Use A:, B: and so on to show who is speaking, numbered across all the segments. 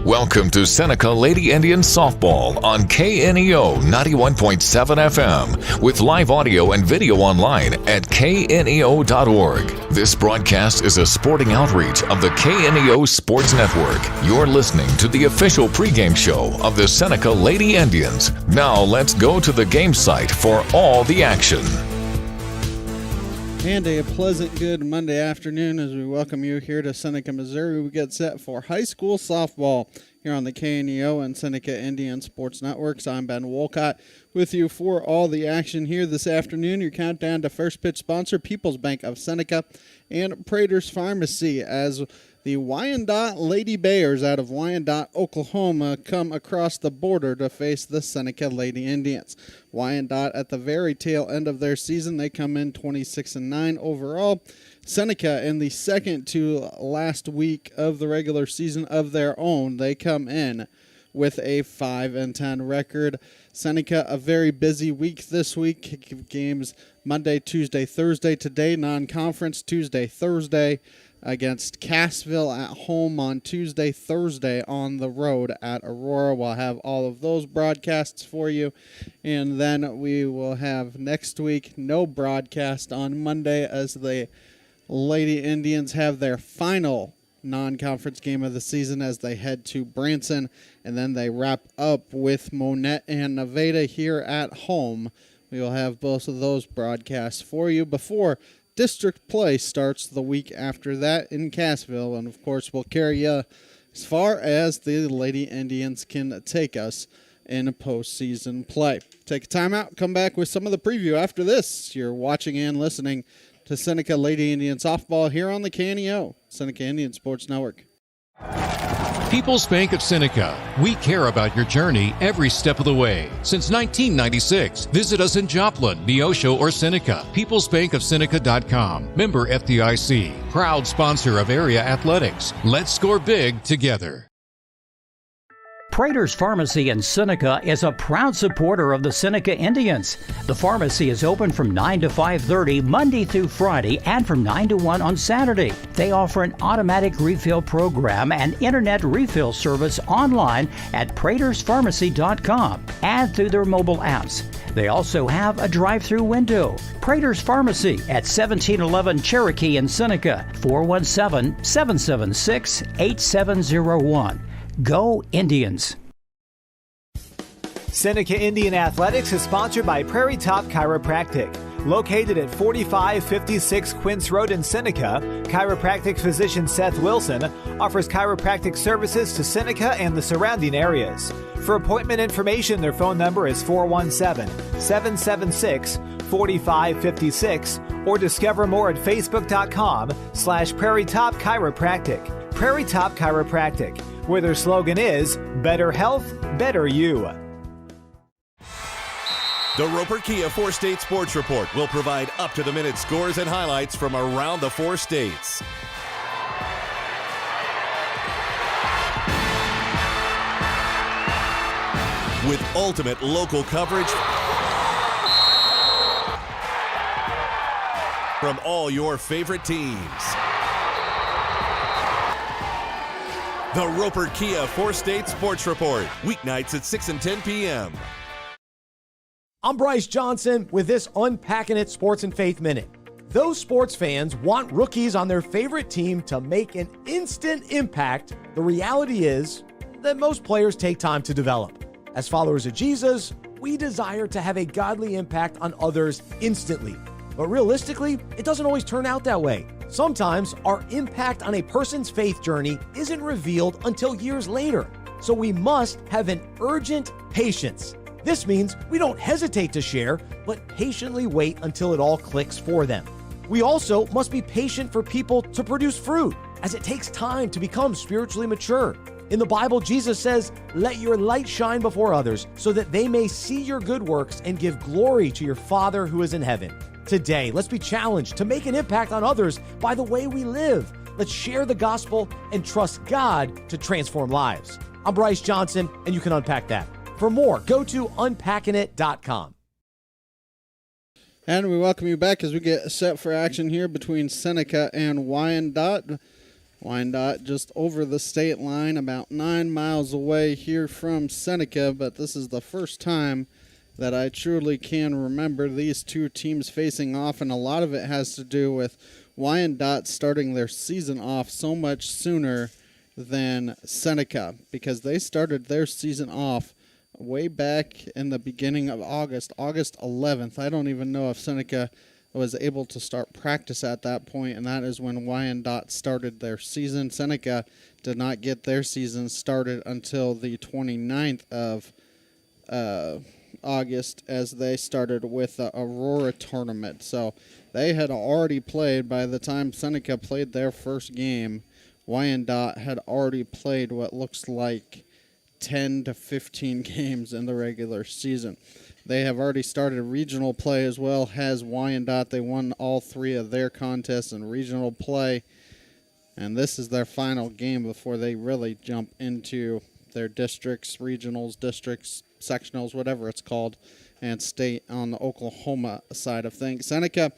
A: Welcome to Seneca Lady Indian Softball on KNEO 91.7 FM with live audio and video online at kneo.org. This broadcast is a sporting outreach of the KNEO Sports Network. You're listening to the official pregame show of the Seneca Lady Indians. Now let's go to the game site for all the action.
B: And a pleasant good Monday afternoon as we welcome you here to Seneca, Missouri. We get set for high school softball here on the KNEO and Seneca Indian Sports Networks. I'm Ben Wolcott with you for all the action here this afternoon. Your countdown to first pitch sponsor, People's Bank of Seneca and Prater's Pharmacy, as the Wyandotte Lady Bears out of Wyandotte, Oklahoma, come across the border to face the Seneca Lady Indians. Wyandotte at the very tail end of their season. They come in 26-9 overall. Seneca in the second to last week of the regular season of their own. They come in with a 5-10 record. Seneca, a very busy week this week. Games Monday, Tuesday, Thursday. Today, non-conference, Tuesday, Thursday. Against Cassville at home on Tuesday, Thursday on the road at Aurora. We'll have all of those broadcasts for you. And then we will have next week no broadcast on Monday as the Lady Indians have their final non-conference game of the season as they head to Branson. And then they wrap up with Monette and Nevada here at home. We will have both of those broadcasts for you before district play starts the week after that in Cassville, and of course we'll carry you as far as the Lady Indians can take us in postseason play. Take a time out, come back with some of the preview after this. You're watching and listening to Seneca Lady Indian Softball here on the KNEO, Seneca Indian Sports Network.
C: People's Bank of Seneca. We care about your journey every step of the way. Since 1996, visit us in Joplin, Neosho, or Seneca. PeoplesBankOfSeneca.com. Member FDIC. Proud sponsor of area athletics. Let's score big together.
D: Prater's Pharmacy in Seneca is a proud supporter of the Seneca Indians. The pharmacy is open from 9 to 5:30 Monday through Friday and from 9 to 1 on Saturday. They offer an automatic refill program and internet refill service online at praterspharmacy.com and through their mobile apps. They also have a drive-through window. Prater's Pharmacy at 1711 Cherokee in Seneca, 417-776-8701. Go Indians!
E: Seneca Indian Athletics is sponsored by Prairie Top Chiropractic. Located at 4556 Quince Road in Seneca, chiropractic physician Seth Wilson offers chiropractic services to Seneca and the surrounding areas. For appointment information, their phone number is 417-776-4556 or discover more at facebook.com/Prairie Top Chiropractic. Prairie Top Chiropractic, where their slogan is, better health, better you.
F: The Roper Kia 4-State Sports Report will provide up-to-the-minute scores and highlights from around the 4 states. With ultimate local coverage from all your favorite teams. The Roper Kia 4-State Sports Report, weeknights at 6 and 10 p.m.
G: I'm Bryce Johnson with this Unpacking It Sports and Faith Minute. Those sports fans want rookies on their favorite team to make an instant impact. The reality is that most players take time to develop. As followers of Jesus, we desire to have a godly impact on others instantly. But realistically, it doesn't always turn out that way. Sometimes our impact on a person's faith journey isn't revealed until years later. So we must have an urgent patience. This means we don't hesitate to share, but patiently wait until it all clicks for them. We also must be patient for people to produce fruit, as it takes time to become spiritually mature. In the Bible, Jesus says, "Let your light shine before others, so that they may see your good works and give glory to your Father who is in heaven." Today, let's be challenged to make an impact on others by the way we live. Let's share the gospel and trust God to transform lives. I'm Bryce Johnson, and you can unpack that. For more, go to unpackingit.com.
B: And we welcome you back as we get set for action here between Seneca and Wyandotte. Wyandotte just over the state line, about 9 miles away here from Seneca, but this is the first time that I truly can remember these two teams facing off, and a lot of it has to do with Wyandotte starting their season off so much sooner than Seneca, because they started their season off way back in the beginning of August 11th. I don't even know if Seneca was able to start practice at that point, and that is when Wyandotte started their season. Seneca did not get their season started until the 29th of August, as they started with the Aurora tournament. So they had already played, by the time Seneca played their first game, Wyandotte had already played what looks like 10 to 15 games in the regular season. They have already started regional play as well, has Wyandotte. They won all 3 of their contests in regional play, and this is their final game before they really jump into their districts, regionals, districts, sectionals, whatever it's called, and state on the Oklahoma side of things. Seneca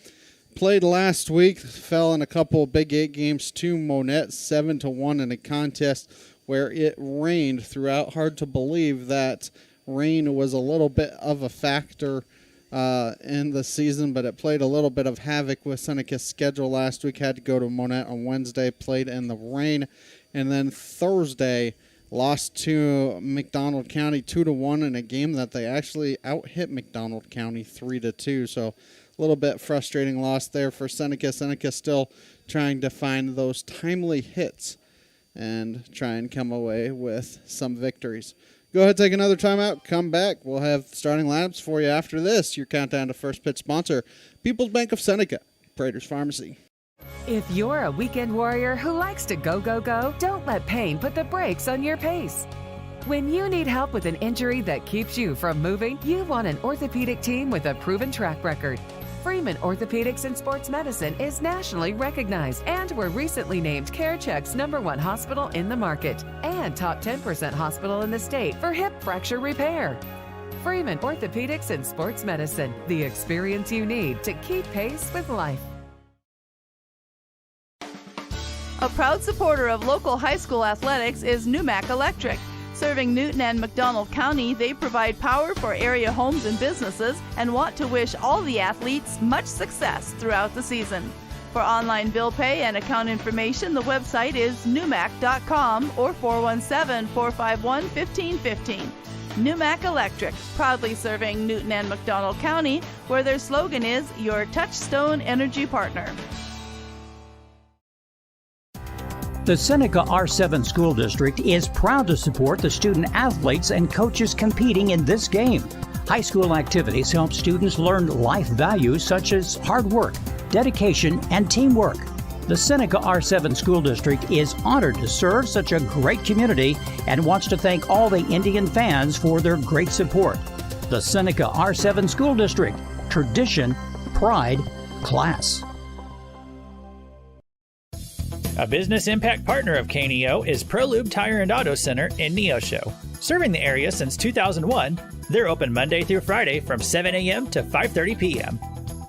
B: played last week, fell in a couple of Big 8 games to Monette, 7-1 in a contest where it rained throughout. Hard to believe that rain was a little bit of a factor in the season, but it played a little bit of havoc with Seneca's schedule last week. Had to go to Monette on Wednesday, played in the rain, and then Thursday lost to McDonald County 2-1 in a game that they actually out-hit McDonald County 3-2. So a little bit frustrating loss there for Seneca. Seneca still trying to find those timely hits and try and come away with some victories. Go ahead, take another timeout, come back. We'll have starting lineups for you after this. Your countdown to first pitch sponsor, People's Bank of Seneca, Prater's Pharmacy.
H: If you're a weekend warrior who likes to go, go, go, don't let pain put the brakes on your pace. When you need help with an injury that keeps you from moving, you want an orthopedic team with a proven track record. Freeman Orthopedics and Sports Medicine is nationally recognized and were recently named CareCheck's #1 hospital in the market and top 10% hospital in the state for hip fracture repair. Freeman Orthopedics and Sports Medicine, the experience you need to keep pace with life.
I: A proud supporter of local high school athletics is Numac Electric. Serving Newton and McDonald County, they provide power for area homes and businesses and want to wish all the athletes much success throughout the season. For online bill pay and account information, the website is numac.com or 417-451-1515. Numac Electric, proudly serving Newton and McDonald County, where their slogan is your touchstone energy partner.
D: The Seneca R7 School District is proud to support the student athletes and coaches competing in this game. High school activities help students learn life values such as hard work, dedication, and teamwork. The Seneca R7 School District is honored to serve such a great community and wants to thank all the Indian fans for their great support. The Seneca R7 School District, tradition, pride, class.
J: A business impact partner of KNEO is ProLube Tire and Auto Center in Neosho. Serving the area since 2001, they're open Monday through Friday from 7 a.m. to 5:30 p.m.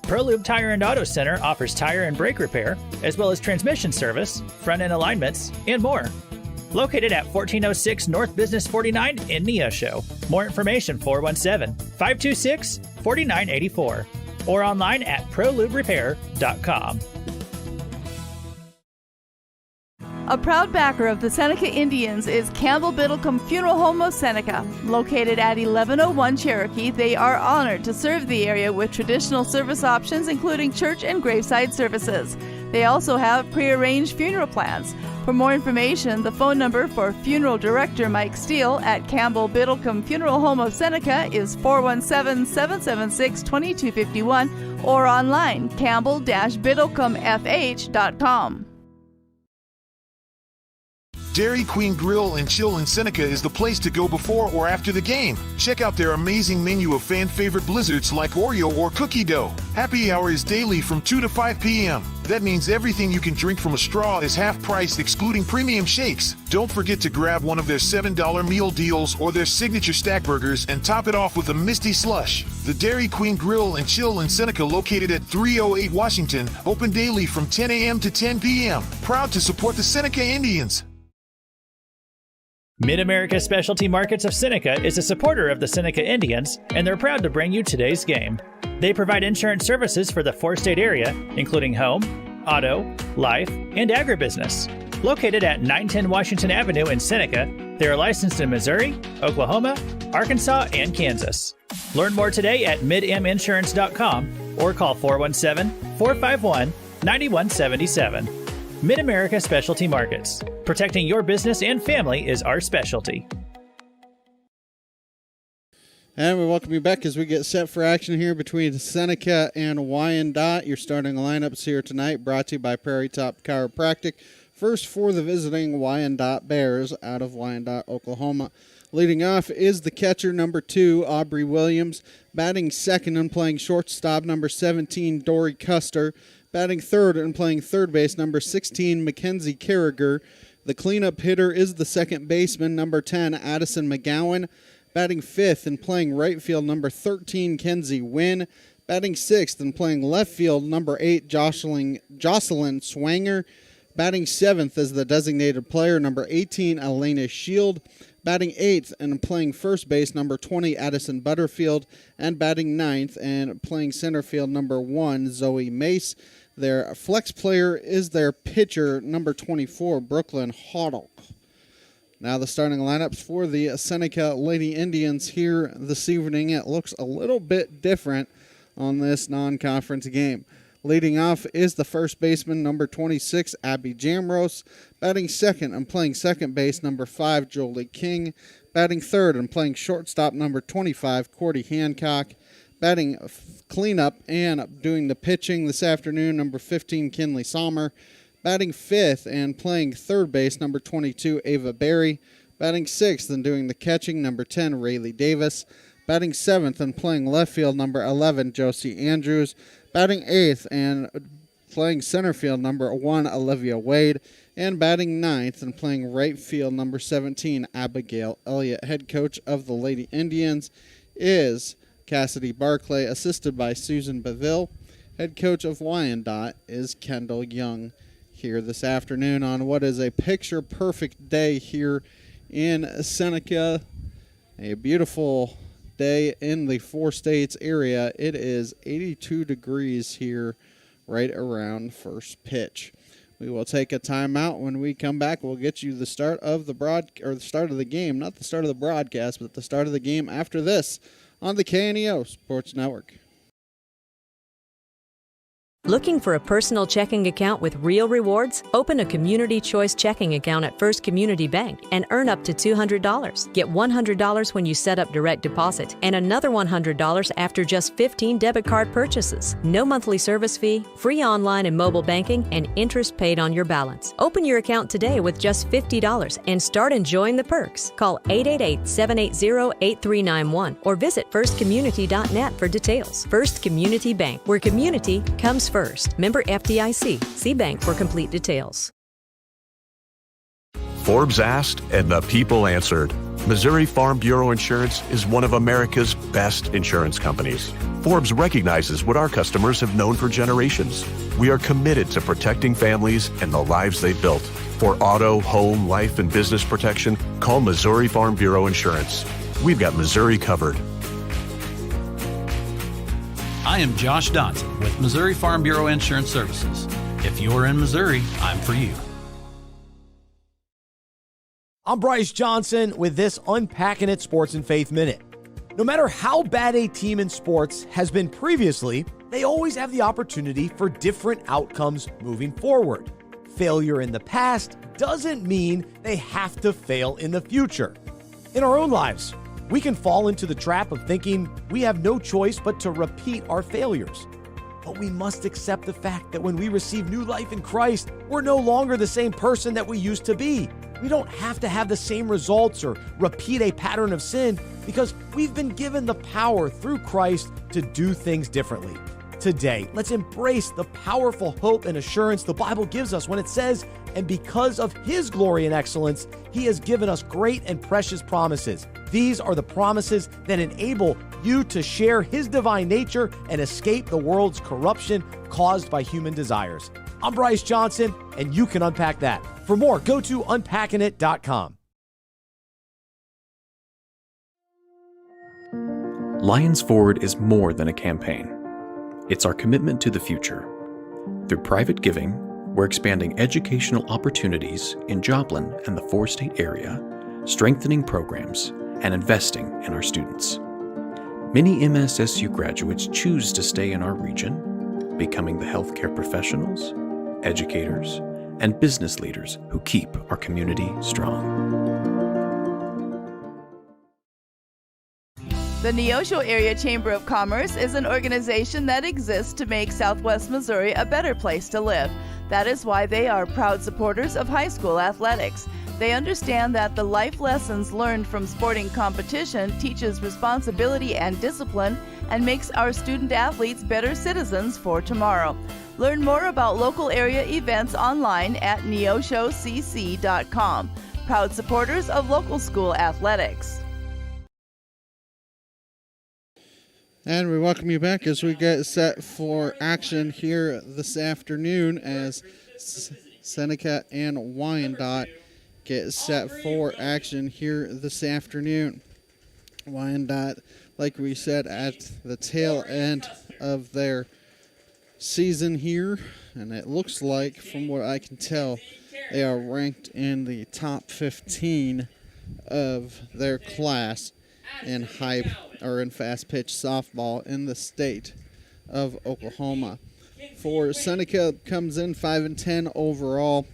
J: ProLube Tire and Auto Center offers tire and brake repair, as well as transmission service, front-end alignments, and more. Located at 1406 North Business 49 in Neosho. More information 417-526-4984 or online at proluberepair.com.
I: A proud backer of the Seneca Indians is Campbell Biddlecombe Funeral Home of Seneca. Located at 1101 Cherokee, they are honored to serve the area with traditional service options, including church and graveside services. They also have prearranged funeral plans. For more information, the phone number for Funeral Director Mike Steele at Campbell Biddlecombe Funeral Home of Seneca is 417-776-2251 or online campbell-biddlecomefh.com.
K: Dairy Queen Grill and Chill in Seneca is the place to go before or after the game. Check out their amazing menu of fan-favorite blizzards like Oreo or cookie dough. Happy hour is daily from 2 to 5 p.m. That means everything you can drink from a straw is half priced, excluding premium shakes. Don't forget to grab one of their $7 meal deals or their signature stack burgers and top it off with a Misty Slush. The Dairy Queen Grill and Chill in Seneca, located at 308 Washington, open daily from 10 a.m. to 10 p.m. Proud to support the Seneca Indians.
J: Mid-America Specialty Markets of Seneca is a supporter of the Seneca Indians, and they're proud to bring you today's game. They provide insurance services for the four-state area, including home, auto, life, and agribusiness. Located at 910 Washington Avenue in Seneca, they are licensed in Missouri, Oklahoma, Arkansas, and Kansas. Learn more today at midminsurance.com or call 417-451-9177. Mid-America Specialty Markets. Protecting your business and family is our specialty.
B: And we welcome you back as we get set for action here between Seneca and Wyandotte. Your starting lineups here tonight brought to you by Prairie Top Chiropractic. First for the visiting Wyandotte Bears out of Wyandotte, Oklahoma. Leading off is the catcher, number 2, Aubrey Williams. Batting second and playing shortstop, number 17, Dory Custer. Batting third and playing third base, number 16, Mackenzie Carragher. The cleanup hitter is the second baseman, number 10, Addison McGowan. Batting fifth and playing right field, number 13, Kenzie Wynn. Batting sixth and playing left field, number 8, Jocelyn Swanger. Batting seventh as the designated player, number 18, Elena Shield. Batting eighth and playing first base, number 20, Addison Butterfield. And batting ninth and playing center field, number 1, Zoe Mace. Their flex player is their pitcher, number 24, Brooklyn Hoddle. Now the starting lineups for the Seneca Lady Indians here this evening. It looks a little bit different on this non-conference game. Leading off is the first baseman, number 26, Abby Jamros. Batting second and playing second base, number 5, Jolie King. Batting third and playing shortstop, number 25, Cordy Hancock. Batting cleanup and doing the pitching this afternoon, number 15, Kinley Sommer. Batting fifth and playing third base, number 22, Ava Berry. Batting sixth and doing the catching, number 10, Rayleigh Davis. Batting seventh and playing left field, number 11, Josie Andrews. Batting eighth and playing center field, number 1, Olivia Wade. And batting ninth and playing right field, number 17, Abigail Elliott. Head coach of the Lady Indians is Cassidy Barclay, assisted by Susan Beville. Head coach of Wyandotte is Kendall Young. Here this afternoon on what is a picture-perfect day here in Seneca. A beautiful day in the Four States area. It is 82 degrees here right around first pitch. We will take a timeout. When we come back, we'll get you the start of the start of the game, not the start of the broadcast, but the start of the game after this on the KNEO Sports Network.
L: Looking for a personal checking account with real rewards? Open a Community Choice checking account at First Community Bank and earn up to $200. Get $100 when you set up direct deposit and another $100 after just 15 debit card purchases. No monthly service fee, free online and mobile banking, and interest paid on your balance. Open your account today with just $50 and start enjoying the perks. Call 888-780-8391 or visit firstcommunity.net for details. First Community Bank, where community comes first. Member FDIC. See bank for complete details.
M: Forbes asked and the people answered. Missouri Farm Bureau Insurance is one of America's best insurance companies. Forbes recognizes what our customers have known for generations. We are committed to protecting families and the lives they built. For auto, home, life, and business protection, call Missouri Farm Bureau Insurance. We've got Missouri covered.
N: I am Josh Dotson with Missouri Farm Bureau Insurance Services. If you're in Missouri, I'm for you.
G: I'm Bryce Johnson with this Unpacking It Sports and Faith Minute. No matter how bad a team in sports has been previously, they always have the opportunity for different outcomes moving forward. Failure in the past doesn't mean they have to fail in the future. In our own lives, we can fall into the trap of thinking we have no choice but to repeat our failures. but we must accept the fact that when we receive new life in Christ, we're no longer the same person that we used to be. We don't have to have the same results or repeat a pattern of sin because we've been given the power through Christ to do things differently. Today, let's embrace the powerful hope and assurance the Bible gives us when it says, "And because of His glory and excellence, He has given us great and precious promises." These are the promises that enable you to share His divine nature and escape the world's corruption caused by human desires. I'm Bryce Johnson, and you can unpack that. For more, go to unpackingit.com.
O: Lions Forward is more than a campaign. It's our commitment to the future. Through private giving, we're expanding educational opportunities in Joplin and the four-state area, strengthening programs, and investing in our students. Many MSSU graduates choose to stay in our region, becoming the healthcare professionals, educators, and business leaders who keep our community strong.
I: The Neosho Area Chamber of Commerce is an organization that exists to make Southwest Missouri a better place to live. That is why they are proud supporters of high school athletics. They understand that the life lessons learned from sporting competition teaches responsibility and discipline and makes our student athletes better citizens for tomorrow. Learn more about local area events online at neoshocc.com. Proud supporters of local school athletics.
B: And we welcome you back as we get set for action here this afternoon as Seneca and Wyandotte get set for action here this afternoon. Wyandotte, like we said, at the tail end of their season here, and it looks like, from what I can tell, they are ranked in the top 15 of their class in fast pitch softball in the state of Oklahoma. For Seneca, comes in 5-10 overall,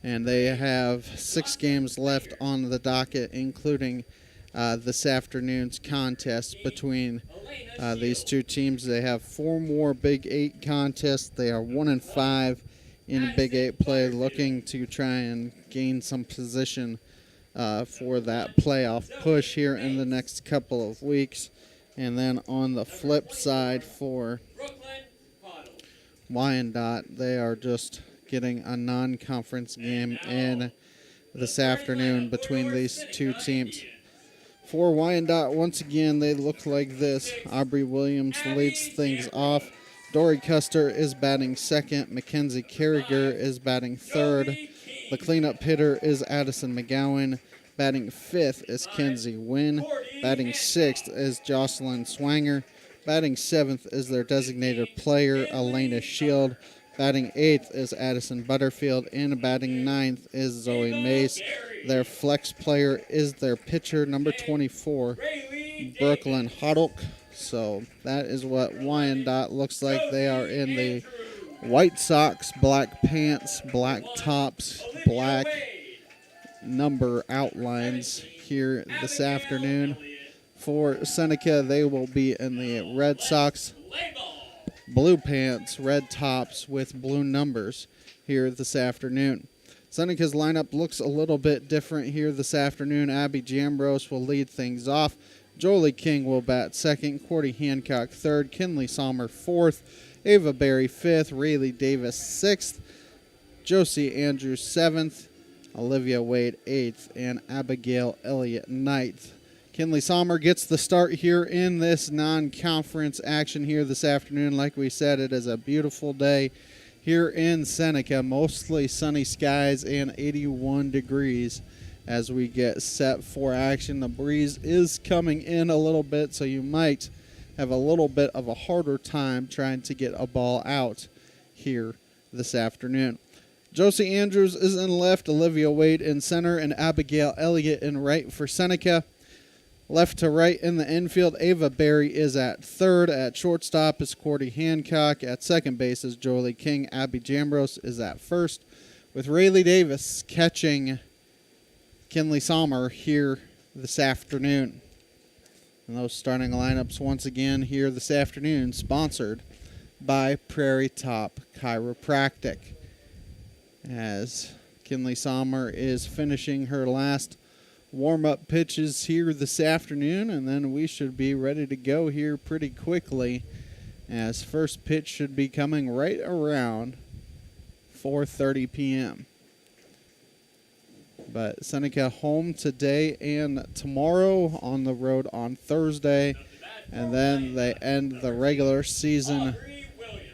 B: and they have 6 games left on the docket, including this afternoon's contest between these two teams. They have 4 more Big 8 contests. They are 1-5 in Big 8 play, looking to try and gain some position for that playoff push here in the next couple of weeks. And then on the flip side for Wyandotte, they are just getting a non-conference game in this afternoon between these two teams. For Wyandotte, once again, they look like this. Aubrey Williams leads things off. Dory Custer is batting second. Mackenzie Carriger is batting third. The cleanup hitter is Addison McGowan. Batting fifth is Kenzie Wynn. Batting sixth is Jocelyn Swanger. Batting seventh is their designated player, Elena Shield. Batting eighth is Addison Butterfield. And batting ninth is Zoe Mace. Their flex player is their pitcher, number 24, Brooklyn Hoddock. So that is what Wyandotte looks like. They are in the white socks, black pants, black tops, black number outlines here this afternoon. For Seneca, they will be in the red socks, blue pants, red tops with blue numbers here this afternoon. Seneca's lineup looks a little bit different here this afternoon. Abby Jambros will lead things off. Jolie King will bat second. Cordy Hancock third. Kinley Sommer fourth. Ava Berry fifth. Rayleigh Davis sixth. Josie Andrews seventh. Olivia Wade eighth. And Abigail Elliott ninth. Kinley Sommer gets the start here in this non-conference action here this afternoon. Like we said, it is a beautiful day here in Seneca, mostly sunny skies and 81 degrees as we get set for action. The breeze is coming in a little bit, so you might have a little bit of a harder time trying to get a ball out here this afternoon. Josie Andrews is in left, Olivia Wade in center, and Abigail Elliott in right for Seneca. Left to right in the infield, Ava Berry is at third. At shortstop is Cordy Hancock. At second base is Jolie King. Abby Jambros is at first, with Rayleigh Davis catching Kinley Sommer here this afternoon. And those starting lineups once again here this afternoon, sponsored by Prairie Top Chiropractic. As Kinley Sommer is finishing her last warm-up pitches here this afternoon, and then we should be ready to go here pretty quickly, as first pitch should be coming right around 4:30 p.m. But Seneca home today and tomorrow, on the road on Thursday, and then they end the regular season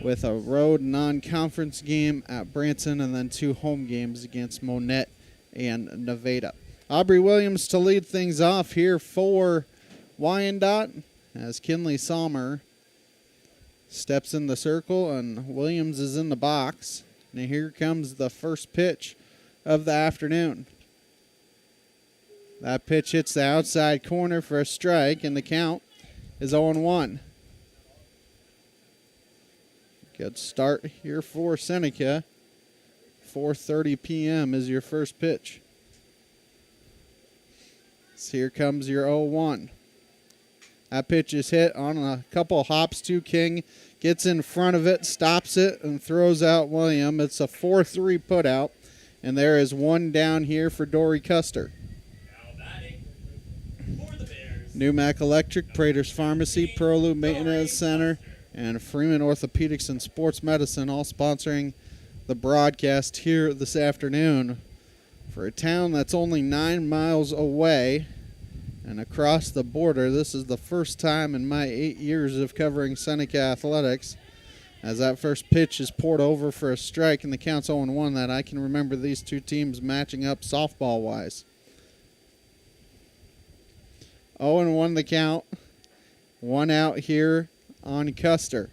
B: with a road non-conference game at Branson and then 2 home games against Monette and Nevada. Aubrey Williams to lead things off here for Wyandotte as Kinley Sommer steps in the circle and Williams is in the box. And here comes the first pitch of the afternoon. That pitch hits the outside corner for a strike, and the count is 0-1. Good start here for Seneca. 4:30 p.m. is your first pitch. So here comes your 0-1. That pitch is hit on a couple hops to King. Gets in front of it, stops it, and throws out William. It's a 4-3 putout. And there is one down here for Dory Custer. Newmac Electric, Prater's Pharmacy, Prolube Maintenance Center, and Freeman Orthopedics and Sports Medicine all sponsoring the broadcast here this afternoon. For a town that's only 9 miles away and across the border, this is the first time in my 8 years of covering Seneca athletics, as that first pitch is poured over for a strike and the count's 0-1, that I can remember these two teams matching up softball-wise. 0-1 the count. One out here on Custer.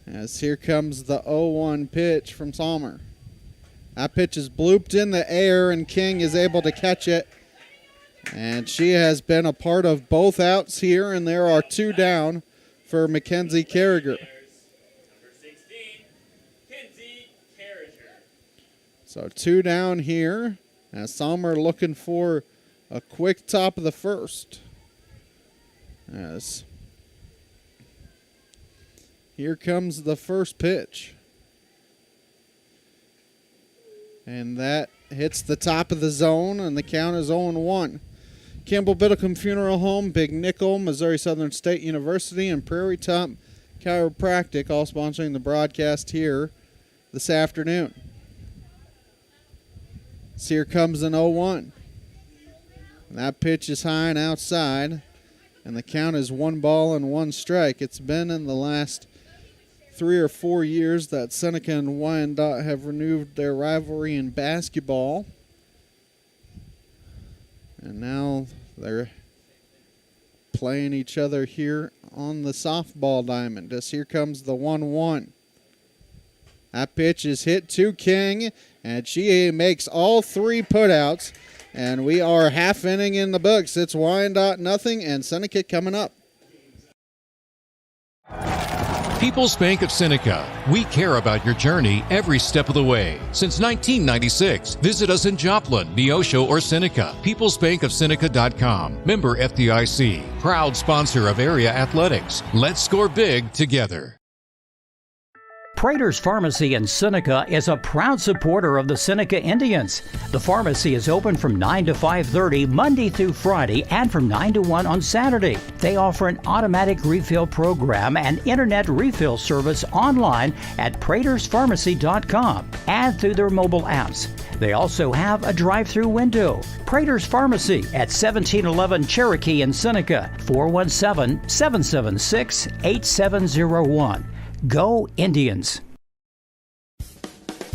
B: As here comes the 0-1 pitch from Sommer. That pitch is blooped in the air, and King is able to catch it. And she has been a part of both outs here, and there are 2 down for Mackenzie Carriger. So 2 down here, as Sommer looking for a quick top of the first. As here comes the first pitch. And that hits the top of the zone, and the count is 0-1. Campbell Biddlecombe Funeral Home, Big Nickel, Missouri Southern State University, and Prairie Top Chiropractic all sponsoring the broadcast here this afternoon. So here comes an 0-1. And that pitch is high and outside, and the count is 1 ball and 1 strike. It's been in the last 3 or 4 years that Seneca and Wyandotte have renewed their rivalry in basketball. And now they're playing each other here on the softball diamond. As here comes the 1-1. That pitch is hit to King, and she makes all 3 putouts. And we are half inning in the books. It's Wyandotte nothing, and Seneca coming up.
C: People's Bank of Seneca. We care about your journey every step of the way. Since 1996, visit us in Joplin, Neosho, or Seneca. PeoplesBankOfSeneca.com. Member FDIC. Proud sponsor of area athletics. Let's score big together.
D: Prater's Pharmacy in Seneca is a proud supporter of the Seneca Indians. The pharmacy is open from 9 to 5:30 Monday through Friday and from 9 to 1 on Saturday. They offer an automatic refill program and internet refill service online at praterspharmacy.com and through their mobile apps. They also have a drive-through window. Prater's Pharmacy at 1711 Cherokee in Seneca, 417-776-8701. Go Indians!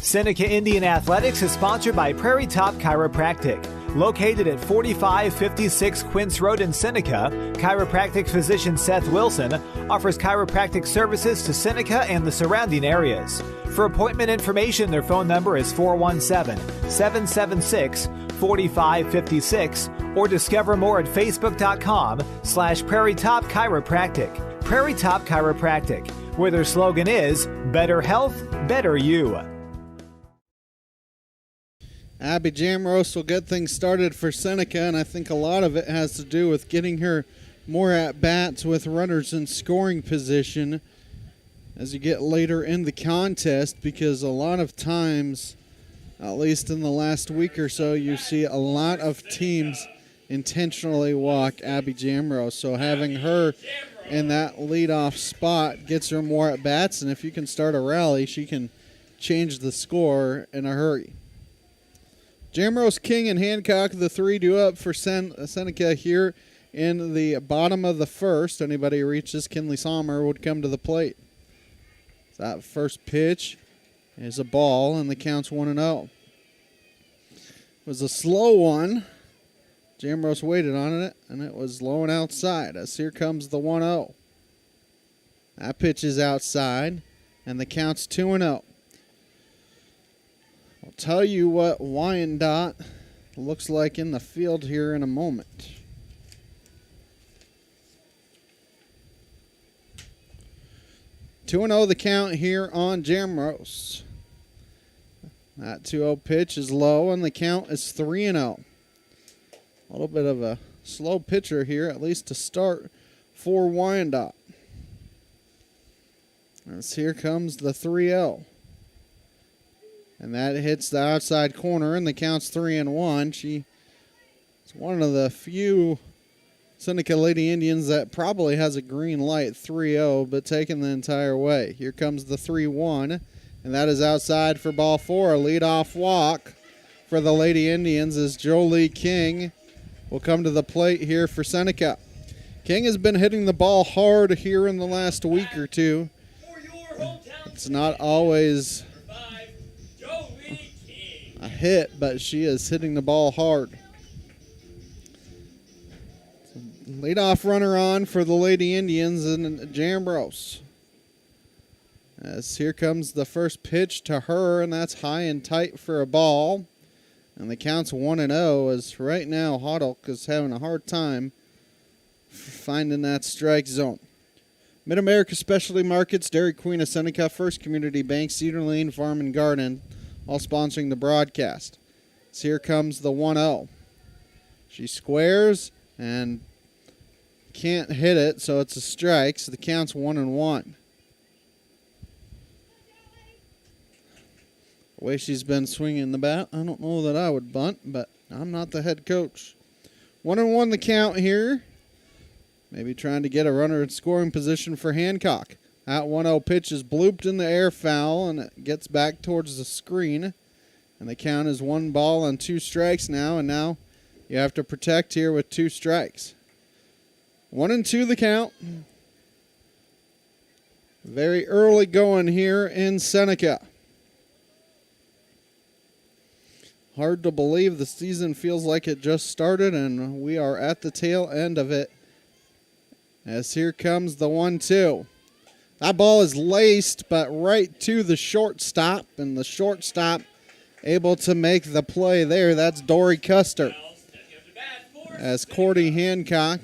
E: Seneca Indian Athletics is sponsored by Prairie Top Chiropractic. Located at 4556 Quince Road in Seneca, chiropractic physician Seth Wilson offers chiropractic services to Seneca and the surrounding areas. For appointment information, their phone number is 417-776-4556 or discover more at facebook.com/Prairie Top Chiropractic. Prairie Top Chiropractic, where their slogan is, better health, better you.
B: Abby Jamrose will get things started for Seneca, and I think a lot of it has to do with getting her more at-bats with runners in scoring position. as you get later in the contest, because a lot of times, at least in the last week or so, you see a lot of teams intentionally walk Abby Jamrose. So having her in that leadoff spot gets her more at bats, and if you can start a rally, she can change the score in a hurry. Jamrose, King, and Hancock, the 3 due up for Seneca here in the bottom of the first. Anybody who reaches Kinley Sommer would come to the plate. That first pitch is a ball, and the count's 1-0. It was a slow one. Jamrose waited on it, and it was low and outside, as here comes the 1-0. That pitch is outside, and the count's 2-0. I'll tell you what Wyandotte looks like in the field here in a moment. Two 2-0 the count here on Jamrose. That 2-0 pitch is low, and the count is 3-0. A little bit of a slow pitcher here, at least to start for Wyandotte. As here comes the 3-0. And that hits the outside corner, and the count's 3-1. She's one of the few Seneca Lady Indians that probably has a green light, 3-0, but taking the entire way. Here comes the 3-1, and that is outside for ball 4. A leadoff walk for the Lady Indians as Jolie King will come to the plate here for Seneca. King has been hitting the ball hard here in the last week or two. It's not always a hit, but she is hitting the ball hard. Leadoff runner on for the Lady Indians and Jamrose. As here comes the first pitch to her, and that's high and tight for a ball. And the count's 1-0, as right now Hoddock is having a hard time finding that strike zone. Mid-America Specialty Markets, Dairy Queen of Seneca, First Community Bank, Cedar Lane Farm and Garden, all sponsoring the broadcast. So here comes the 1-0. She squares and can't hit it, so it's a strike. So the count's 1-1. The way she's been swinging the bat, I don't know that I would bunt, but I'm not the head coach. 1-1 the count here. Maybe trying to get a runner in scoring position for Hancock. That 1-0 pitch is blooped in the air, foul, and it gets back towards the screen. And the count is 1-2 strikes now, and now you have to protect here with 2 strikes. 1-2 the count. Very early going here in Seneca. Hard to believe the season feels like it just started, and we are at the tail end of it. As here comes the 1-2. That ball is laced, but right to the shortstop, and the shortstop able to make the play there. That's Dory Custer. As Cordy Hancock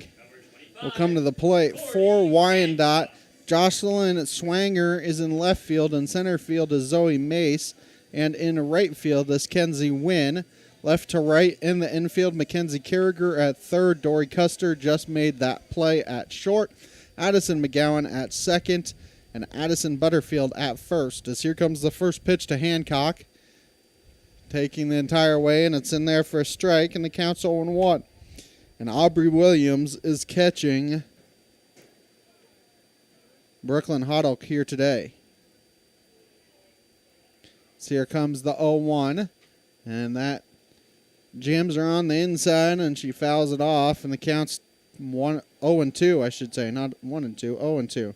B: will come to the plate for Wyandotte. Jocelyn Swanger is in left field, and center field is Zoe Mace, and in right field is Kenzie Wynn. Left to right in the infield, Mackenzie Carragher at third. Dory Custer just made that play at short. Addison McGowan at second, and Addison Butterfield at first. As here comes the first pitch to Hancock, taking the entire way, and it's in there for a strike, and the count's 0-1. And Aubrey Williams is catching Brooklyn Hoddock here today. So here comes the 0-1, and that jams her on the inside, and she fouls it off, and the count's 0-2, I should say, not 1-2, 0-2.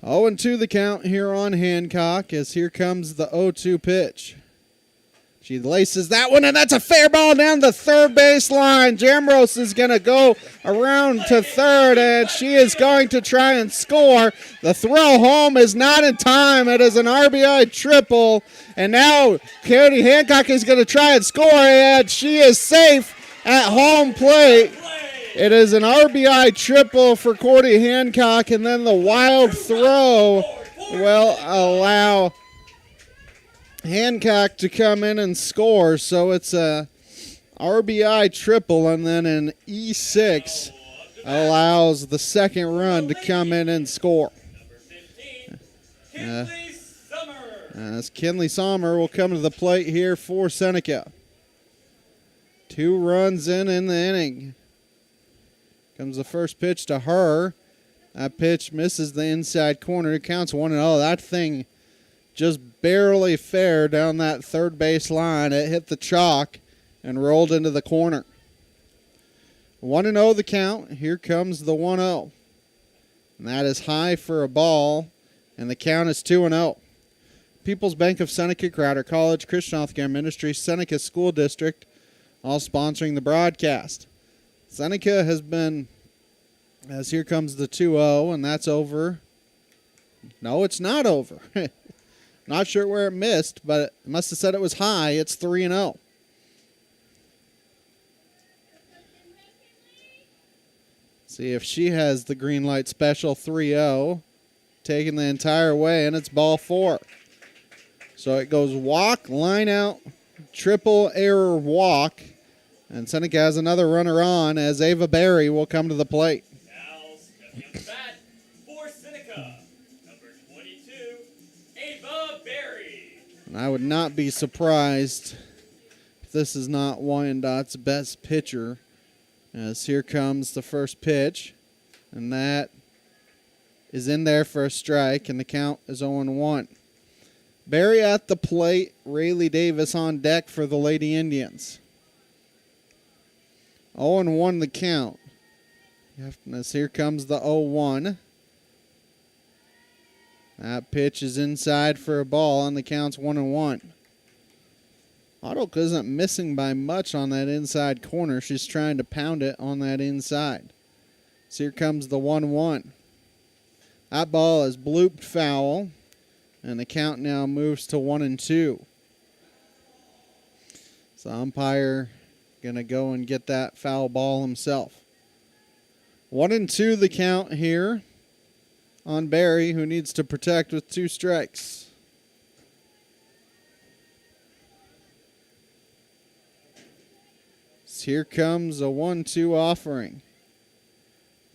B: Oh, and 2 the count here on Hancock, as here comes the 0-2 pitch. She laces that one, and that's a fair ball down the third base line. Jamrose is going to go around to third, and she is going to try and score. The throw home is not in time. It is an RBI triple, and now Cody Hancock is going to try and score, and she is safe at home plate. It is an RBI triple for Cordy Hancock, and then the wild throw will allow Hancock to come in and score. So it's a RBI triple and then an E6 allows the second run to come in and score. As Kinley Sommer will come to the plate here for Seneca. 2 runs in the inning. Comes the first pitch to her. That pitch misses the inside corner. It counts 1-0. That thing just barely fair down that third base line. It hit the chalk and rolled into the corner. 1-0 the count. Here comes the 1-0. And that is high for a ball. And the count is 2-0. People's Bank of Seneca, Crowder College, Christian Healthcare Ministry, Seneca School District, all sponsoring the broadcast. Seneca has been, as here comes the 2-0, and that's over. No, it's not over. Not sure where it missed, but it must have said it was high. It's 3-0. See if she has the green light special. 3-0. Taking the entire way, and it's ball 4. So it goes walk, line out, triple error walk. And Seneca has another runner on as Ava Berry will come to the plate.
P: Now stepping up to bat for Seneca, number 22, Ava Berry.
B: And I would not be surprised if this is not Wyandotte's best pitcher. As here comes the first pitch. And that is in there for a strike, and the count is 0-1. Berry at the plate, Rayleigh Davis on deck for the Lady Indians. 0-1 the count. As here comes the 0-1. That pitch is inside for a ball, and the count's 1-1. Otto isn't missing by much on that inside corner. She's trying to pound it on that inside. So here comes the 1-1. That ball is blooped foul, and the count now moves to 1-2. So umpire going to go and get that foul ball himself. 1-2 the count here on Berry, who needs to protect with 2 strikes. So here comes a 1-2 offering.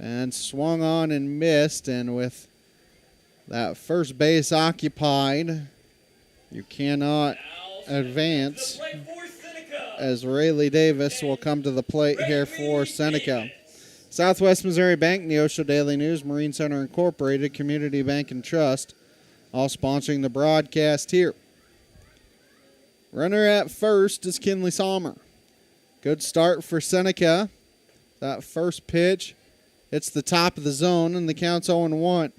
B: And swung on and missed, and with that first base occupied, you cannot advance, as Rayleigh Davis will come to the plate here for Seneca. Southwest Missouri Bank, Neosho Daily News, Marine Center Incorporated, Community Bank and Trust, all sponsoring the broadcast here. Runner at first is Kinley Sommer. Good start for Seneca. That first pitch hits the top of the zone, and the count's 0-1.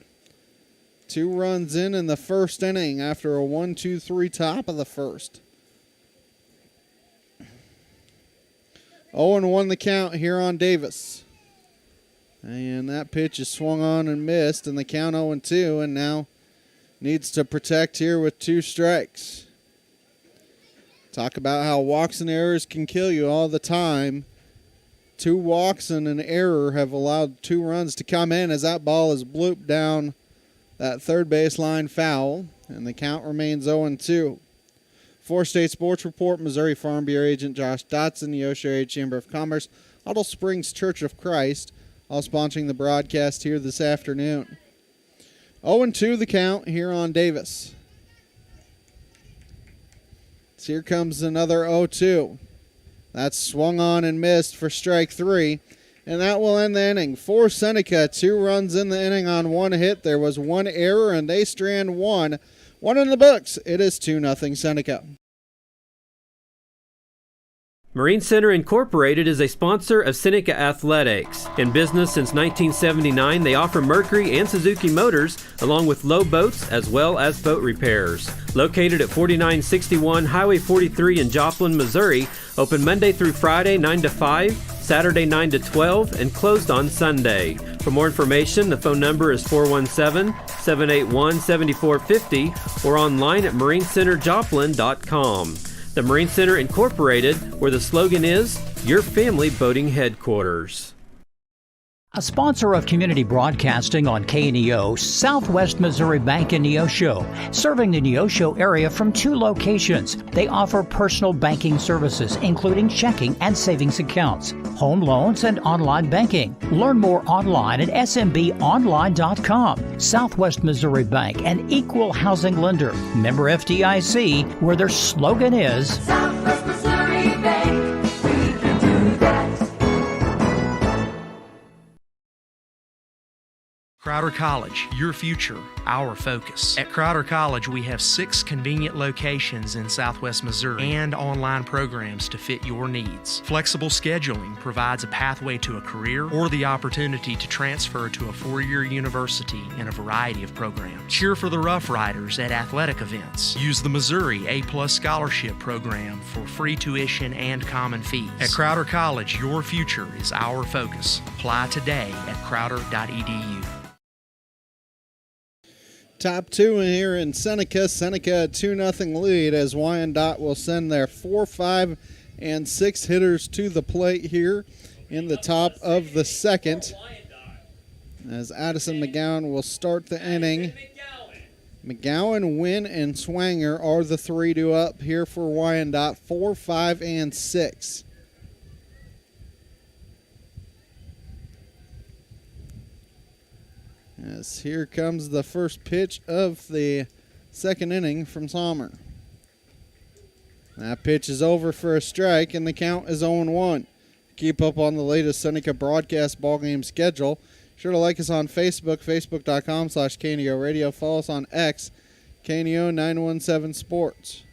B: 2 runs in the first inning after a 1-2-3 top of the first. 0-1 the count here on Davis. And that pitch is swung on and missed, and the count 0-2, and now needs to protect here with 2 strikes. Talk about how walks and errors can kill you all the time. 2 walks and an error have allowed 2 runs to come in as that ball is blooped down that third baseline foul, and the count remains 0-2. For State Sports Report, Missouri Farm Bureau agent Josh Dotson, the Neosho Area Chamber of Commerce, Huddle Springs Church of Christ, all sponsoring the broadcast here this afternoon. 0-2 the count here on Davis. So here comes another 0-2. That's swung on and missed for strike 3. And that will end the inning. For Seneca, 2 runs in the inning on 1 hit. There was 1 error, and they strand 1. 1 in the books. It is 2-0 Seneca.
Q: Marine Center Incorporated is a sponsor of Seneca Athletics. In business since 1979, they offer Mercury and Suzuki motors, along with low boats as well as boat repairs. Located at 4961 Highway 43 in Joplin, Missouri, open Monday through Friday 9 to 5, Saturday 9 to 12, and closed on Sunday. For more information, the phone number is 417-781-7450 or online at marinecenterjoplin.com. The Marine Center Incorporated, where the slogan is, your family boating headquarters.
D: A sponsor of community broadcasting on KNEO, Southwest Missouri Bank in Neosho, serving the Neosho area from 2 locations. They offer personal banking services, including checking and savings accounts, home loans, and online banking. Learn more online at smbonline.com. Southwest Missouri Bank, an equal housing lender. Member FDIC, where their slogan is
R: Southwest Missouri Bank. We can do that.
S: Crowder College, your future, our focus. At Crowder College, we have 6 convenient locations in Southwest Missouri and online programs to fit your needs. Flexible scheduling provides a pathway to a career or the opportunity to transfer to a 4-year university in a variety of programs. Cheer for the Rough Riders at athletic events. Use the Missouri A+ Scholarship Program for free tuition and common fees. At Crowder College, your future is our focus. Apply today at crowder.edu.
B: Top 2 here in Seneca. Seneca a 2-0 lead as Wyandotte will send their 4, 5, and 6 hitters to the plate here in the top of the second. As Addison McGowan will start the inning. McGowan, Wynn, and Swanger are the 3 to up here for Wyandotte. 4, 5, and 6. As here comes the first pitch of the second inning from Sommer. That pitch is over for a strike, and the count is 0-1. Keep up on the latest Seneca broadcast ballgame schedule. Be sure to like us on Facebook, facebook.com/KNEO Radio. Follow us on X, KNEO 917 Sports.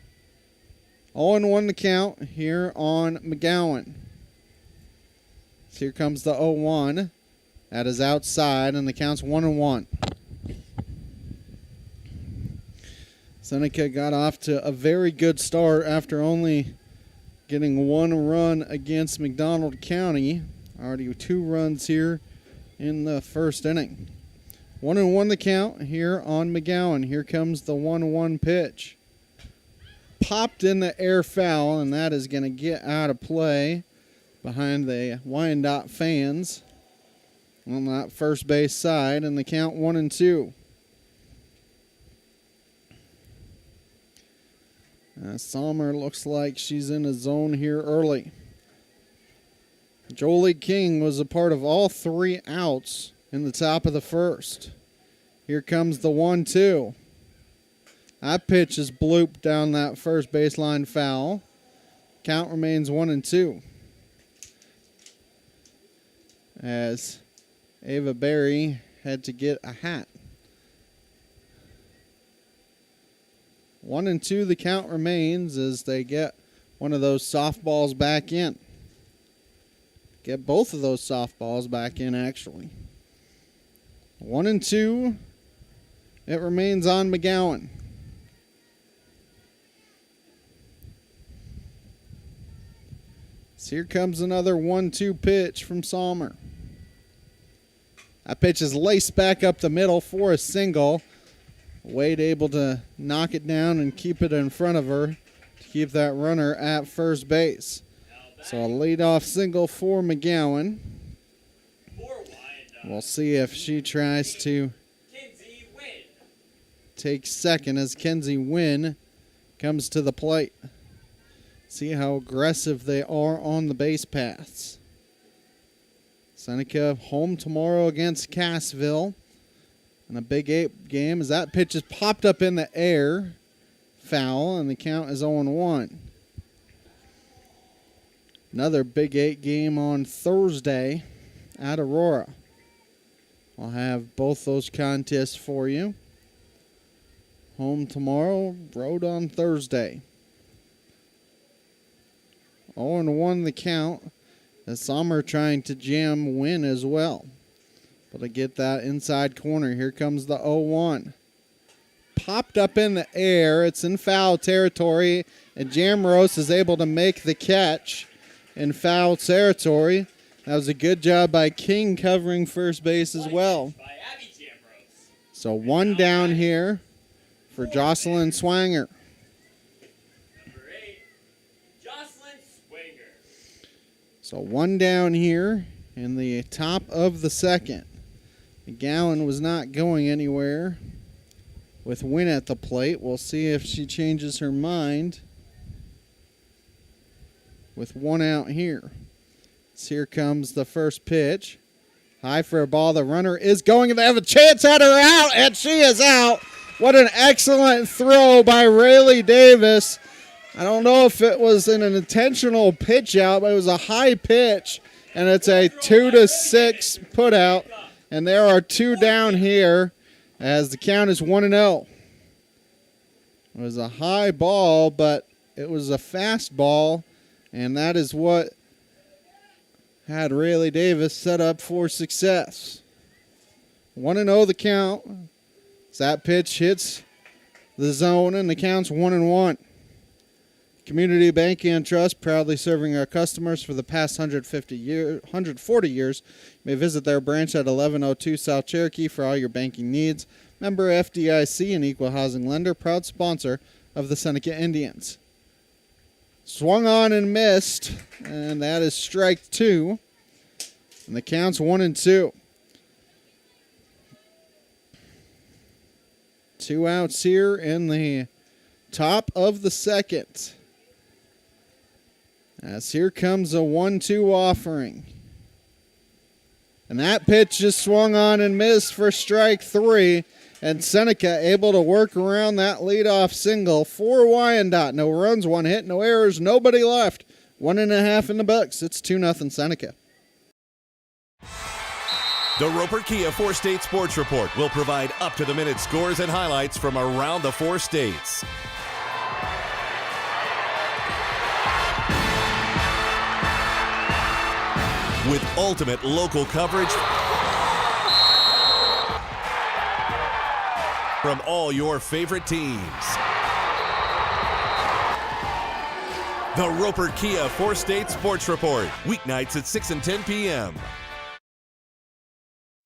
B: 0-1 the count here on McGowan. So here comes the 0-1. That is outside, and the count's 1-1. Seneca got off to a very good start after only getting 1 run against McDonald County. Already 2 runs here in the first inning. 1-1 the count here on McGowan. Here comes the 1-1 pitch. Popped in the air foul, and that is going to get out of play behind the Wyandotte fans on that first base side, and the count 1-2. Sommer looks like she's in a zone here early. Jolie King was a part of all 3 outs in the top of the first. Here comes the 1-2. That pitch is blooped down that first baseline foul. Count remains 1-2. As Ava Berry had to get a hat. 1-2 the count remains as they get one of those softballs back in. Get both of those softballs back in, actually. 1-2. It remains on McGowan. So here comes another 1-2 pitch from Sommer. That pitch is laced back up the middle for a single. Wade able to knock it down and keep it in front of her to keep that runner at first base. So a leadoff single for McGowan. We'll see if she tries to take second as Kenzie Wynn comes to the plate. See how aggressive they are on the base paths. Seneca home tomorrow against Cassville in a Big 8 game as that pitch is popped up in the air. Foul, and the count is 0-1. Another Big 8 game on Thursday at Aurora. I'll have both those contests for you. Home tomorrow, road on Thursday. 0-1 the count. As Sommer trying to jam Wynn as well. But to get that inside corner, here comes the 0-1. Popped up in the air. It's in foul territory. And Jamrose is able to make the catch in foul territory. That was a good job by King covering first base as well. So 1 down here for Jocelyn Swanger. So 1 down here in the top of the second. The Gallon was not going anywhere with Wynn at the plate. We'll see if she changes her mind with one out here. So here comes the first pitch. High for a ball. The runner is going, and they have a chance at her out, and she is out. What an excellent throw by Rayleigh Davis. I don't know if it was an intentional pitch out, but it was a high pitch, and it's a 2-6 put out. And there are two down here as the count is 1-0. It was a high ball, but it was a fast ball, and that is what had Rayleigh Davis set up for success. 1-0 the count. As that pitch hits the zone, and the count's 1-1. Community Banking and Trust, proudly serving our customers for the past 140 years. You may visit their branch at 1102 South Cherokee for all your banking needs. Member FDIC, an equal housing lender, proud sponsor of the Seneca Indians. Swung on and missed, and that is strike two. And the count's 1-2. 2 outs here in the top of the second. As here comes a 1-2 offering. And that pitch just swung on and missed for strike three. And Seneca able to work around that leadoff single for Wyandotte. No runs, 1 hit, no errors, nobody left. 1.5 in the books. It's 2-0 Seneca.
F: The Roper Kia 4-State Sports Report will provide up-to-the-minute scores and highlights from around the 4 states. With ultimate local coverage from all your favorite teams. The Roper Kia 4-State Sports Report, weeknights at 6 and 10 p.m.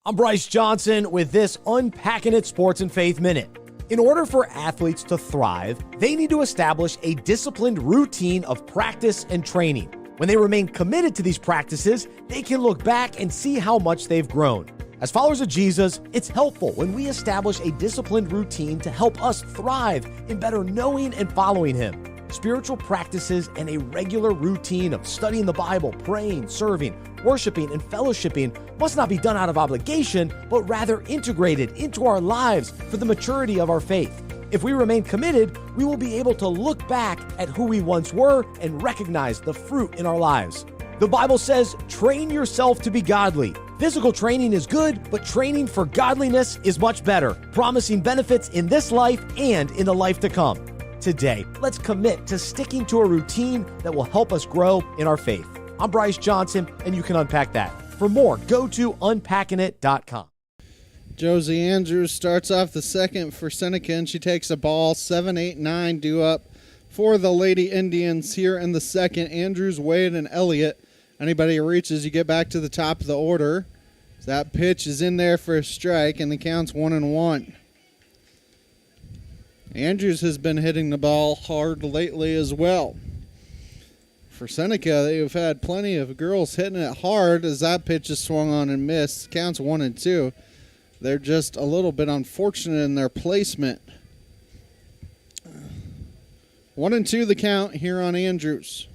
G: I'm Bryce Johnson with this Unpacking It Sports and Faith Minute. In order for athletes to thrive, they need to establish a disciplined routine of practice and training. When they remain committed to these practices, they can look back and see how much they've grown. As followers of Jesus, it's helpful when we establish a disciplined routine to help us thrive in better knowing and following Him. Spiritual practices and a regular routine of studying the Bible, praying, serving, worshiping, and fellowshipping must not be done out of obligation, but rather integrated into our lives for the maturity of our faith. If we remain committed, we will be able to look back at who we once were and recognize the fruit in our lives. The Bible says, train yourself to be godly. Physical training is good, but training for godliness is much better, promising benefits in this life and in the life to come. Today, let's commit to sticking to a routine that will help us grow in our faith. I'm Bryce Johnson, and you can unpack that. For more, go to unpackingit.com.
B: Josie Andrews starts off the second for Seneca, and she takes a ball. 7, 8, 9 due up for the Lady Indians here in the second. Andrews, Wade, and Elliott. Anybody who reaches, you get back to the top of the order. That pitch is in there for a strike, and the count's 1-1. Andrews has been hitting the ball hard lately as well. For Seneca, they've had plenty of girls hitting it hard as that pitch is swung on and missed. Counts 1-2. They're just a little bit unfortunate in their placement. 1-2 the count here on Andrews.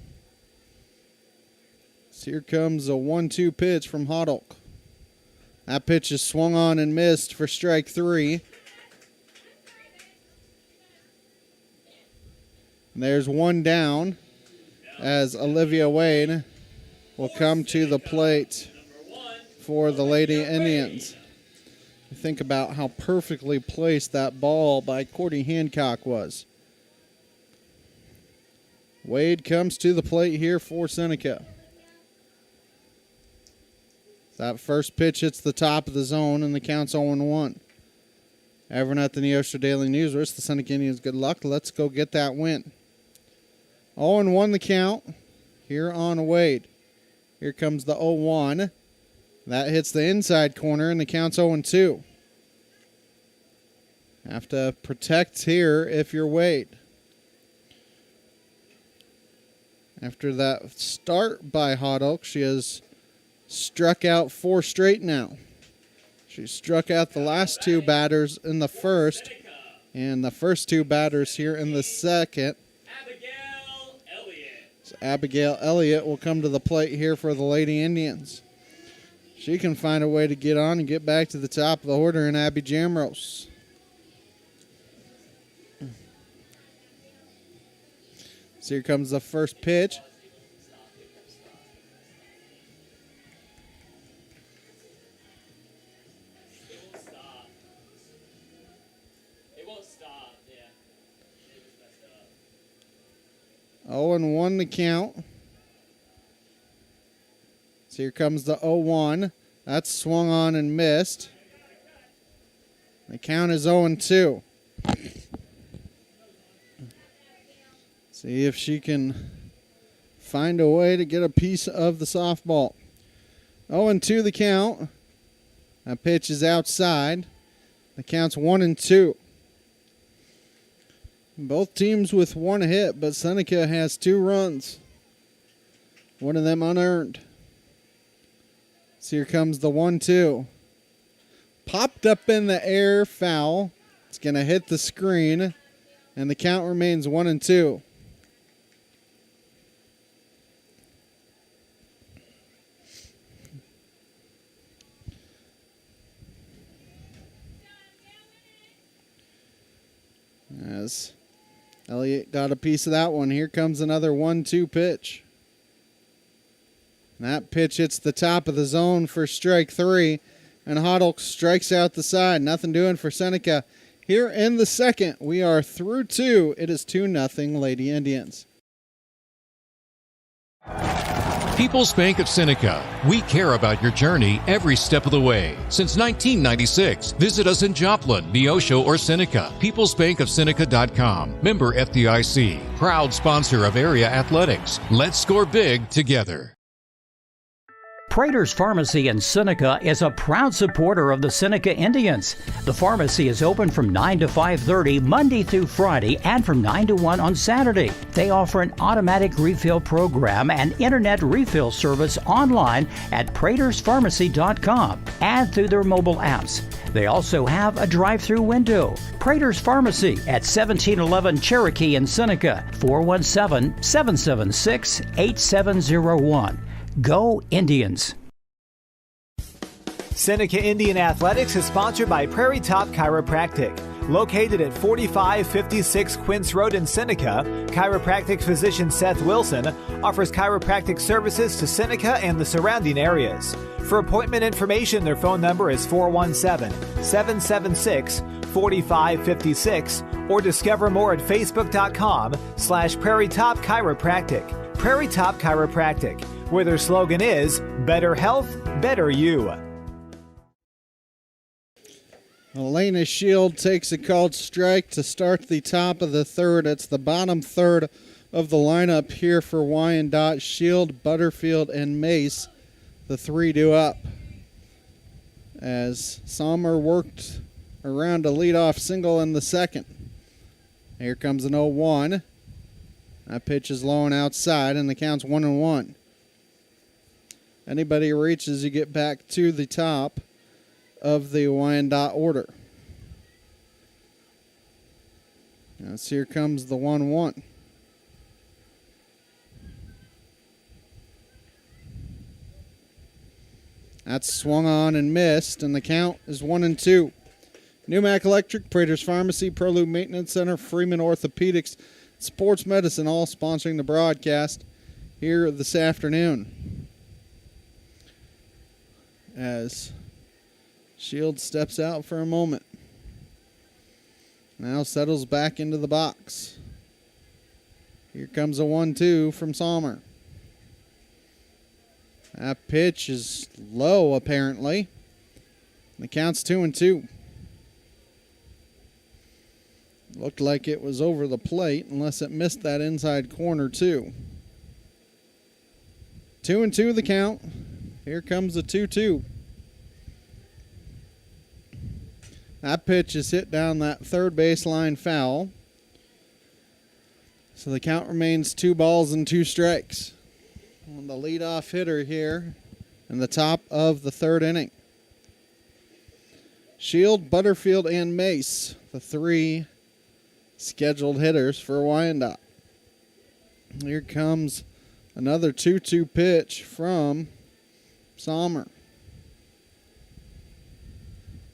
B: So here comes a 1-2 pitch from Hodolk. That pitch is swung on and missed for strike three. And there's one down as Olivia Wade will come to the plate for the Lady Indians. Think about how perfectly placed that ball by Courtney Hancock was. Wade comes to the plate here for Seneca. That first pitch hits the top of the zone, and the count's 0-1. Everyone at the Neosho Daily News wish the Seneca Indians good luck. Let's go get that win. 0-1 the count here on Wade. Here comes the 0-1. That hits the inside corner, and the count's 0-2. Have to protect here if you're Wade. After that start by Hodolk, she has struck out 4 straight now. She struck out the last 2 batters in the first, and the first 2 batters here in the second. So Abigail Elliott will come to the plate here for the Lady Indians. She can find a way to get on and get back to the top of the order in Abby Jamrose. So here comes the first pitch.
P: It won't stop, yeah.
B: 0-1 the count. So here comes the 0-1. That's swung on and missed. The count is 0-2. See if she can find a way to get a piece of the softball. 0-2 the count. That pitch is outside. The count's 1-2. Both teams with 1 hit, but Seneca has 2 runs. One of them unearned. So here comes the 1-2. Popped up in the air, foul. It's going to hit the screen, and the count remains 1-2. As Elliott got a piece of that one. Here comes another 1-2 pitch. That pitch hits the top of the zone for strike 3. And Hoddle strikes out the side. Nothing doing for Seneca. Here in the second, we are through 2. It is 2-0 Lady Indians.
C: People's Bank of Seneca. We care about your journey every step of the way. Since 1996, visit us in Joplin, Neosho, or Seneca. PeoplesBankOfSeneca.com. Member FDIC. Proud sponsor of area athletics. Let's score big together.
D: Prater's Pharmacy in Seneca is a proud supporter of the Seneca Indians. The pharmacy is open from 9 to 5:30 Monday through Friday and from 9 to 1 on Saturday. They offer an automatic refill program and internet refill service online at praterspharmacy.com and through their mobile apps. They also have a drive-through window. Prater's Pharmacy at 1711 Cherokee in Seneca, 417-776-8701. Go Indians!
E: Seneca Indian Athletics is sponsored by Prairie Top Chiropractic. Located at 4556 Quince Road in Seneca, chiropractic physician Seth Wilson offers chiropractic services to Seneca and the surrounding areas. For appointment information, their phone number is 417-776-4556 or discover more at facebook.com/Prairie Top Chiropractic. Prairie Top Chiropractic, where their slogan is, better health, better you.
B: Elena Shield takes a called strike to start the top of the third. It's the bottom third of the lineup here for Wyandotte. Shield, Butterfield, and Mace, the 3 up. As Sommer worked around a leadoff single in the second. Here comes an 0-1. That pitch is low and outside, and the count's 1-1. Anybody who reaches, you get back to the top of the Wyandotte order. As here comes the 1-1. That's swung on and missed, and the count is 1-2. Newmac Electric, Prater's Pharmacy, ProLube Maintenance Center, Freeman Orthopedics, Sports Medicine, all sponsoring the broadcast here this afternoon. As Shields steps out for a moment. Now settles back into the box. Here comes a 1-2 from Sommer. That pitch is low, apparently. The count's 2-2. Looked like it was over the plate, unless it missed that inside corner, too. 2-2 the count. Here comes the 2-2. That pitch is hit down that third baseline foul. So the count remains 2 balls and 2 strikes. The leadoff hitter here in the top of the third inning. Shield, Butterfield, and Mace, the three scheduled hitters for Wyandotte. Here comes another 2-2 pitch from Sommer.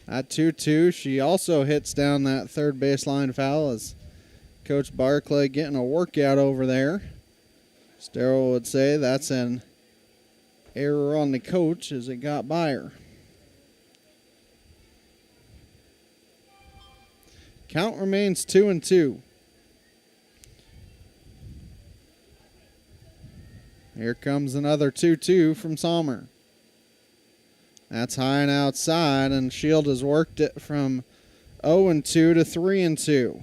B: At 2-2, she also hits down that third baseline foul as Coach Barclay getting a workout over there. Sterrell would say that's an error on the coach as it got by her. Count remains 2-2. Here comes another 2-2 from Sommer. That's high and outside, and Shield has worked it from 0-2 to 3-2.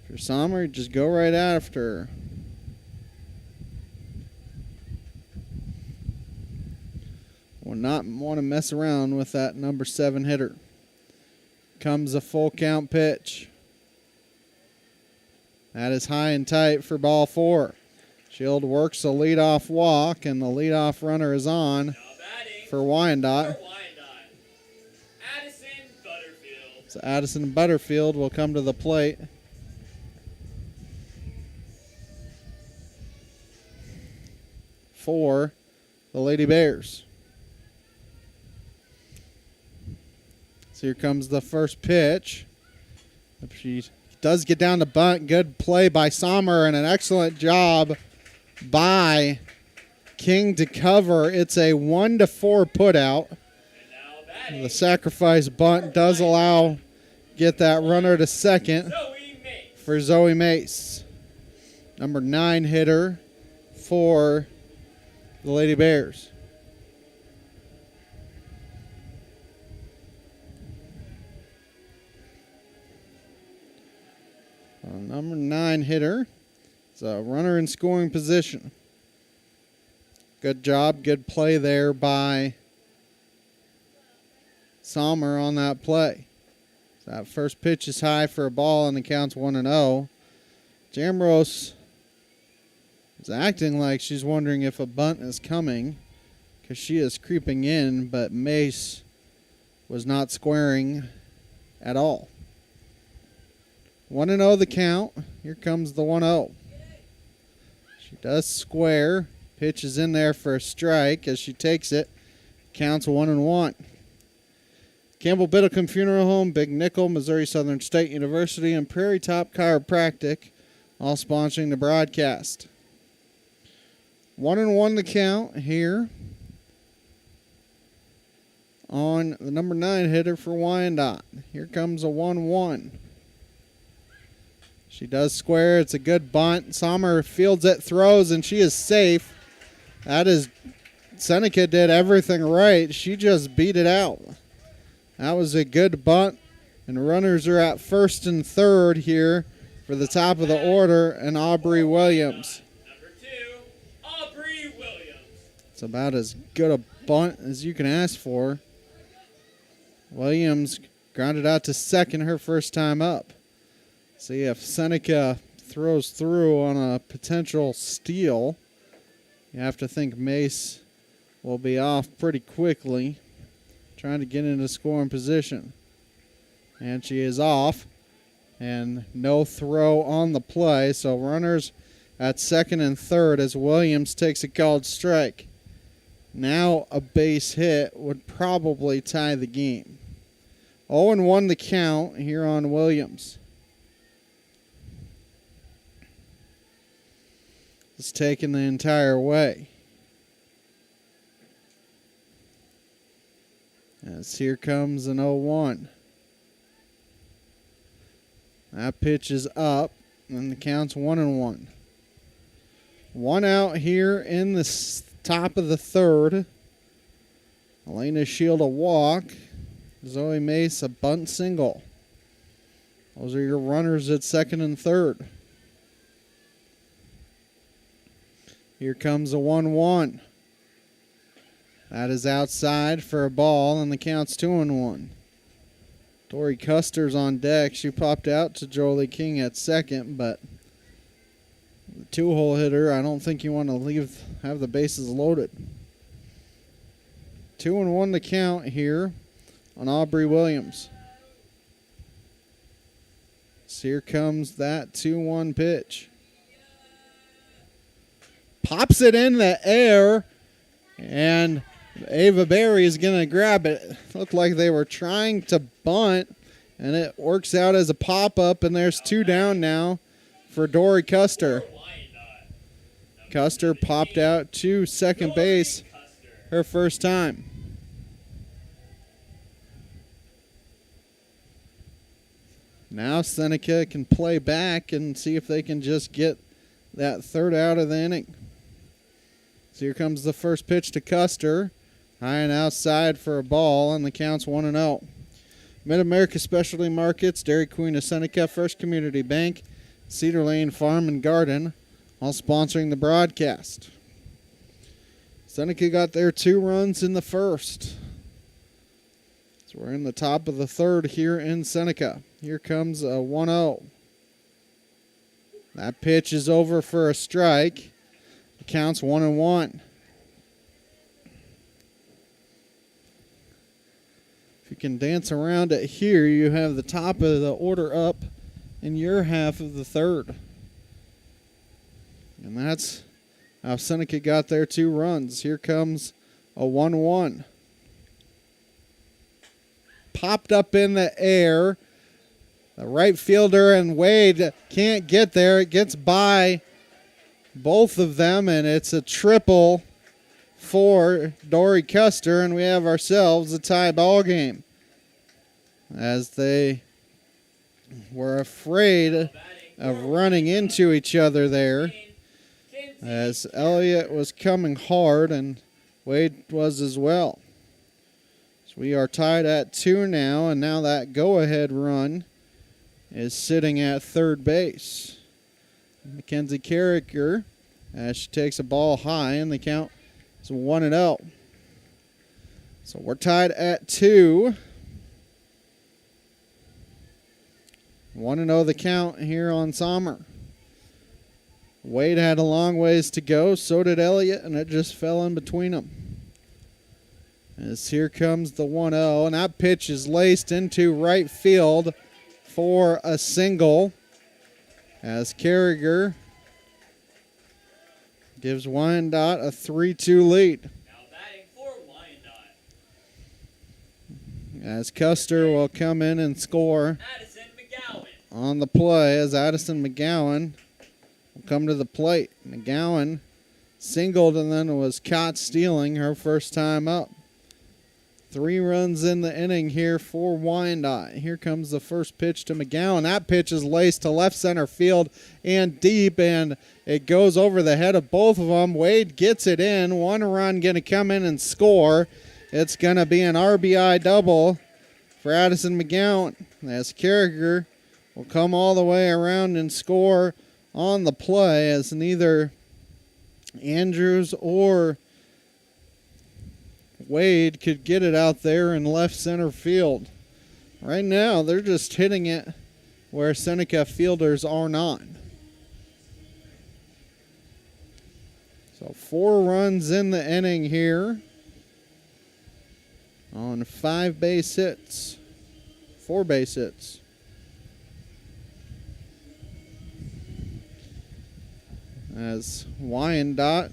B: For Sommer, just go right after her. Will not want to mess around with that number 7 hitter. Comes a full count pitch. That is high and tight for ball 4. Shield works a leadoff walk, and the leadoff runner is on for Wyandotte. So Addison Butterfield will come to the plate. For the Lady Bears. So here comes the first pitch. She does get down to bunt. Good play by Sommer and an excellent job by King to cover. It's a 1-4 putout. The sacrifice bunt does allow get that runner to second for Zoe Mace. Number 9 hitter for the Lady Bears. Number 9 hitter is a runner in scoring position. Good job, good play there by Sommer on that play. So that first pitch is high for a ball and the count's 1-0. Jamrose is acting like she's wondering if a bunt is coming because she is creeping in, but Mace was not squaring at all. 1-0 the count. Here comes the 1-0. She does square. Pitch is in there for a strike as she takes it. Counts 1-1. Campbell Biddlecombe Funeral Home, Big Nickel, Missouri Southern State University, and Prairie Top Chiropractic, all sponsoring the broadcast. 1-1 the count here on the number 9 hitter for Wyandotte. Here comes a 1-1. She does square. It's a good bunt. Sommer fields it, throws, and she is safe. That is, Seneca did everything right. She just beat it out. That was a good bunt, and runners are at first and third here for the top of the order, and Aubrey Williams.
P: Number 2, Aubrey Williams.
B: It's about as good a bunt as you can ask for. Williams grounded out to second her first time up. See if Seneca throws through on a potential steal. You have to think Mace will be off pretty quickly, trying to get into scoring position. And she is off, and no throw on the play, so runners at second and third as Williams takes a called strike. Now a base hit would probably tie the game. 0-1 the count here on Williams. It's taken the entire way. As here comes an 0-1. That pitch is up, and the count's 1-1. 1 out here in the top of the third. Elena Shield a walk. Zoe Mace a bunt single. Those are your runners at second and third. Here comes a 1-1. That is outside for a ball, and the count's 2-1. Tori Custer's on deck. She popped out to Jolie King at second, but the 2-hole hitter, I don't think you want to have the bases loaded. 2-1 the count here on Aubrey Williams. So here comes that 2-1 pitch. Pops it in the air, and Ava Berry is going to grab it. Looked like they were trying to bunt, and it works out as a pop-up, and there's 2 down now for Dory Custer. Custer popped out to second base her first time. Now Seneca can play back and see if they can just get that third out of the inning. So here comes the first pitch to Custer. High and outside for a ball, and the count's 1-0. Mid-America Specialty Markets, Dairy Queen of Seneca, First Community Bank, Cedar Lane Farm and Garden, all sponsoring the broadcast. Seneca got their 2 runs in the first. So we're in the top of the third here in Seneca. Here comes a 1-0. That pitch is over for a strike. The count's 1-1. If you can dance around it here, you have the top of the order up in your half of the third. And that's how Seneca got their 2 runs. Here comes a 1-1. Popped up in the air. The right fielder and Wade can't get there. It gets by both of them, and it's a triple for Dory Custer, and we have ourselves a tie ball game. As they were afraid of running into each other there, as Elliott was coming hard and Wade was as well. So we are tied at 2 now, and now that go-ahead run is sitting at third base. Mackenzie Carricker, as she takes a ball high, and the count is 1-0. So we're tied at 2. 1-0 the count here on Sommer. Wade had a long ways to go, so did Elliott, and it just fell in between them. As here comes the 1-0, and that pitch is laced into right field for a single, as Carriger gives Wyandotte a 3-2 lead.
P: Now batting for Wyandotte.
B: As Custer will come in and score
P: Addison McGowan.
B: on the play, as Addison McGowan will come to the plate. McGowan singled and then was caught stealing her first time up. 3 runs in the inning here for Wyandotte. Here comes the first pitch to McGowan. That pitch is laced to left center field and deep, and it goes over the head of both of them. Wade gets it in. 1 run going to come in and score. It's going to be an RBI double for Addison McGowan, as Carriger will come all the way around and score on the play, as neither Andrews or Wade could get it out there in left center field. Right now, they're just hitting it where Seneca fielders are not. So 4 runs in the inning here on 5 base hits. 4 base hits. As Wyandotte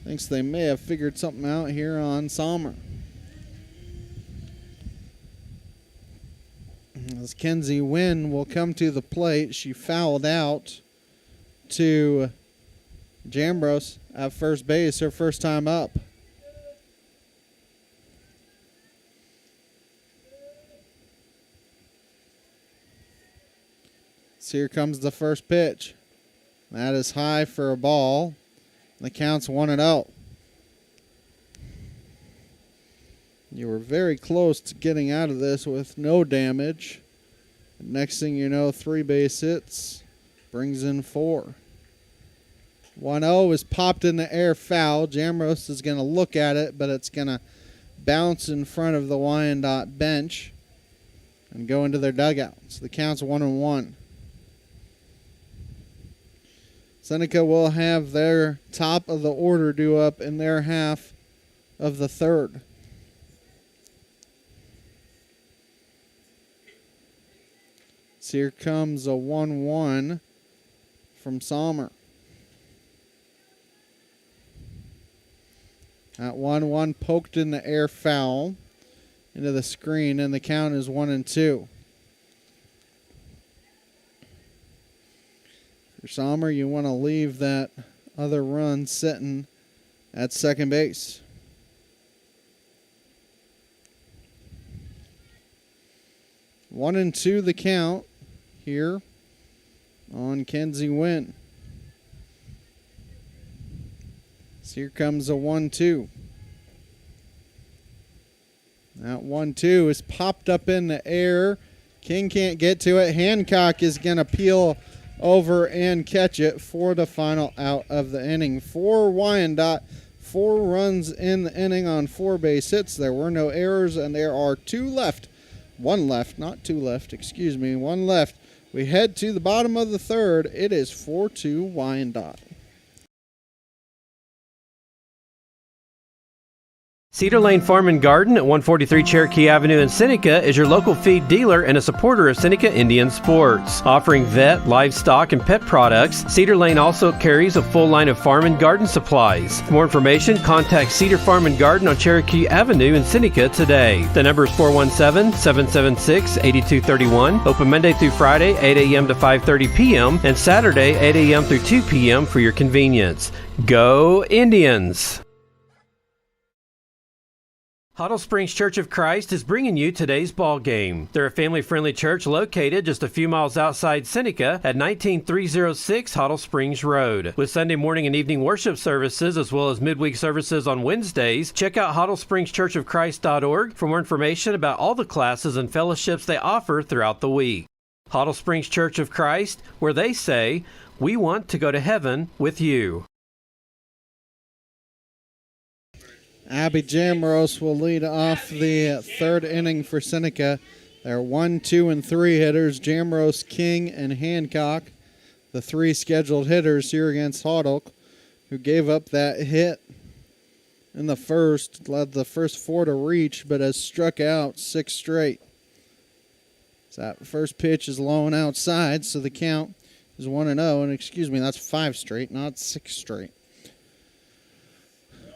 B: thinks they may have figured something out here on Sommer. As Kenzie Wynn will come to the plate, she fouled out to Jambros at first base, her first time up. So here comes the first pitch. That is high for a ball. The count's 1-0. You were very close to getting out of this with no damage. Next thing you know, 3 base hits brings in 4. 1-0 is popped in the air, foul. Jamros is going to look at it, but it's going to bounce in front of the Wyandotte bench and go into their dugouts. The count's 1-1. Seneca will have their top of the order due up in their half of the third. So here comes a 1-1 from Sommer. That 1-1 poked in the air, foul into the screen, and the count is 1-2. For Sommer, you want to leave that other run sitting at second base. One and two the count here on Kenzie Wynn. So here comes a 1-2. That 1-2 is popped up in the air. King can't get to it. Hancock is going to peel over and catch it for the final out of the inning. For Wyandotte, 4 runs in the inning on 4 base hits. There were no errors, and there are 2 left. 1 left, not 2 left, excuse me, 1 left. We head to the bottom of the third. It is 4-2 Wyandotte.
Q: Cedar Lane Farm and Garden at 143 Cherokee Avenue in Seneca is your local feed dealer and a supporter of Seneca Indian sports. Offering vet, livestock, and pet products, Cedar Lane also carries a full line of farm and garden supplies. For more information, contact Cedar Farm and Garden on Cherokee Avenue in Seneca today. The number is 417-776-8231. Open Monday through Friday, 8 a.m. to 5:30 p.m. and Saturday, 8 a.m. through 2 p.m. for your convenience. Go Indians! Huddle Springs Church of Christ is bringing you today's ball game. They're a family-friendly church located just a few miles outside Seneca at 19306 Huddle Springs Road. With Sunday morning and evening worship services as well as midweek services on Wednesdays, check out HuddleSpringsChurchofChrist.org for more information about all the classes and fellowships they offer throughout the week. Huddle Springs Church of Christ, where they say, "We want to go to heaven with you."
B: Abby Jamros will lead off the third inning for Seneca. They're 1, 2, and 3 hitters, Jamros, King, and Hancock. The 3 scheduled hitters here against Hoddock, who gave up that hit in the first, led the first 4 to reach, but has struck out 6 straight. So that first pitch is low and outside, so the count is 1-0, and excuse me, that's 5 straight, not 6 straight.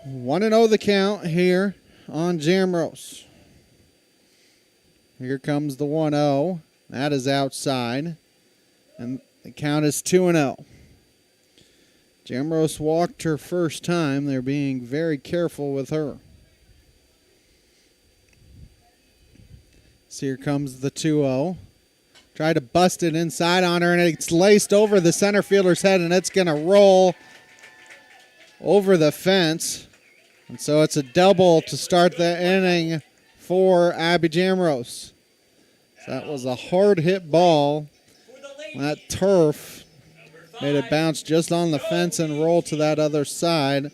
B: 1-0 the count here on Jamros. Here comes the 1-0. That is outside. And the count is 2-0. Jamros walked her first time. They're being very careful with her. So here comes the 2-0. Tried to bust it inside on her, and it's laced over the center fielder's head, and it's going to roll over the fence. And so it's a double to start the inning for Abby Jamros. So that was a hard hit ball. That turf made it bounce just on the fence and roll to that other side.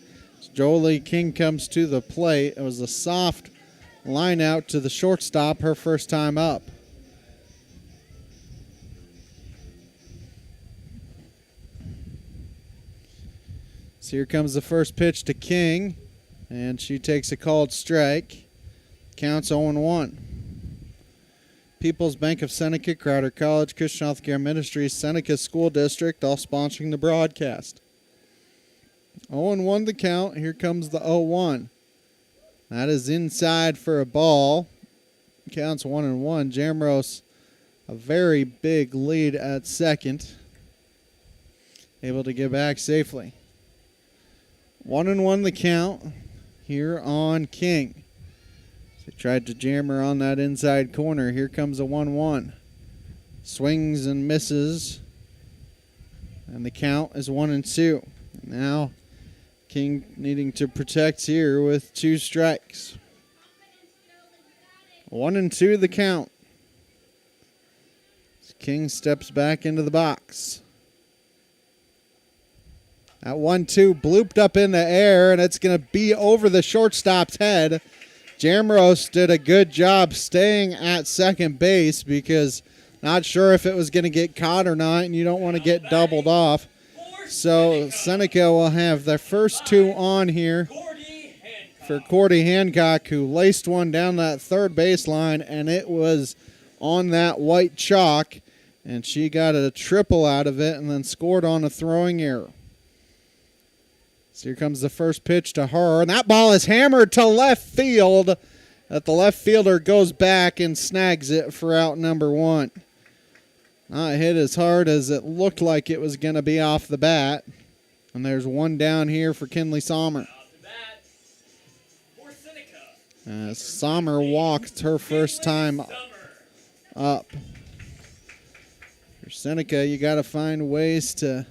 B: Jolie King comes to the plate. It was a soft line out to the shortstop, her first time up. So here comes the first pitch to King. And she takes a called strike. Counts 0-1. People's Bank of Seneca, Crowder College, Christian Healthcare Ministries, Seneca School District, all sponsoring the broadcast. 0-1 the count. Here comes the 0-1. That is inside for a ball. Counts 1-1. Jamros, a very big lead at second. Able to get back safely. 1-1 the count here on King. They tried to jam her on that inside corner. Here comes a 1-1. Swings and misses. And the count is 1-2. Now King needing to protect here with 2 strikes. 1-2 the count. King steps back into the box. That 1-2 blooped up in the air, and it's going to be over the shortstop's head. Jamros did a good job staying at second base because not sure if it was going to get caught or not, and you don't want to get doubled off. So Seneca will have their first 2 on here for Cordy Hancock, who laced one down that third baseline, and it was on that white chalk, and she got a triple out of it and then scored on a throwing error. So here comes the first pitch to her, and that ball is hammered to left field. That the left fielder goes back and snags it for out number 1. Not hit as hard as it looked like it was going to be off the bat. And there's one down here for Kinley Sommer. Sommer walked her first time up. For Seneca, you got to find ways to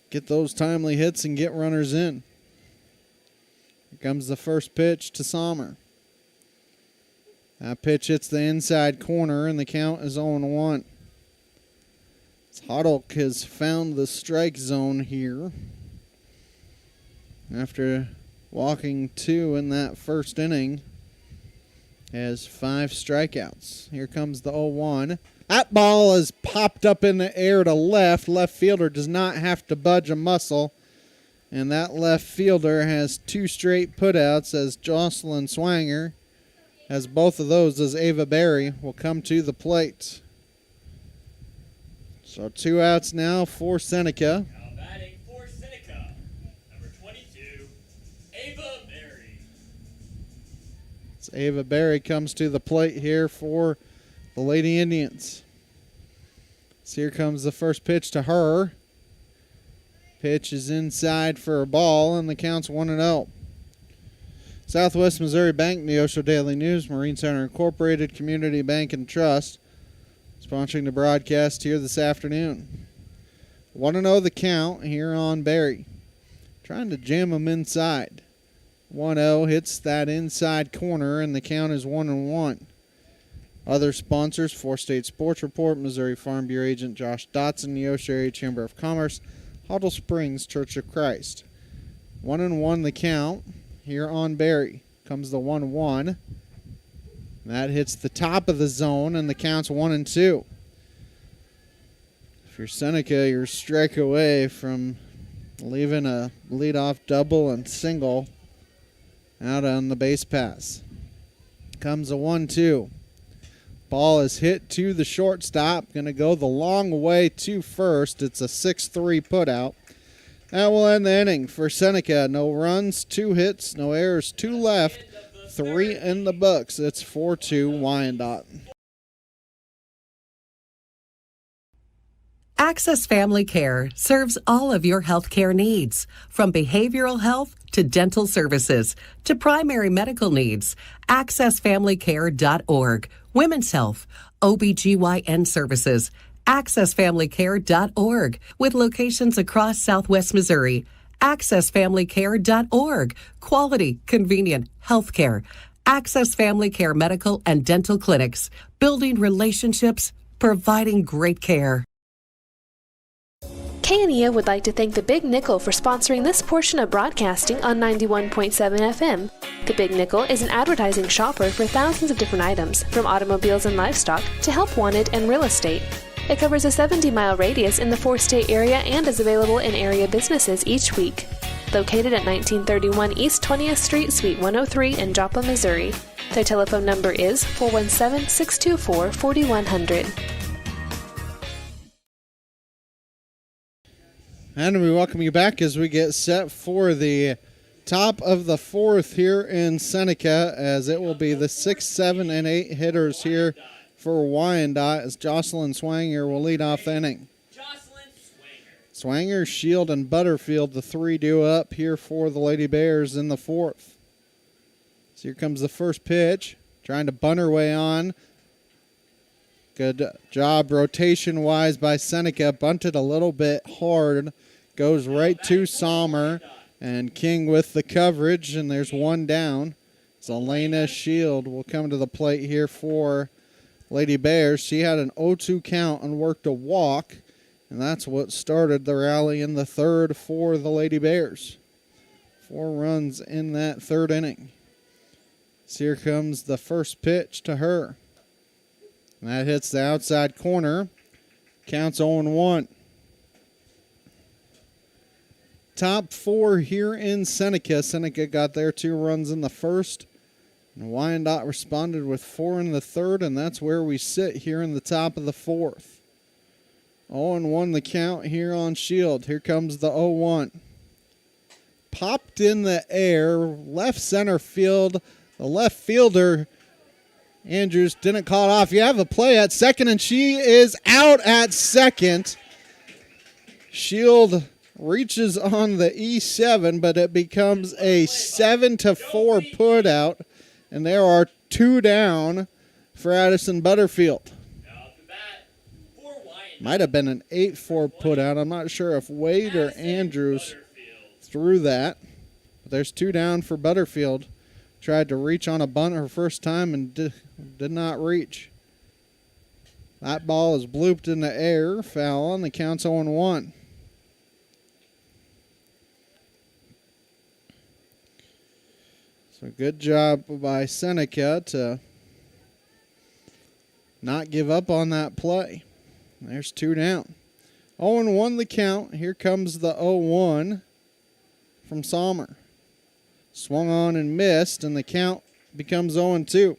B: get those timely hits and get runners in. Here comes the first pitch to Sommer. That pitch hits the inside corner, and the count is 0-1. Hoddock has found the strike zone here after walking 2 in that first inning. Has 5 strikeouts. Here comes the 0-1. That ball is popped up in the air to left. Left fielder does not have to budge a muscle. And that left fielder has 2 straight putouts as Jocelyn Swanger has both of those as Ava Berry will come to the plate. So 2 outs now for Seneca.
P: Now batting for Seneca, number 22, Ava Berry.
B: So Ava Berry comes to the plate here for the Lady Indians. So here comes the first pitch to her. Pitch is inside for a ball, and the count's 1-0. Southwest Missouri Bank, Neosho Daily News, Marine Center Incorporated, Community Bank and Trust, sponsoring the broadcast here this afternoon. 1-0 the count here on Berry. Trying to jam them inside. 1-0 hits that inside corner, and the count is 1-1. Other sponsors, 4-State Sports Report, Missouri Farm Bureau agent Josh Dotson, Neosho Area Chamber of Commerce, Huddle Springs Church of Christ. 1-1 the count here on Berry. Comes the 1-1. That hits the top of the zone, and the count's 1-2. If you're Seneca, you're a strike away from leaving a leadoff double and single out on the base pass. Comes a 1-2. Ball is hit to the shortstop. Going to go the long way to first. It's a 6-3 putout. That will end the inning for Seneca. No runs, 2 hits, no errors, 2 left, 3 in the books. It's 4-2 Wyandotte.
T: Access Family Care serves all of your health care needs, from behavioral health to dental services to primary medical needs. AccessFamilyCare.org. Women's health, OBGYN services. AccessFamilyCare.org, with locations across Southwest Missouri. AccessFamilyCare.org. Quality, convenient health care. Access Family Care medical and dental clinics. Building relationships, providing great care.
U: KNEO would like to thank the Big Nickel for sponsoring this portion of broadcasting on 91.7 FM. The Big Nickel is an advertising shopper for thousands of different items, from automobiles and livestock to help wanted and real estate. It covers a 70-mile radius in the 4-state area and is available in area businesses each week. Located at 1931 East 20th Street, Suite 103 in Joplin, Missouri. Their telephone number is 417-624-4100.
B: And we welcome you back as we get set for the top of the 4th here in Seneca, as it will be the 6, 7, and 8 hitters here for Wyandotte, as Jocelyn Swanger will lead off the inning. Swanger, Shield, and Butterfield, the 3 due up here for the Lady Bears in the 4th. So here comes the first pitch, trying to bunt her way on. Good job rotation-wise by Seneca. Bunted a little bit hard. Goes right to Sommer. And King with the coverage, and there's one down. Zelena Shield will come to the plate here for Lady Bears. She had an 0-2 count and worked a walk, and that's what started the rally in the 3rd for the Lady Bears. 4 runs in that 3rd inning. So here comes the first pitch to her. And that hits the outside corner. Counts 0-1. top four here in Seneca. Seneca got their 2 runs in the first, and Wyandotte responded with 4 in the third, and that's where we sit here in the top of the fourth. 0-1 the count here on Shield. Here comes the 0-1. Popped in the air, left center field. The left fielder, Andrews, didn't call it off. You have a play at second, and she is out at second. Shield reaches on the E7, but it becomes a 7-4 put out, and there are 2 down for Addison Butterfield. Might have been an 8-4 put out. I'm not sure if Wade or Andrews threw that. But there's 2 down for Butterfield. Tried to reach on a bunt her first time and did not reach. That ball is blooped in the air. Foul on the count's 0-1. So good job by Seneca to not give up on that play. There's 2 down. 0-1 the count. Here comes the 0-1 from Sommer. Swung on and missed, and the count becomes 0-2.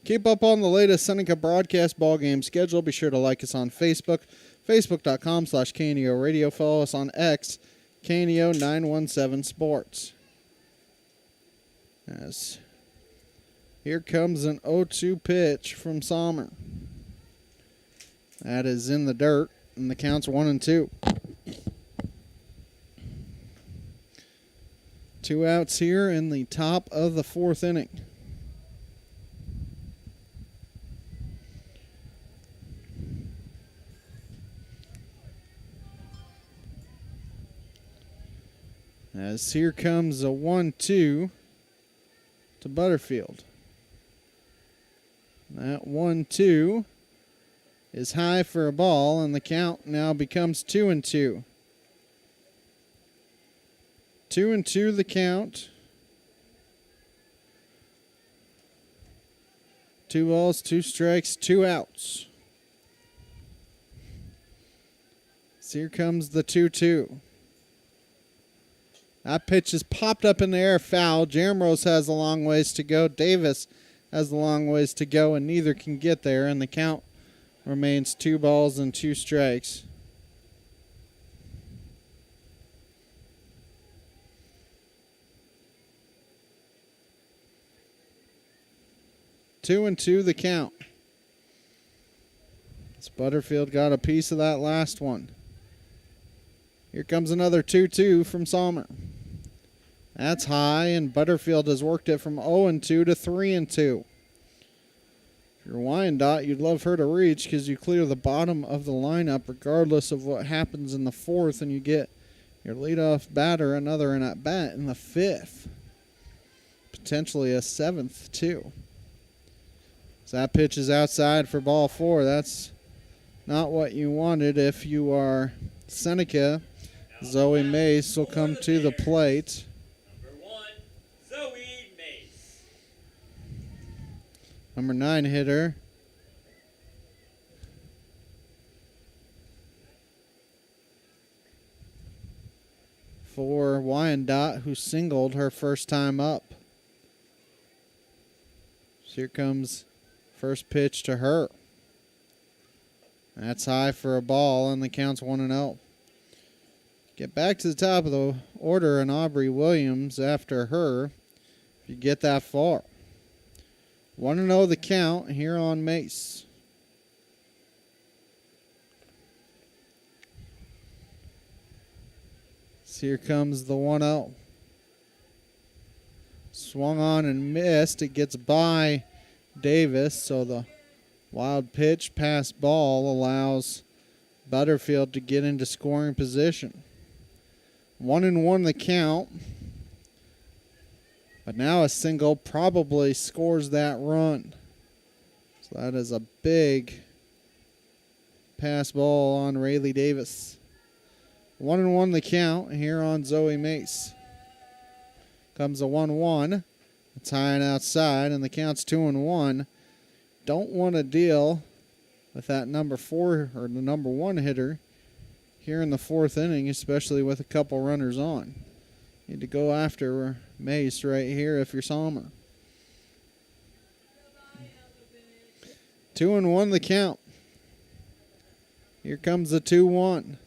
B: Keep up on the latest Seneca broadcast ball game schedule. Be sure to like us on Facebook, facebook.com/KNEO Radio. Follow us on X, KNEO 917 Sports. As here comes an 0-2 pitch from Sommer. That is in the dirt, and the count's 1-2. 2 outs here in the top of the 4th inning. As here comes a 1-2 to Butterfield. That 1-2 is high for a ball, and the count now becomes 2-2. 2-2 the count. 2 balls, 2 strikes, 2 outs. So here comes the 2-2. That pitch is popped up in the air, foul. Jamrose has a long ways to go. Davis has a long ways to go, and neither can get there, and the count remains 2 balls and 2 strikes. Two and 2 the count. As Butterfield got a piece of that last one. Here comes another 2-2 from Sommer. That's high, and Butterfield has worked it from 0-2 to 3-2. If you're Wyandotte, you'd love her to reach because you clear the bottom of the lineup regardless of what happens in the 4th, and you get your leadoff batter another in at bat in the 5th. Potentially a 7th, too. So that pitch is outside for ball 4. That's not what you wanted if you are Seneca. Zoe Mace will come to the plate. Number 9 hitter. For Wyandotte, who singled her first time up. So here comes first pitch to her. That's high for a ball, and the count's 1-0. Get back to the top of the order, and Aubrey Williams after her, if you get that far. 1-0 the count here on Mace. So here comes the 1-0. Swung on and missed. It gets by Davis, so the wild pitch past ball allows Butterfield to get into scoring position. 1-1 the count. But now a single probably scores that run. So that is a big pass ball on Rayleigh Davis. 1-1 the count here on Zoe Mace. Comes a 1-1. It's high and outside, and the count's 2-1. Don't want to deal with that number 4 or the number 1 hitter here in the fourth inning, especially with a couple runners on. Need to go after Mace right here if you're Sommer. 2-1 the count. Here comes the 2-1.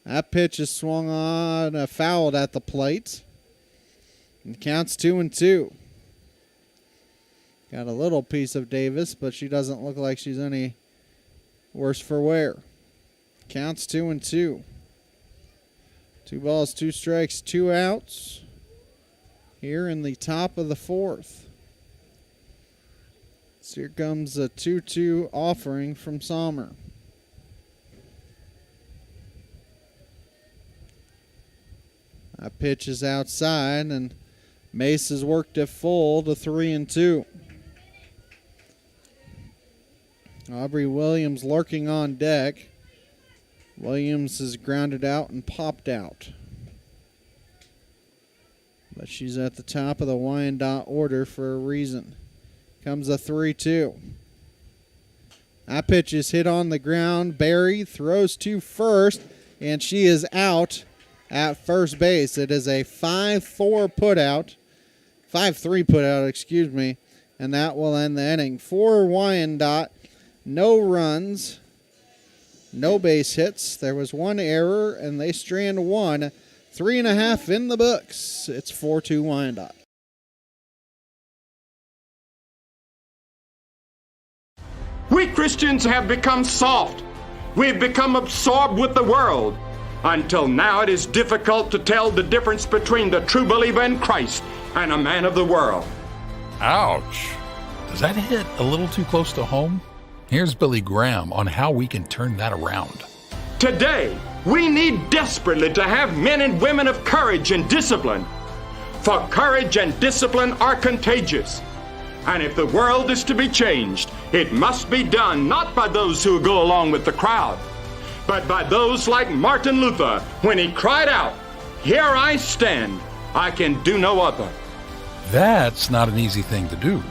B: That pitch is swung on, fouled at the plate. And counts 2-2. Got a little piece of Davis, but she doesn't look like she's any worse for wear. Counts 2-2. 2 balls, 2 strikes, 2 outs. Here in the top of the fourth. So here comes a 2-2 offering from Sommer. That pitch is outside, and Mace has worked it full to 3-2. Aubrey Williams lurking on deck. Williams is grounded out and popped out. But she's at the top of the Wyandotte order for a reason. Comes a 3-2. That pitch is hit on the ground. Barry throws to first, and she is out at first base. It is a 5-4 putout. 5-3 putout, excuse me. And that will end the inning. For Wyandotte, no runs, no base hits. There was 1 error, and they strand 1. 3.5 in the books. It's 4-2 Wyandotte.
A: We Christians have become soft. We've become absorbed with the world. Until now, it is difficult to tell the difference between the true believer in Christ and a man of the world.
V: Ouch. Does that hit a little too close to home? Here's Billy Graham on how we can turn that around.
A: Today, we need desperately to have men and women of courage and discipline. For courage and discipline are contagious. And if the world is to be changed, it must be done not by those who go along with the crowd, but by those like Martin Luther when he cried out, "Here I stand, I can do no other."
V: That's not an easy thing to do,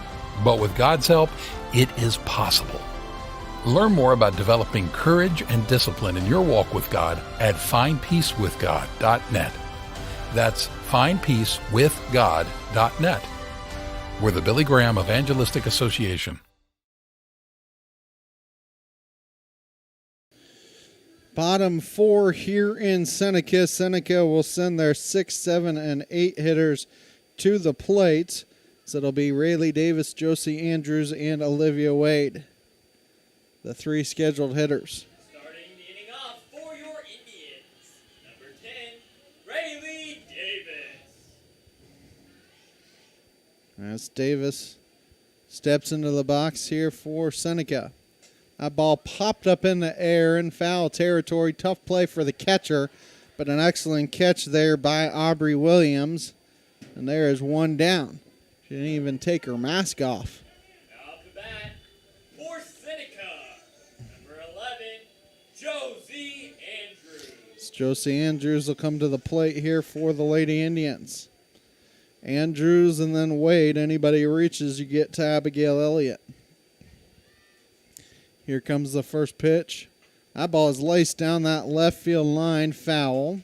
V: but with God's help, it is possible. Learn more about developing courage and discipline in your walk with God at findpeacewithgod.net. That's findpeacewithgod.net. We're the Billy Graham Evangelistic Association.
B: Bottom 4 here in Seneca. Seneca will send their 6, 7, and 8 hitters to the plate. So it'll be Rayleigh Davis, Josie Andrews, and Olivia Wade, the 3 scheduled hitters.
P: Starting the inning off for your Indians, number 10, Rayleigh Davis.
B: As Davis steps into the box here for Seneca. That ball popped up in the air in foul territory. Tough play for the catcher, but an excellent catch there by Aubrey Williams. And there is 1 down. She didn't even take her mask off.
P: Now off the bat, for Seneca, number 11, Josie Andrews.
B: Josie Andrews will come to the plate here for the Lady Indians. Andrews and then Wade. Anybody who reaches, you get to Abigail Elliott. Here comes the first pitch. That ball is laced down that left field line, foul.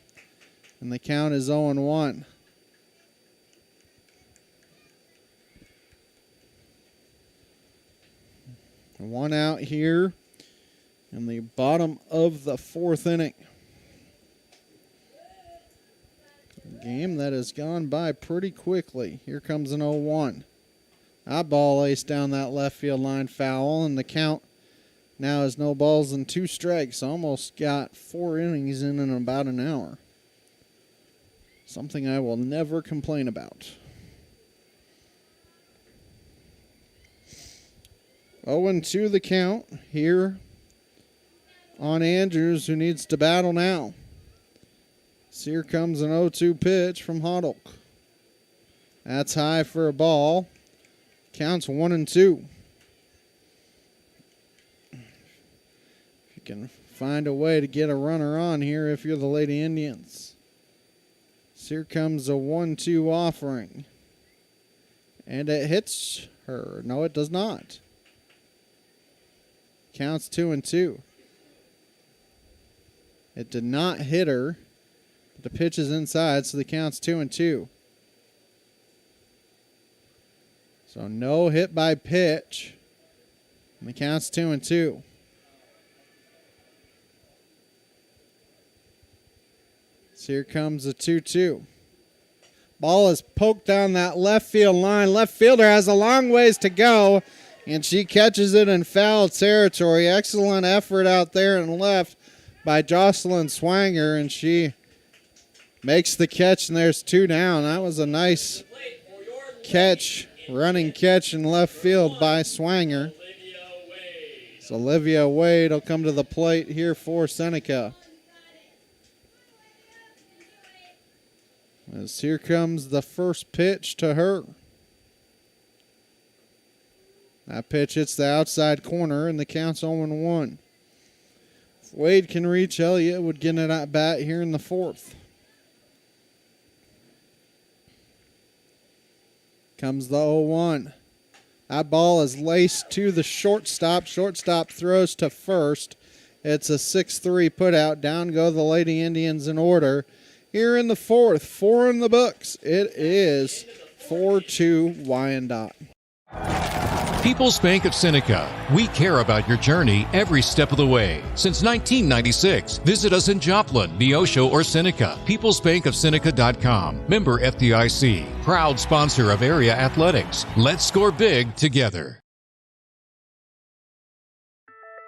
B: And the count is 0-1. One out here in the bottom of the 4th inning. A game that has gone by pretty quickly. Here comes an 0-1. That ball laced down that left field line, foul, and the count now is no balls and 2 strikes. Almost got 4 innings in about an hour. Something I will never complain about. 0-2 the count here on Andrews, who needs to battle now. So here comes an 0-2 pitch from Hoddock. That's high for a ball. Counts 1-2. If you can find a way to get a runner on here if you're the Lady Indians. So here comes a 1-2 offering. And it hits her. No, it does not. Counts 2-2. It did not hit her. But the pitch is inside, so the count's 2-2. So no hit by pitch. And the count's 2-2. So here comes the 2-2. Ball is poked down that left field line. Left fielder has a long ways to go, and she catches it in foul territory. Excellent effort out there in left by Jocelyn Swanger, and she makes the catch, and there's 2 down. That was a nice catch, running catch in left field by Swanger. So Olivia Wade will come to the plate here for Seneca. As here comes the first pitch to her. That pitch hits the outside corner, and the count's 0-1. If Wade can reach, Elliott would get it at bat here in the 4th. Comes the 0-1. That ball is laced to the shortstop. Shortstop throws to first. It's a 6-3 putout. Down go the Lady Indians in order. Here in the 4th, 4 in the books. It is 4-2 Wyandotte.
C: People's Bank of Seneca. We care about your journey every step of the way. Since 1996, visit us in Joplin, Neosho, or Seneca. PeoplesBankOfSeneca.com. Member FDIC. Proud sponsor of area athletics. Let's score big together.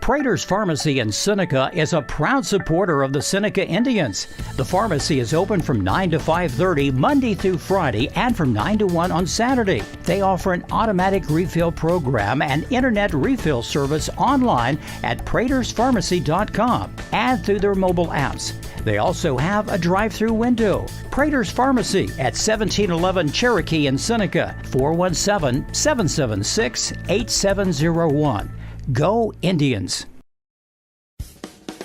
D: Prater's Pharmacy in Seneca is a proud supporter of the Seneca Indians. The pharmacy is open from 9 to 5:30 Monday through Friday and from 9 to 1 on Saturday. They offer an automatic refill program and internet refill service online at praterspharmacy.com and through their mobile apps. They also have a drive-through window. Prater's Pharmacy at 1711 Cherokee in Seneca, 417-776-8701. Go Indians!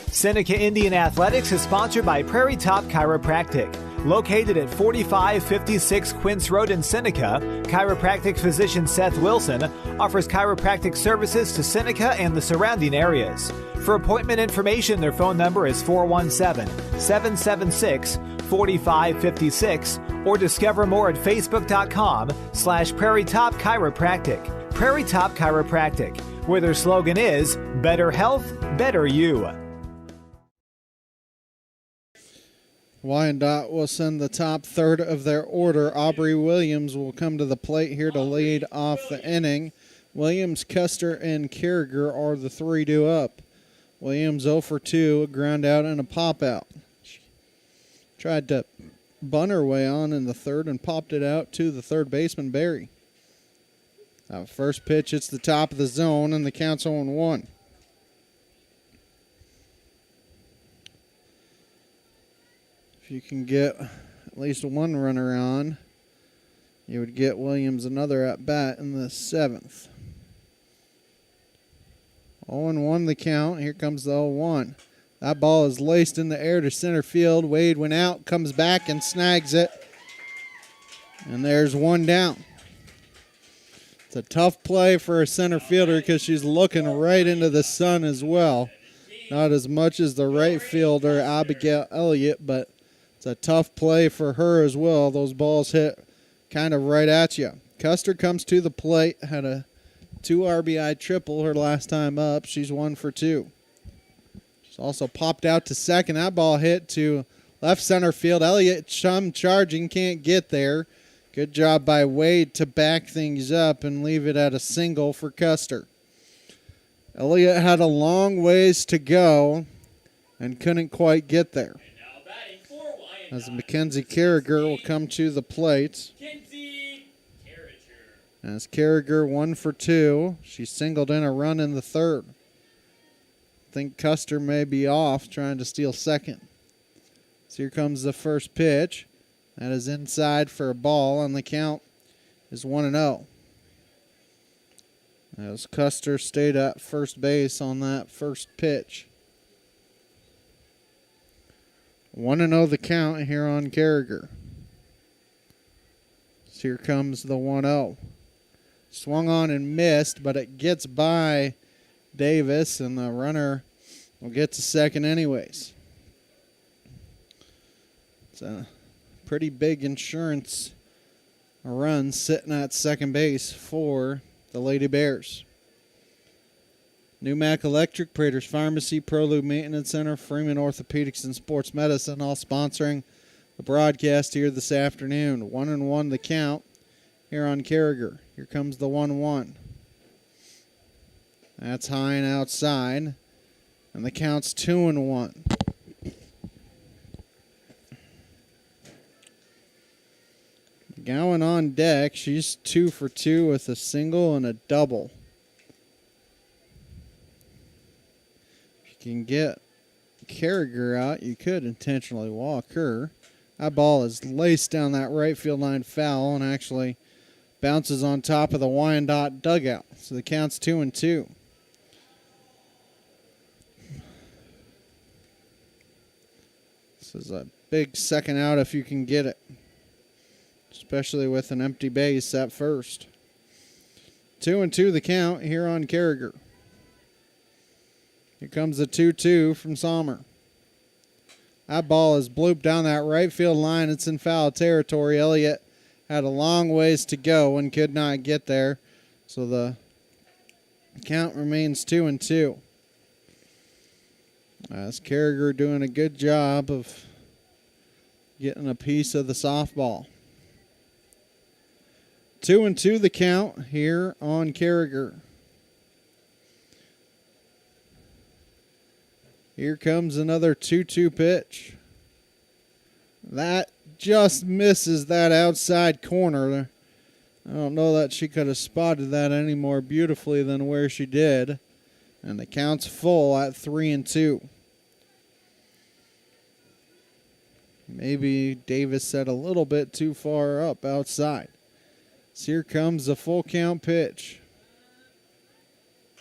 E: Seneca Indian Athletics is sponsored by Prairie Top Chiropractic. Located at 4556 Quince Road in Seneca, chiropractic physician Seth Wilson offers chiropractic services to Seneca and the surrounding areas. For appointment information, their phone number is 417-776-4556 or discover more at facebook.com/Prairie Top Chiropractic. Prairie Top Chiropractic, where their slogan is, better health, better you.
B: Wyandotte will send the top third of their order. Aubrey Williams will come to the plate here to lead off the inning. Williams, Custer, and Carriger are the 3-2 up. Williams 0 for 2, a ground out and a pop out. Tried to bunt her way on in the third and popped it out to the third baseman, Barry. First pitch, it's the top of the zone, and the count's 0-1. If you can get at least one runner on, you would get Williams another at-bat in the 7th. 0-1 the count. Here comes the 0-1. That ball is laced in the air to center field. Wade went out, comes back and snags it. And there's 1 down. It's a tough play for a center fielder because she's looking right into the sun as well. Not as much as the right fielder, Abigail Elliott, but it's a tough play for her as well. Those balls hit kind of right at you. Custer comes to the plate, had a 2 RBI triple her last time up. She's 1 for 2. She's also popped out to second. That ball hit to left center field. Elliott charging, can't get there. Good job by Wade to back things up and leave it at a single for Custer. Elliott had a long ways to go and couldn't quite get there. As Mackenzie Carriger will come to the plate. As Carriger 1 for 2. She singled in a run in the third. I think Custer may be off trying to steal second. So here comes the first pitch. That is inside for a ball, and the count is 1-0. As Custer stayed at first base on that first pitch. 1-0 the count here on Carriger. So here comes the 1-0. Swung on and missed, but it gets by Davis, and the runner will get to second anyways. It's a pretty big insurance run sitting at second base for the Lady Bears. New Mac Electric, Prater's Pharmacy, ProLube Maintenance Center, Freeman Orthopedics and Sports Medicine, all sponsoring the broadcast here this afternoon. 1-1 the count here on Carragher. Here comes the 1-1. That's high and outside. And the count's 2-1. McGowan on deck. She's 2 for 2 with a single and a double. If you can get Carragher out, you could intentionally walk her. That ball is laced down that right field line foul and actually bounces on top of the Wyandotte dugout. So the count's 2-2. This is a big second out if you can get it, especially with an empty base at first. 2-2 the count here on Carragher. Here comes the 2-2 from Sommer. That ball is blooped down that right field line. It's in foul territory. Elliott had a long ways to go and could not get there. So the count remains 2-2. As Carragher doing a good job of getting a piece of the softball. 2-2 the count here on Carragher. Here comes another 2-2 pitch. That just misses that outside corner. I don't know that she could have spotted that any more beautifully than where she did. And the count's full at 3-2. Maybe Davis set a little bit too far up outside. So here comes the full count pitch.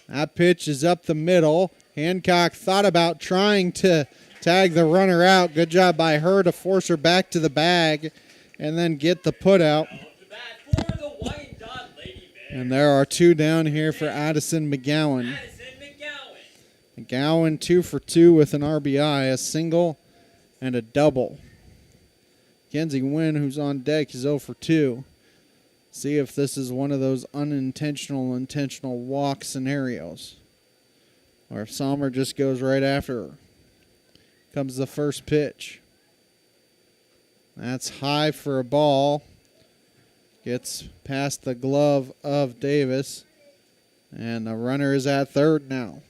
B: That pitch is up the middle. Hancock thought about trying to tag the runner out. Good job by her to force her back to the bag and then get the put out. And there are two down here for Addison McGowan. McGowan 2 for 2 with an RBI, a single and a double. Kenzie Wynn, who's on deck, is 0 for 2. See if this is one of those unintentional, intentional walk scenarios. Or if Sommer just goes right after her. Comes the first pitch. That's high for a ball. Gets past the glove of Davis. And the runner is at third now.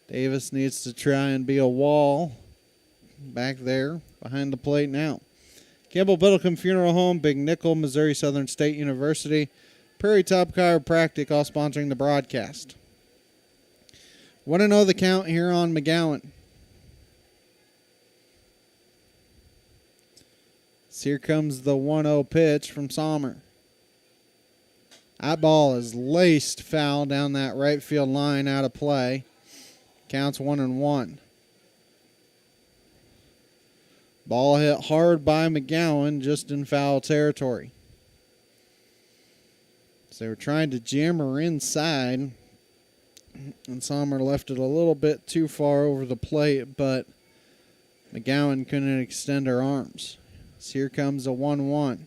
B: Davis needs to try and be a wall back there behind the plate now. Campbell Biddlecombe Funeral Home, Big Nickel, Missouri Southern State University, Prairie Top Chiropractic, all sponsoring the broadcast. 1-0 the count here on McGowan. So here comes the 1-0 pitch from Sommer. That ball is laced foul down that right field line, out of play. Counts 1-1. Ball hit hard by McGowan, just in foul territory. So they were trying to jam her inside, and Sommer left it a little bit too far over the plate, but McGowan couldn't extend her arms. So here comes a 1-1.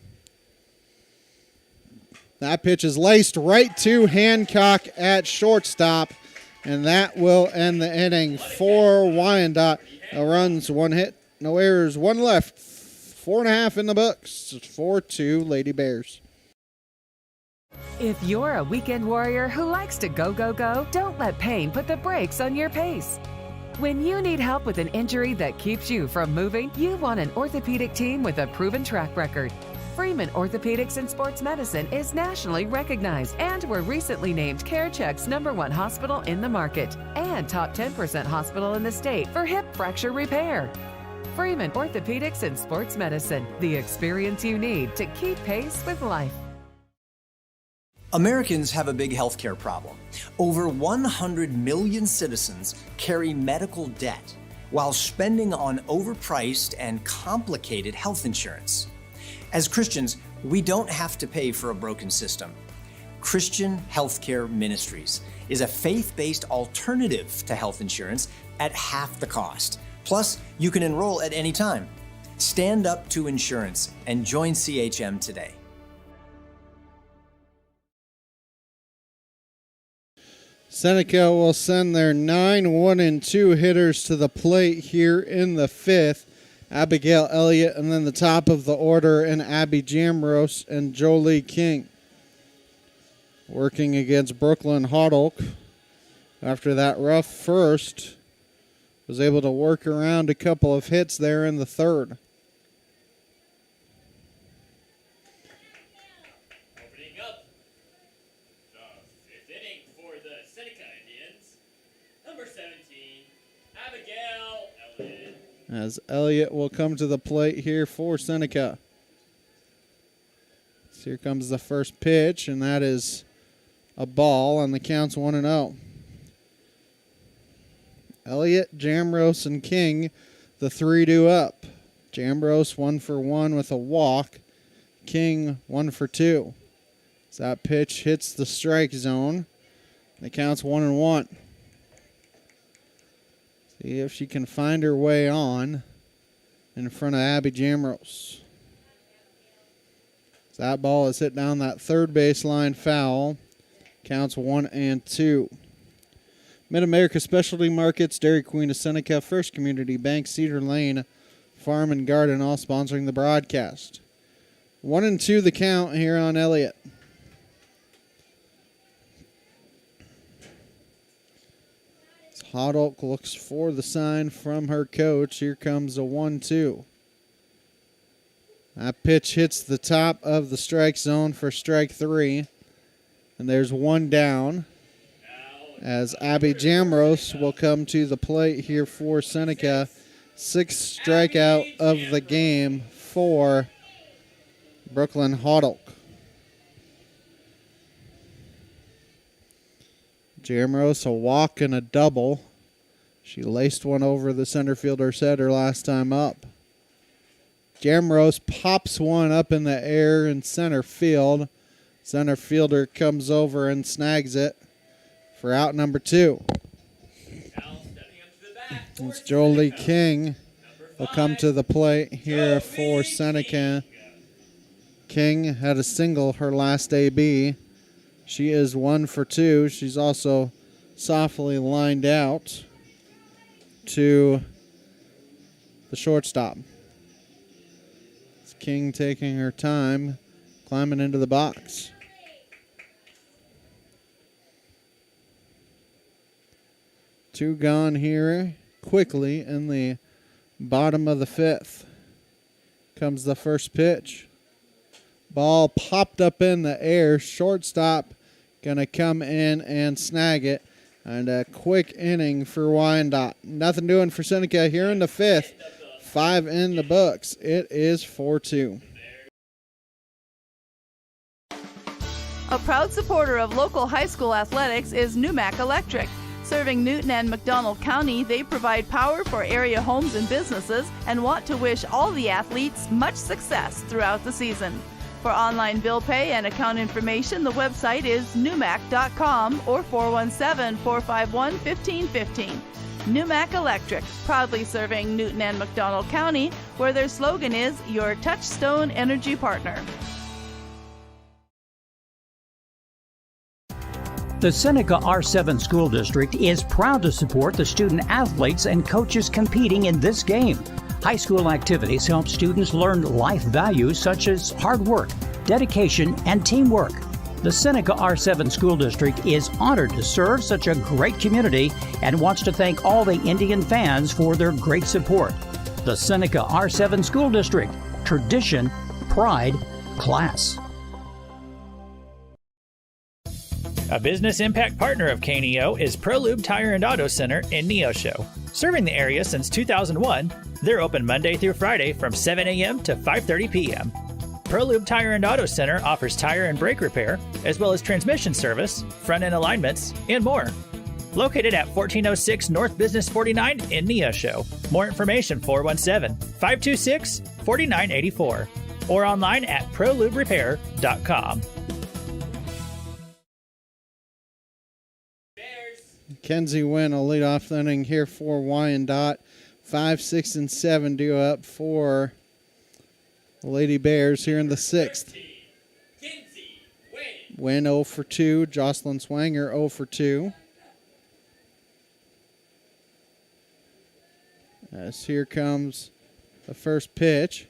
B: That pitch is laced right to Hancock at shortstop, and that will end the inning for Wyandotte. No runs, 1 hit, no errors, 1 left. 4.5 in the books. 4-2 Lady Bears.
H: If you're a weekend warrior who likes to go, go, go, don't let pain put the brakes on your pace. When you need help with an injury that keeps you from moving, you want an orthopedic team with a proven track record. Freeman Orthopedics and Sports Medicine is nationally recognized and were recently named CareCheck's #1 hospital in the market and top 10% hospital in the state for hip fracture repair. Freeman Orthopedics and Sports Medicine, the experience you need to keep pace with life.
K: Americans have a big healthcare problem. Over 100 million citizens carry medical debt while spending on overpriced and complicated health insurance. As Christians, we don't have to pay for a broken system. Christian Healthcare Ministries is a faith-based alternative to health insurance at half the cost. Plus, you can enroll at any time. Stand up to insurance and join CHM today.
B: Seneca will send their 9, 1, and 2 hitters to the plate here in the 5th. Abigail Elliott, and then the top of the order, and Abby Jamrose and Jolie King. Working against Brooklyn Hodolk. After that rough first, was able to work around a couple of hits there in the 3rd.
P: Opening up the 5th inning for the Seneca Indians, number 17, Abigail Elliott.
B: As Elliott will come to the plate here for Seneca. So here comes the first pitch, and that is a ball, and the count's 1-0. Elliott, Jamrose, and King, the 3-2 up. Jamrose 1 for 1 with a walk. King 1 for 2. As that pitch hits the strike zone, the count's 1-1. See if she can find her way on in front of Abby Jamrose. As that ball is hit down that third baseline foul. Counts 1-2. Mid-America Specialty Markets, Dairy Queen of Seneca, First Community Bank, Cedar Lane, Farm and Garden, all sponsoring the broadcast. 1-2 the count here on Elliott. Hodolk looks for the sign from her coach. Here comes a 1-2. That pitch hits the top of the strike zone for strike 3. And there's one down. As Abby Jamrose will come to the plate here for Seneca. 6th strikeout of the game for Brooklyn Hodolk. Jamrose a walk and a double. She laced one over the center fielder's head her last time up. Jamrose pops one up in the air in center field. Center fielder comes over and snags it for out number 2. It's Jolie King will come to the plate here for Seneca. King had a single her last AB. She is 1 for 2. She's also softly lined out to the shortstop. It's King taking her time, climbing into the box. Two gone here quickly in the bottom of the 5th. Comes the first pitch. Ball popped up in the air. Shortstop going to come in and snag it. And a quick inning for Wyandotte. Nothing doing for Seneca here in the 5th. 5 in the books. It is 4-2.
I: A proud supporter of local high school athletics is Numac Electric. Serving Newton and McDonald County, they provide power for area homes and businesses and want to wish all the athletes much success throughout the season. For online bill pay and account information, the website is numac.com or 417-451-1515. Numac Electric, proudly serving Newton and McDonald County, where their slogan is your touchstone energy partner.
D: The Seneca R7 School District is proud to support the student athletes and coaches competing in this game. High school activities help students learn life values such as hard work, dedication, and teamwork. The Seneca R7 School District is honored to serve such a great community and wants to thank all the Indian fans for their great support. The Seneca R7 School District, tradition, pride, class.
J: A business impact partner of KNEO is ProLube Tire and Auto Center in Neosho. Serving the area since 2001, they're open Monday through Friday from 7 a.m. to 5:30 p.m. ProLube Tire and Auto Center offers tire and brake repair, as well as transmission service, front-end alignments, and more. Located at 1406 North Business 49 in Neosho. More information 417-526-4984 or online at proluberepair.com.
B: Kenzie Wynn will lead off the inning here for Wyandotte. 5, 6, and 7 due up for The Lady Bears here in the 6th. Wynn 0 for 2. Jocelyn Swanger 0 for 2. As here comes the first pitch.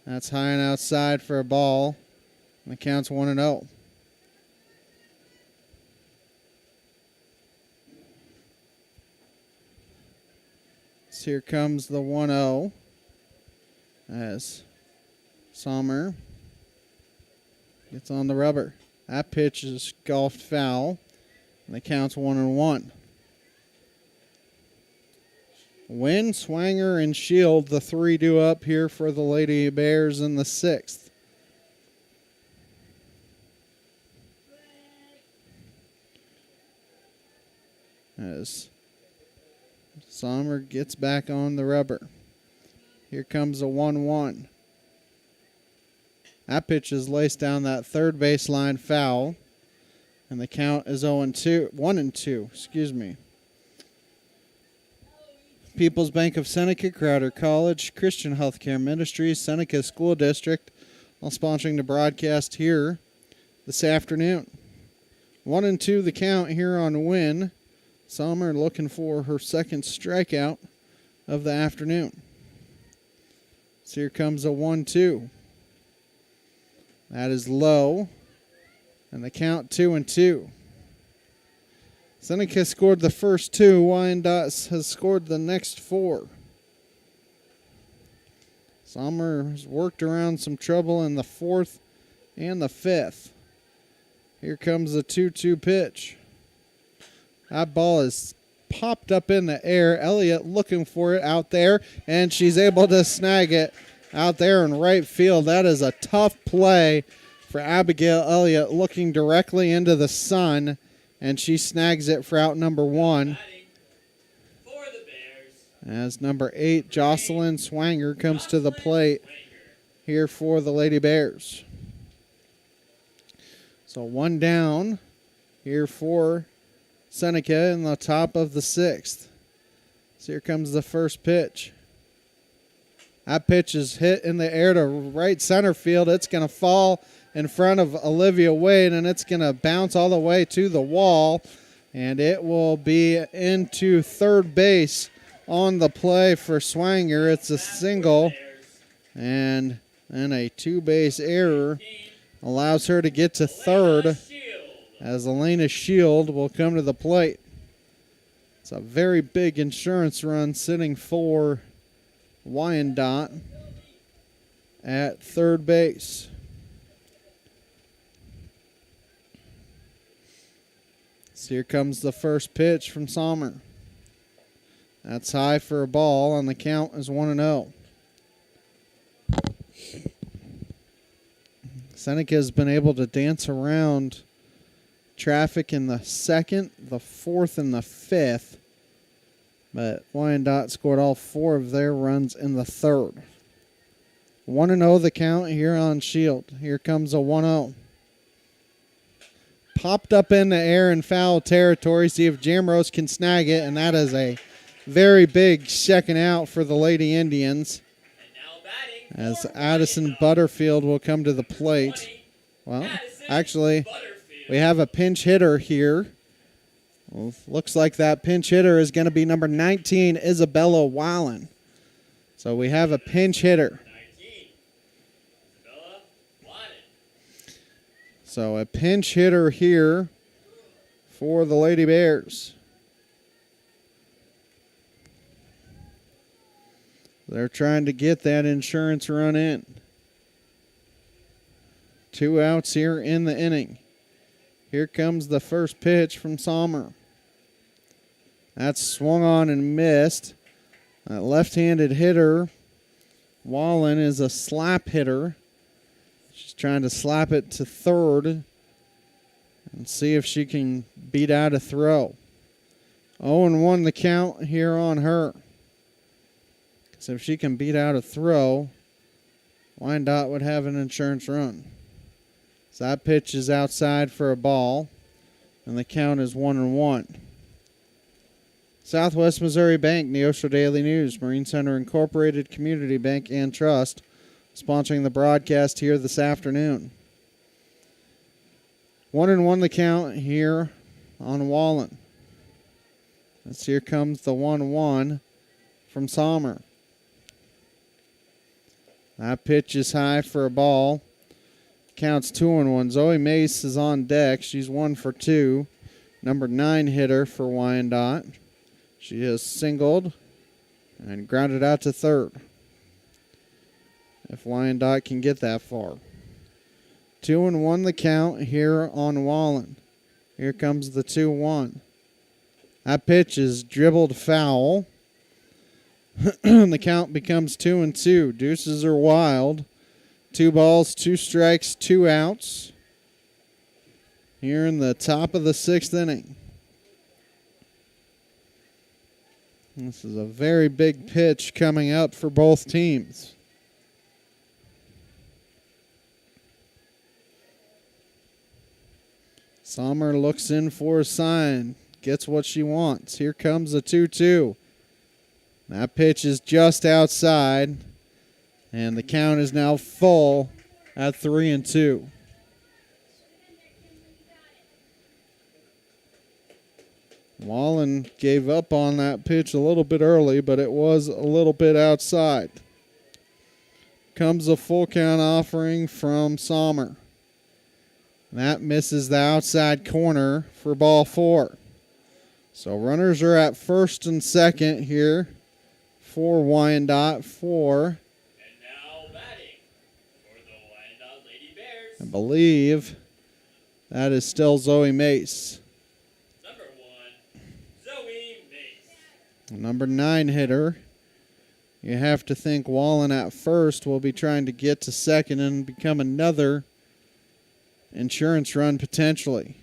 B: That's high and outside for a ball. And the count's 1-0. So here comes the 1-0 as Sommer gets on the rubber. That pitch is golfed foul, and the count's 1-1. Wynn, Swanger, and Shield, the 3 due up here for the Lady Bears in the 6th. As Sommer gets back on the rubber. Here comes a 1-1. That pitch is laced down that third baseline foul. And the count is 1-2. Excuse me. People's Bank of Seneca, Crowder College, Christian Healthcare Ministries, Seneca School District, all sponsoring the broadcast here this afternoon. 1-2 the count here on Wynn. Sommer looking for her second strikeout of the afternoon. So here comes a 1-2. That is low. And the count 2-2. Seneca scored the first 2. Wyandotte has scored the next 4. Sommer has worked around some trouble in the 4th and the 5th. Here comes the 2-2 pitch. That ball is popped up in the air. Elliott looking for it out there, and she's able to snag it out there in right field. That is a tough play for Abigail Elliott, looking directly into the sun, and she snags it for out number 1. As number 8, Jocelyn Swanger, comes to the plate here for the Lady Bears. So 1 down here for Seneca in the top of the 6th. So here comes the first pitch. That pitch is hit in the air to right center field. It's going to fall in front of Olivia Wade, and it's going to bounce all the way to the wall, and it will be into third base on the play for Swanger. It's a single, and then a 2-base error allows her to get to third as Elena Shield will come to the plate. It's a very big insurance run sitting for Wyandotte at third base. So here comes the first pitch from Sommer. That's high for a ball, and the count is 1-0. Seneca has been able to dance around traffic in the 2nd, the 4th, and the 5th. But Wyandotte scored all 4 of their runs in the 3rd. 1-0 the count here on Shield. Here comes a 1-0. Popped up in the air in foul territory. See if Jamrose can snag it, and that is a very big second out for the Lady Indians. As Addison Butterfield will come to the plate. Well, actually, we have a pinch hitter here. Well, looks like that pinch hitter is going to be number 19, Isabella Wallen. So we have a pinch hitter. So a pinch hitter here for the Lady Bears. They're trying to get that insurance run in. 2 outs here in the inning. Here comes the first pitch from Sommer. That's swung on and missed. That left-handed hitter, Wallen, is a slap hitter. She's trying to slap it to third and see if she can beat out a throw. 0-1 the count here on her. So if she can beat out a throw, Wyandotte would have an insurance run. So that pitch is outside for a ball, and the count is 1-1. Southwest Missouri Bank, Neosho Daily News, Marine Center Incorporated, Community Bank and Trust, sponsoring the broadcast here this afternoon. 1-1 the count here on Wallen. As here comes the 1-1 from Sommer. That pitch is high for a ball. Counts 2-1. Zoe Mace is on deck. She's 1 for 2. Number 9 hitter for Wyandotte. She has singled and grounded out to third. If Wyandotte can get that far. 2-1 the count here on Wallen. Here comes the 2-1. That pitch is dribbled foul. The count becomes 2-2. Deuces are wild. 2 balls, 2 strikes, 2 outs. Here in the top of the 6th inning. This is a very big pitch coming up for both teams. Sommer looks in for a sign. Gets what she wants. Here comes the 2-2. That pitch is just outside. And the count is now full at 3-2. Wallen gave up on that pitch a little bit early, but it was a little bit outside. Comes a full count offering from Sommer. That misses the outside corner for ball 4. So runners are at first and second here for Wyandotte. 4. I believe that is still Zoe Mace.
P: Number 1, Zoe Mace.
B: Number 9 hitter. You have to think Wallen at first will be trying to get to second and become another insurance run potentially.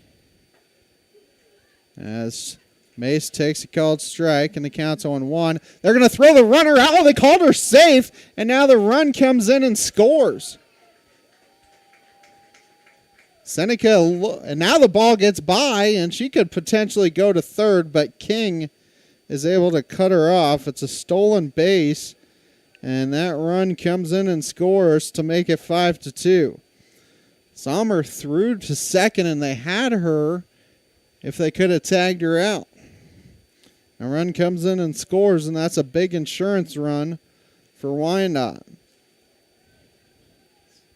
B: As Mace takes a called strike and the count's 0-1. They're going to throw the runner out. Oh, they called her safe, and now the run comes in and scores. Seneca, and now the ball gets by, and she could potentially go to third, but King is able to cut her off. It's a stolen base, and that run comes in and scores to make it 5-2. Sommer threw to second, and they had her if they could have tagged her out. A run comes in and scores, and that's a big insurance run for Wyandotte.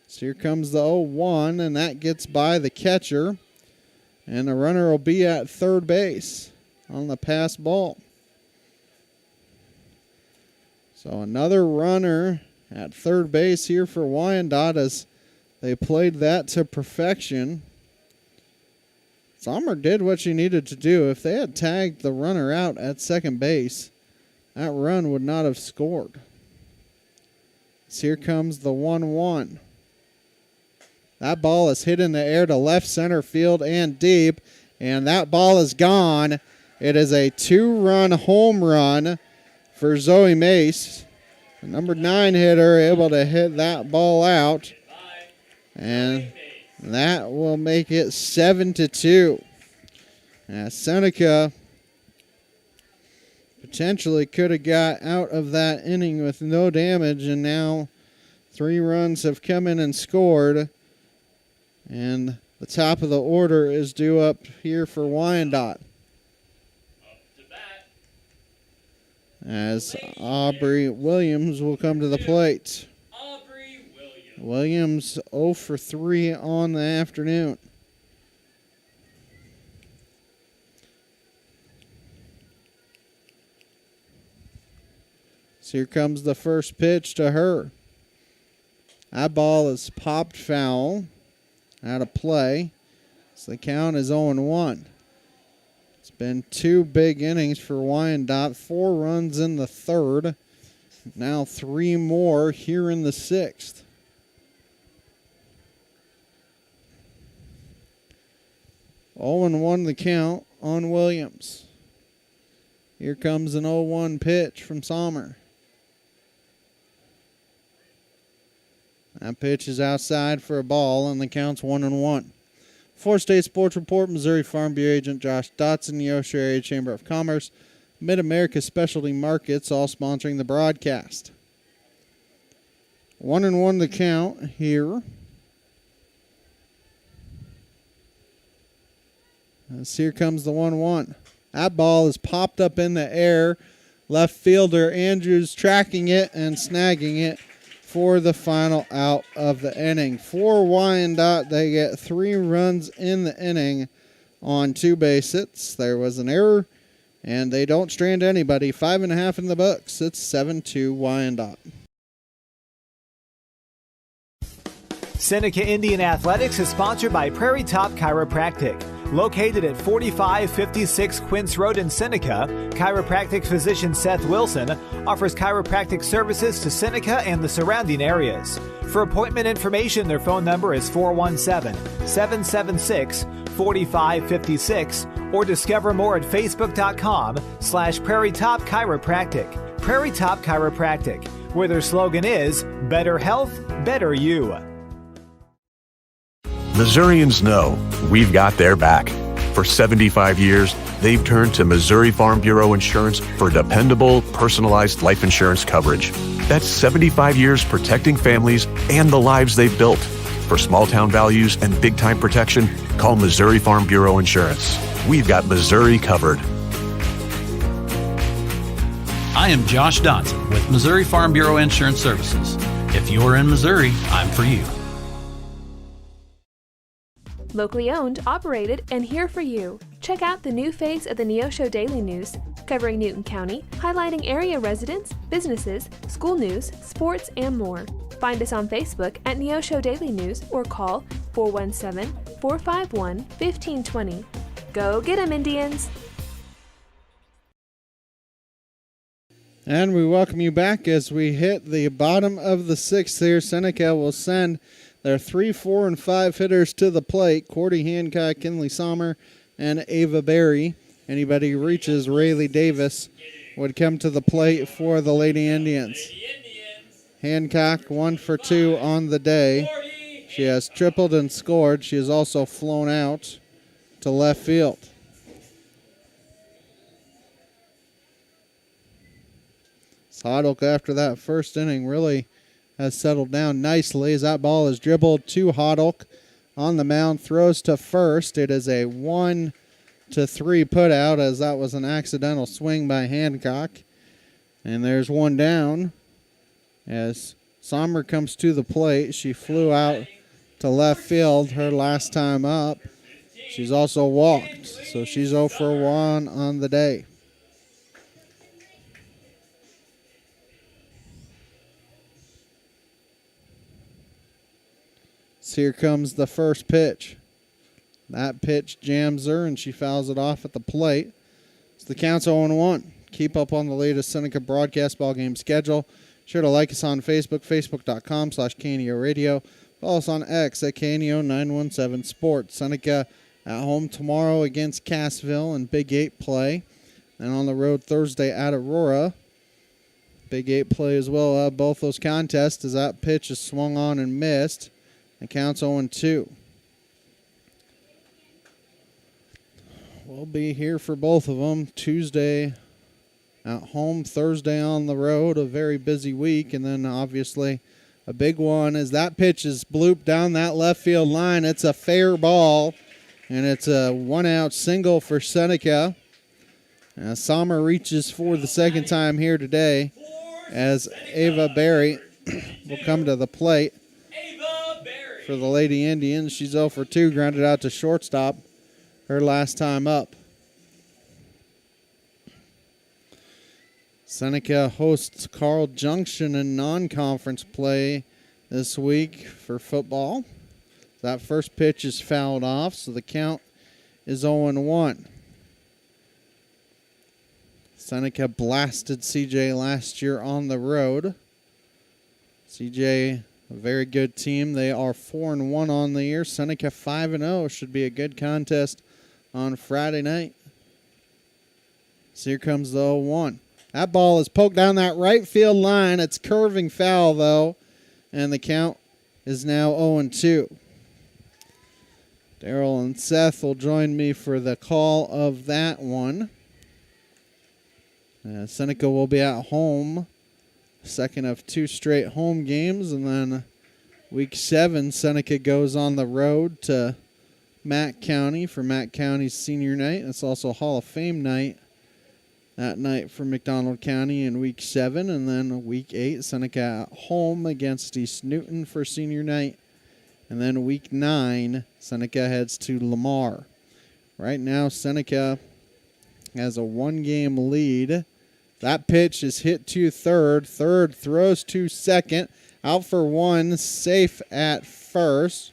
B: So here comes the 0-1, and that gets by the catcher. And the runner will be at third base on the pass ball. So another runner at third base here for Wyandotte as they played that to perfection. Sommer did what she needed to do. If they had tagged the runner out at second base, that run would not have scored. So here comes the 1-1. That ball is hit in the air to left center field and deep, and that ball is gone. It is a 2-run home run for Zoe Mace. The number 9 hitter able to hit that ball out, and that will make it 7-2. Seneca potentially could have got out of that inning with no damage, and now 3 runs have come in and scored. And the top of the order is due up here for Wyandotte. As Aubrey Williams will come to the plate. Williams 0 for 3 on the afternoon. So here comes the first pitch to her. That ball is popped foul. Out of play. So the count is 0-1. It's been 2 big innings for Wyandotte. 4 runs in the third. Now 3 more here in the 6th. Oh and 1 the count on Williams. Here comes an 0-1 pitch from Sommer. That pitch is outside for a ball, and the count's 1-1. For State Sports Report, Missouri Farm Bureau Agent Josh Dotson, Neosho Area Chamber of Commerce, Mid-America Specialty Markets, all sponsoring the broadcast. 1-1 the count here. As here comes the 1-1. That ball is popped up in the air. Left fielder Andrews tracking it and snagging it for the final out of the inning. For Wyandotte, they get 3 runs in the inning on 2 base hits. There was an error, and they don't strand anybody. 5.5 in the books. It's 7-2 Wyandotte.
E: Seneca Indian Athletics is sponsored by Prairie Top Chiropractic. Located at 4556 Quince Road in Seneca, chiropractic physician Seth Wilson offers chiropractic services to Seneca and the surrounding areas. For appointment information, their phone number is 417-776-4556 or discover more at facebook.com/Prairie Top Chiropractic. Prairie Top Chiropractic, where their slogan is better health, better you.
L: Missourians know we've got their back. For 75 years, they've turned to Missouri Farm Bureau Insurance for dependable, personalized life insurance coverage. That's 75 years protecting families and the lives they've built. For small-town values and big-time protection, call Missouri Farm Bureau Insurance. We've got Missouri covered.
N: I am Josh Dotson with Missouri Farm Bureau Insurance Services. If you're in Missouri, I'm for you.
U: Locally owned, operated, and here for you. Check out the new face of the Neosho Daily News, covering Newton County, highlighting area residents, businesses, school news, sports, and more. Find us on Facebook at Neosho Daily News or call 417-451-1520. Go get 'em, Indians!
B: And we welcome you back as we hit the bottom of the 6th here. Seneca will send their 3, 4, and 5 hitters to the plate. Cordy Hancock, Kinley Sommer, and Ava Berry. Anybody who reaches Rayleigh Davis would come to the plate for the Lady Indians. Hancock 1 for 2 on the day. She has tripled and scored. She has also flown out to left field. Hodel, after that first inning, really has settled down nicely as that ball is dribbled to Hodel on the mound, throws to first. It is a 1-3 put out as that was an accidental swing by Hancock. And there's one down as Sommer comes to the plate. She flew out to left field her last time up. She's also walked, so she's 0 for 1 on the day. Here comes the first pitch. That pitch jams her, and she fouls it off at the plate. So the count's 0-1. Keep up on the latest Seneca broadcast ball game schedule. Sure to like us on Facebook, facebook.com/KNEO Radio. Follow us on X at KNEO917 Sports. Seneca at home tomorrow against Cassville in Big 8 play. And on the road Thursday at Aurora. Big 8 play as well. Both those contests as that pitch is swung on and missed. It counts 0-2. We'll be here for both of them. Tuesday at home, Thursday on the road. A very busy week. And then obviously a big one as that pitch is blooped down that left field line. It's a fair ball. And it's a 1-out single for Seneca. Sommer reaches for the second time here today as Ava Berry will come to the plate. For the Lady Indians, she's 0 for 2, grounded out to shortstop her last time up. Seneca hosts Carl Junction in non-conference play this week for football. That first pitch is fouled off, so the count is 0-1. Seneca blasted CJ last year on the road. CJ, a very good team. They are 4-1 on the year. Seneca 5-0. Should be a good contest on Friday night. So here comes the 0-1. That ball is poked down that right field line. It's curving foul, though. And the count is now 0-2. Daryl and Seth will join me for the call of that one. Seneca will be at home second of 2 straight home games. And then week 7, Seneca goes on the road to Mack County for Mack County's senior night. It's also Hall of Fame night that night for McDonald County in week 7. And then week 8, Seneca at home against East Newton for senior night. And then week 9, Seneca heads to Lamar. Right now, Seneca has a 1-game lead. That pitch is hit to third. Third throws to second. Out for 1, safe at first.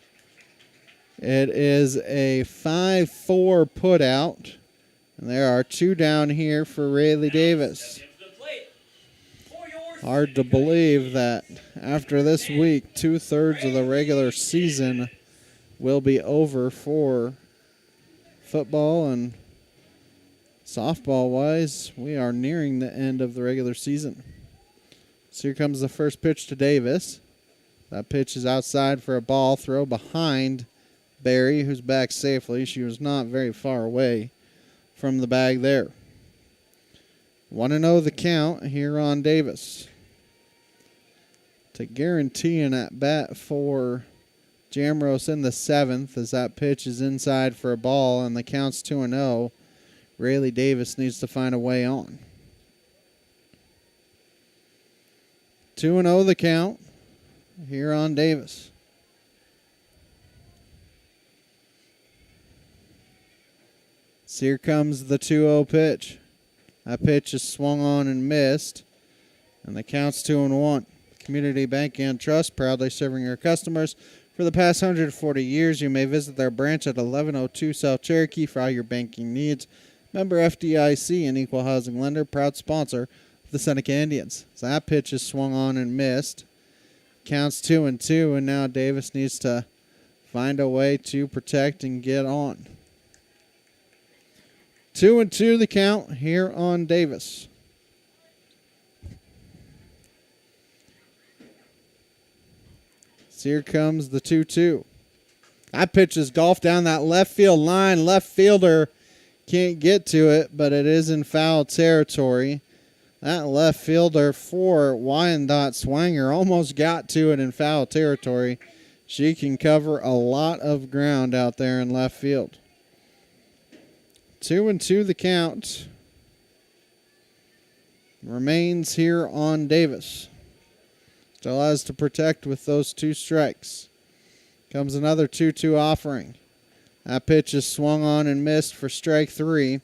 B: It is a 5-4 put out. And there are 2 down here for Rayleigh Davis. Hard to believe that after this week, 2/3 of the regular season will be over for football and softball-wise. We are nearing the end of the regular season. So here comes the first pitch to Davis. That pitch is outside for a ball. Throw behind Barry, who's back safely. She was not very far away from the bag there. 1-0 the count here on Davis. To guarantee an at-bat for Jamrose in the 7th as that pitch is inside for a ball and the count's 2-0. Rayleigh Davis needs to find a way on. 2-0 the count here on Davis. So here comes the 2-0 pitch. That pitch is swung on and missed, and the count's 2-1. Community Bank and Trust, proudly serving our customers for the past 140 years. You may visit their branch at 1102 South Cherokee for all your banking needs. Member FDIC, an equal housing lender, proud sponsor of the Seneca Indians. So that pitch is swung on and missed. Counts 2-2, and now Davis needs to find a way to protect and get on. 2-2 the count here on Davis. So here comes the 2-2. That pitch is golfed down that left field line. Left fielder can't get to it, but it is in foul territory. That left fielder for Wyandotte Swanger almost got to it in foul territory. She can cover a lot of ground out there in left field. 2-2 the count. Remains here on Davis. Still has to protect with those 2 strikes. Comes another 2-2 offering. That pitch is swung on and missed for strike 3.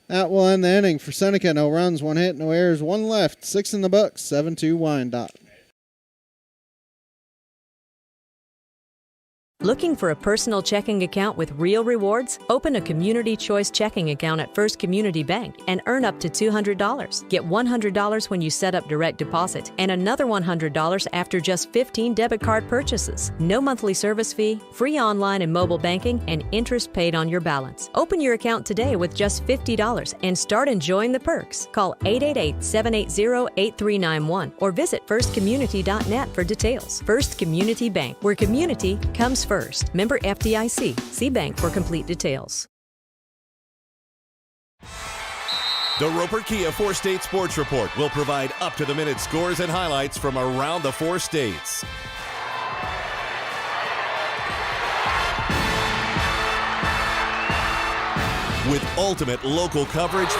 B: That will end the inning for Seneca. No runs, 1 hit, no errors, 1 left. 6 in the books, 7-2 Wyandotte.
M: Looking for a personal checking account with real rewards? Open a Community Choice checking account at First Community Bank and earn up to $200. Get $100 when you set up direct deposit and another $100 after just 15 debit card purchases. No monthly service fee, free online and mobile banking, and interest paid on your balance. Open your account today with just $50 and start enjoying the perks. Call 888-780-8391 or visit firstcommunity.net for details. First Community Bank, where community comes first. Member FDIC. See bank for complete details.
F: The Roper Kia 4-State Sports Report will provide up-to-the-minute scores and highlights from around the 4 states. With ultimate local coverage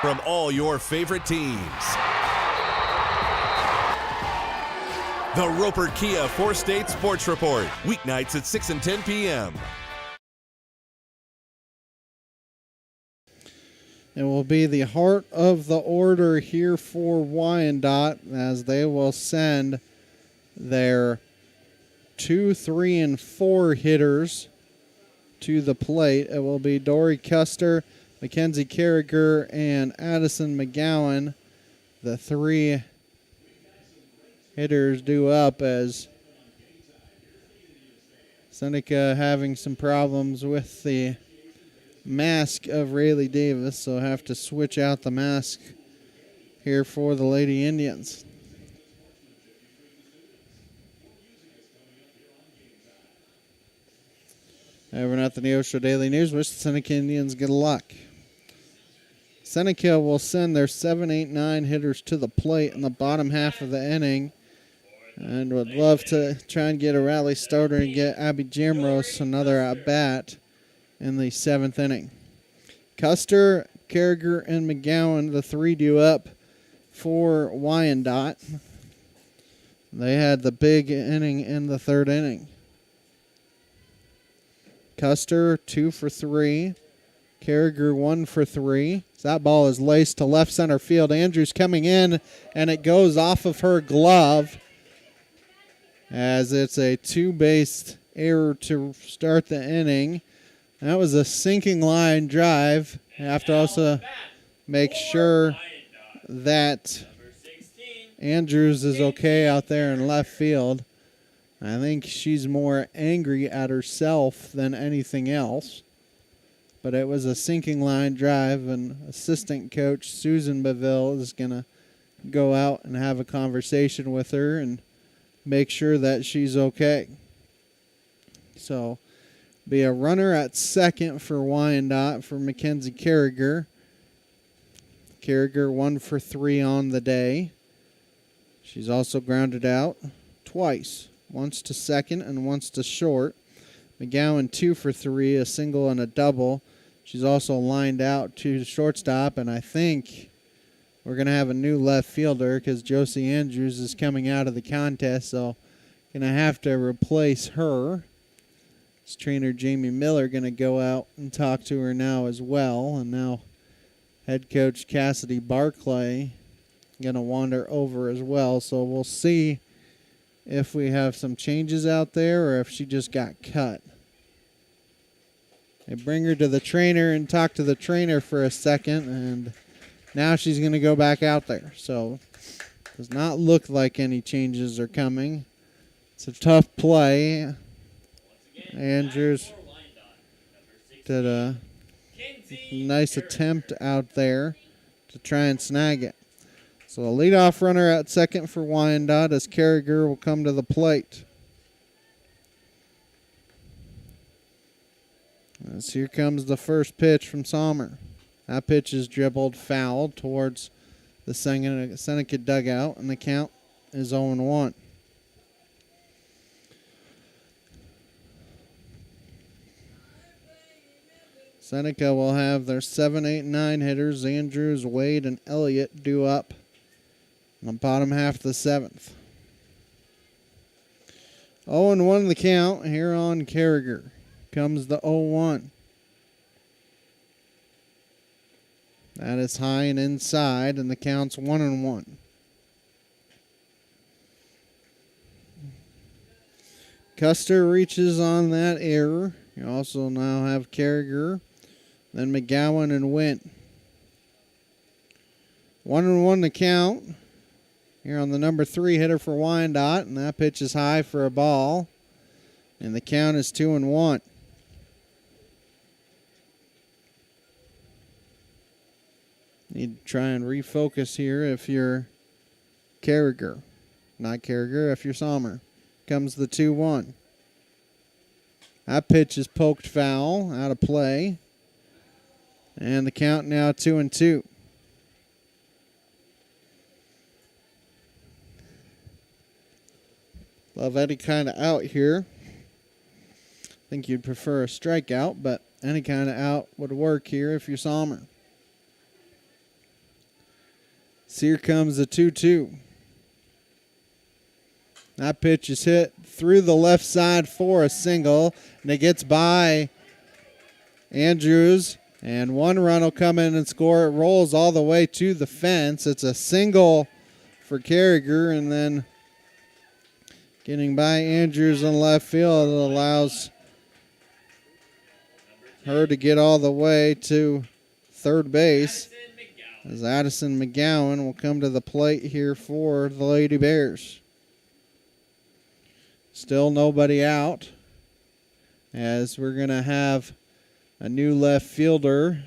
F: from all your favorite teams. The Roper Kia 4-State Sports Report, weeknights at 6 and 10 p.m.
B: It will be the heart of the order here for Wyandotte as they will send their 2, 3, and 4 hitters to the plate. It will be Dory Custer, Mackenzie Carragher, and Addison McGowan, the 3 hitters due up as Seneca having some problems with the mask of Rayleigh Davis, so have to switch out the mask here for the Lady Indians. Over at the Neosho Daily News, wish the Seneca Indians good luck. Seneca will send their 7, 8, 9 hitters to the plate in the bottom half of the inning and would love to try and get a rally starter and get Abby Jamros another at-bat in the 7th inning. Custer, Carragher, and McGowan, the three due up for Wyandotte. They had the big inning in the 3rd inning. Custer, 2 for 3. Carragher, 1 for 3. That ball is laced to left center field. Andrews coming in, and it goes off of her glove as it's a 2-base error to start the inning. That was a sinking line drive. You have to also make sure that Andrews is okay out there in left field. I think she's more angry at herself than anything else. But it was a sinking line drive, and assistant coach Susan Beville is going to go out and have a conversation with her and make sure that she's okay. So, be a runner at second for Wyandotte for Mackenzie Carragher. Carragher 1 for 3 on the day. She's also grounded out twice, once to second and once to short. McGowan 2 for 3, a single and a double. She's also lined out to shortstop, and I think we're going to have a new left fielder because Josie Andrews is coming out of the contest, so going to have to replace her. This trainer Jamie Miller going to go out and talk to her now as well, and now head coach Cassidy Barclay going to wander over as well, so we'll see if we have some changes out there or if she just got cut. They bring her to the trainer and talk to the trainer for a second, and now she's going to go back out there. So does not look like any changes are coming. It's a tough play. Andrews did a nice attempt out there to try and snag it. So a leadoff runner at second for Wyandotte as Carragher will come to the plate. As here comes the first pitch from Sommer. That pitch is dribbled foul towards the Seneca dugout, and the count is 0-1. Seneca will have their 7, 8, 9 hitters, Andrews, Wade, and Elliott, due up in the bottom half of the 7th. 0-1 the count here on Carragher. Comes the 0-1. That is high and inside, and the count's 1-1. Custer reaches on that error. You also now have Carragher, then McGowan and Wint. 1-1 the count here on the number 3 hitter for Wyandotte, and that pitch is high for a ball, and the count is 2-1. Need to try and refocus here if you're Carragher. Not Carragher, if you're Sommer. Comes the 2-1. That pitch is poked foul, out of play. And the count now 2-2. Love any kind of out here. I think you'd prefer a strikeout, but any kind of out would work here if you're Sommer. So here comes the 2-2. That pitch is hit through the left side for a single, and it gets by Andrews, and one run will come in and score. It rolls all the way to the fence. It's a single for Carragher, and then getting by Andrews in left field, it allows her to get all the way to third base, as Addison McGowan will come to the plate here for the Lady Bears. Still nobody out, as we're going to have a new left fielder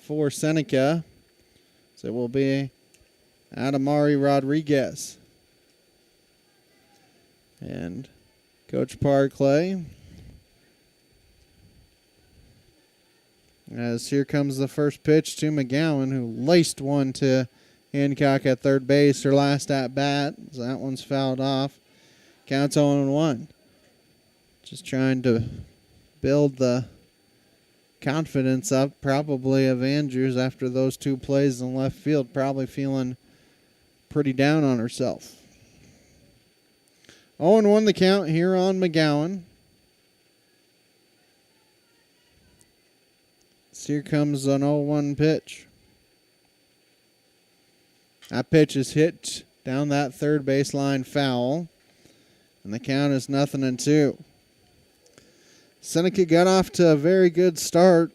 B: for Seneca. So it will be Adamari Rodriguez. And Coach Barclay As here comes the first pitch to McGowan, who laced one to Hancock at third base. Her last at bat. So that one's fouled off. Counts 0-1. Just trying to build the confidence up, probably, of Andrews after those two plays in left field. Probably feeling pretty down on herself. 0-1 the count here on McGowan. So here comes an 0-1 pitch. That pitch is hit down that third baseline foul. And the count is 0-2. Seneca got off to a very good start.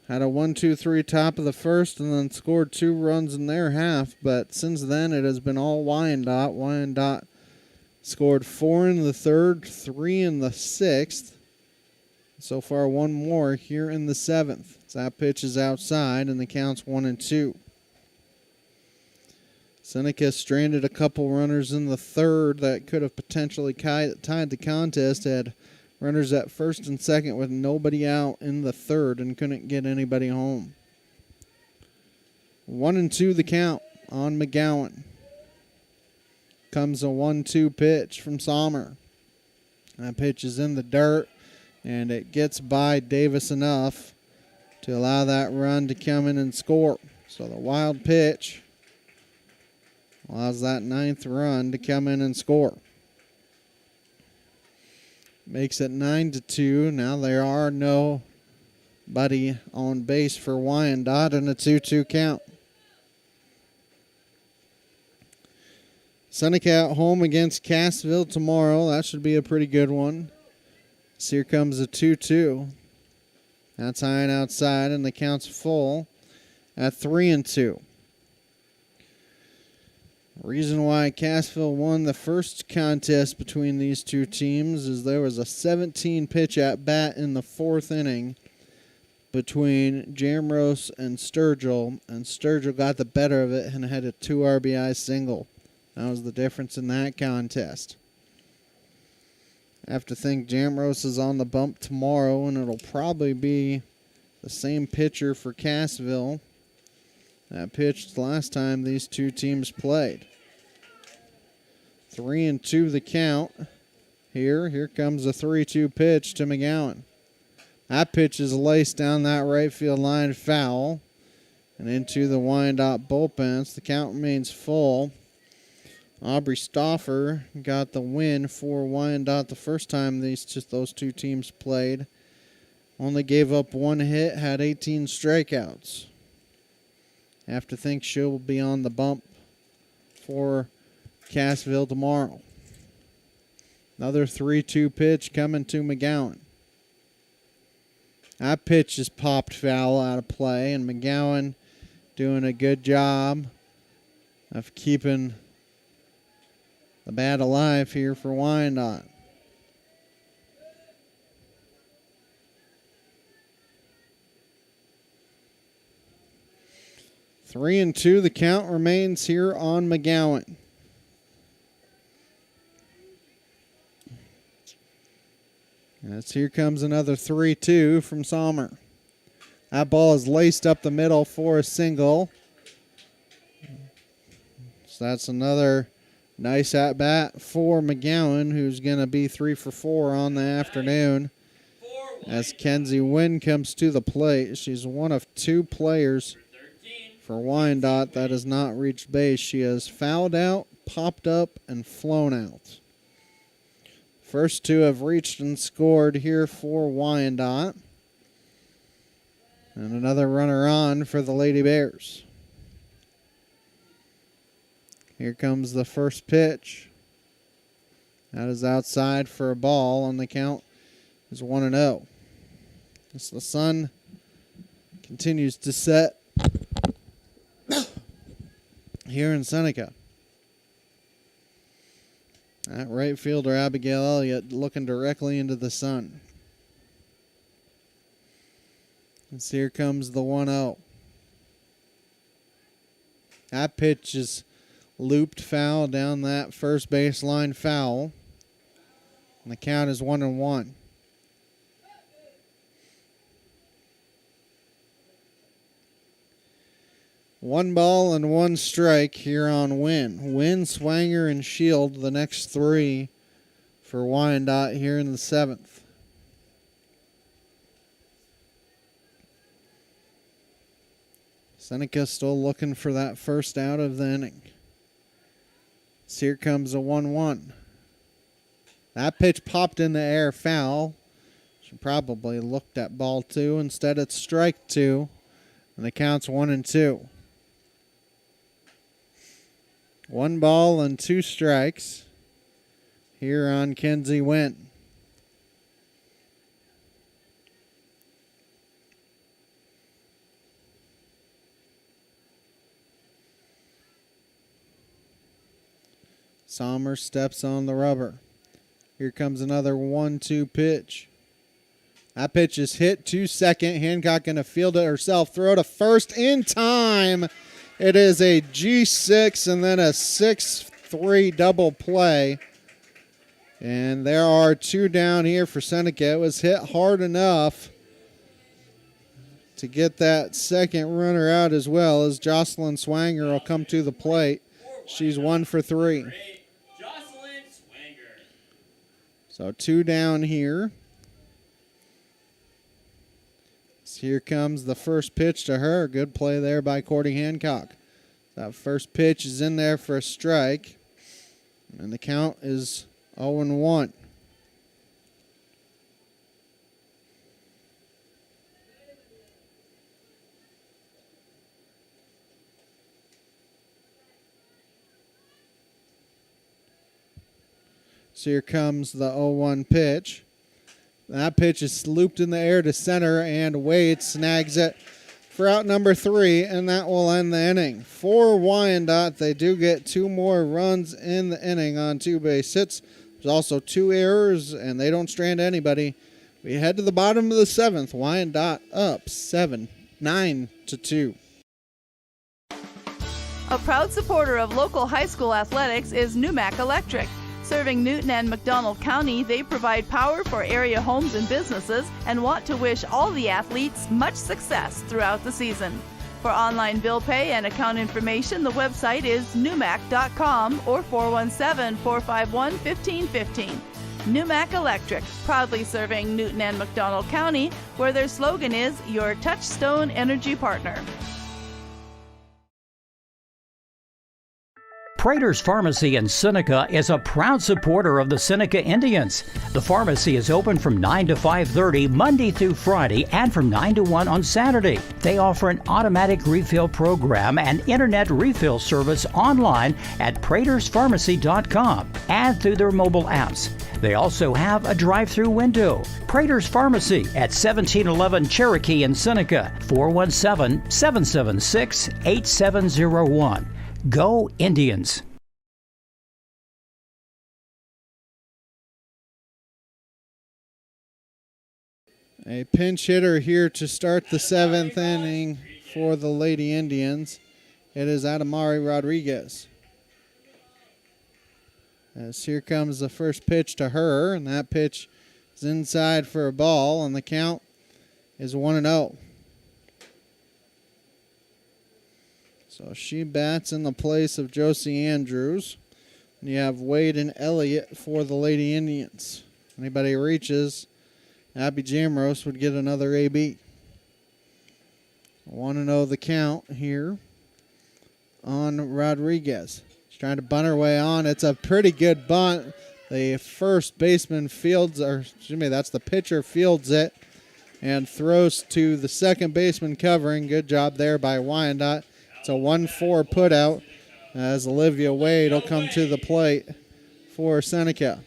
B: Had a 1-2-3 top of the first and then scored 2 runs in their half. But since then it has been all Wyandotte. Wyandotte scored 4 in the third, 3 in the sixth. So far 1 more here in the seventh. So that pitch is outside and the count's 1-2. Seneca stranded a couple runners in the third that could have potentially tied the contest. Had runners at first and second with nobody out in the third and couldn't get anybody home. 1-2 the count on McGowan. Comes a 1-2 pitch from Sommer. That pitch is in the dirt, and it gets by Davis enough to allow that run to come in and score. So the wild pitch allows that 9th run to come in and score. Makes it 9-2. Now there are nobody on base for Wyandotte and a 2-2 count. Seneca at home against Cassville tomorrow. That should be a pretty good one. So here comes a 2-2. That's high and outside, and the count's full at 3-2. Reason why Cassville won the first contest between these two teams is there was a 17-pitch at bat in the 4th inning between Jamrose and Sturgill got the better of it and had a 2 RBI single. That was the difference in that contest. I have to think Jamrose is on the bump tomorrow, and it'll probably be the same pitcher for Cassville that pitched last time these two teams played. 3-2 the count. Here comes a 3-2 pitch to McGowan. That pitch is laced down that right field line, foul, and into the Wyandotte bullpen. The count remains full. Aubrey Stauffer got the win for Wyandotte the first time those two teams played. Only gave up 1 hit, had 18 strikeouts. Have to think she'll be on the bump for Cassville tomorrow. Another 3-2 pitch coming to McGowan. That pitch is popped foul out of play, and McGowan doing a good job of keeping the bat alive here for Wyandotte. Three and two, the count remains here on McGowan. As here comes another 3-2 from Sommer. That ball is laced up the middle for a single. So that's another nice at-bat for McGowan, who's going to be 3 for 4 on the afternoon. As Kenzie Wynn comes to the plate, she's one of 2 players for Wyandotte that has not reached base. She has fouled out, popped up, and flown out. First 2 have reached and scored here for Wyandotte. And another runner on for the Lady Bears. Here comes the first pitch. That is outside for a ball, and the count is 1-0. As the sun continues to set here in Seneca. That right fielder, Abigail Elliott, looking directly into the sun. And so here comes the 1-0. That pitch is looped foul down that first baseline foul. And the count is 1-1. 1 ball and 1 strike here on Wynn. Wynn, Swanger, and Shield, the next 3 for Wyandotte here in the 7th. Seneca still looking for that first out of the inning. So here comes a 1-1. That pitch popped in the air, foul. Should probably looked at ball 2. Instead, it's strike 2, and the count's 1-2. 1 ball and 2 strikes here on Kenzie Wynn. Sommer steps on the rubber. Here comes another 1-2 pitch. That pitch is hit to second. Hancock going to field it herself. Throw to first in time. It is a G6 and then a 6-3 double play. And there are 2 down here for Seneca. It was hit hard enough to get that second runner out as well, as Jocelyn Swanger will come to the plate. She's 1 for 3. So 2 down here. So here comes the first pitch to her. Good play there by Cordy Hancock. That first pitch is in there for a strike. And the count is 0-1. So here comes the 0-1 pitch. That pitch is looped in the air to center, and Wade snags it for out number 3, and that will end the inning. For Wyandotte, they do get 2 more runs in the inning on 2 base hits. There's also 2 errors, and they don't strand anybody. We head to the bottom of the 7th. Wyandotte up 9-2.
I: A proud supporter of local high school athletics is Numac Electric. Serving Newton and McDonald County, they provide power for area homes and businesses and want to wish all the athletes much success throughout the season. For online bill pay and account information, the website is numac.com or 417-451-1515. Numac Electric, proudly serving Newton and McDonald County, where their slogan is your touchstone energy partner.
D: Prater's Pharmacy in Seneca is a proud supporter of the Seneca Indians. The pharmacy is open from 9 to 5:30 Monday through Friday and from 9 to 1 on Saturday. They offer an automatic refill program and internet refill service online at praterspharmacy.com and through their mobile apps. They also have a drive-through window. Prater's Pharmacy at 1711 Cherokee in Seneca, 417-776-8701. Go Indians!
B: A pinch hitter here to start the 7th inning for the Lady Indians. It is Adamari Rodriguez. As here comes the first pitch to her, and that pitch is inside for a ball, and the count is 1-0. So she bats in the place of Josie Andrews. And you have Wade and Elliott for the Lady Indians. Anybody reaches, Abby Jamrose would get another AB. 1-0 the count here on Rodriguez. She's trying to bunt her way on. It's a pretty good bunt. The first baseman that's the pitcher fields it and throws to the second baseman covering. Good job there by Wyandotte. It's a 1-4 putout as Olivia Wade will come to the plate for Seneca.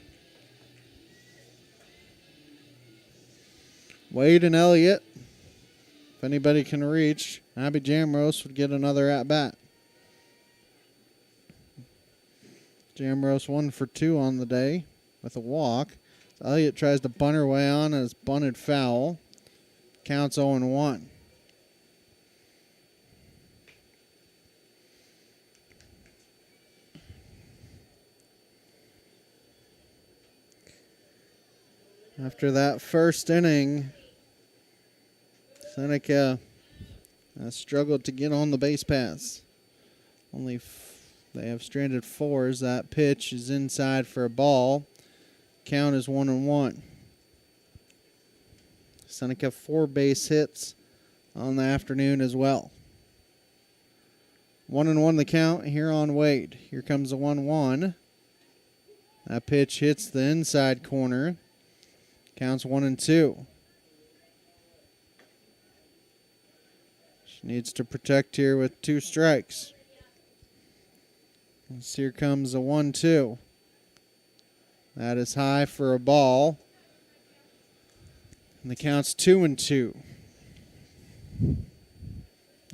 B: Wade and Elliott, if anybody can reach, Abby Jamrose would get another at-bat. Jamrose 1 for 2 on the day with a walk. Elliott tries to bunt her way on and is bunted foul. Counts 0-1. After that first inning, Seneca struggled to get on the base paths. They have stranded 4s. That pitch is inside for a ball. Count is 1-1. Seneca 4 base hits on the afternoon as well. 1-1 the count here on Wade. Here comes the 1-1. That pitch hits the inside corner. Counts 1-2. She needs to protect here with 2 strikes. And here comes a 1-2. That is high for a ball. And the count's 2-2.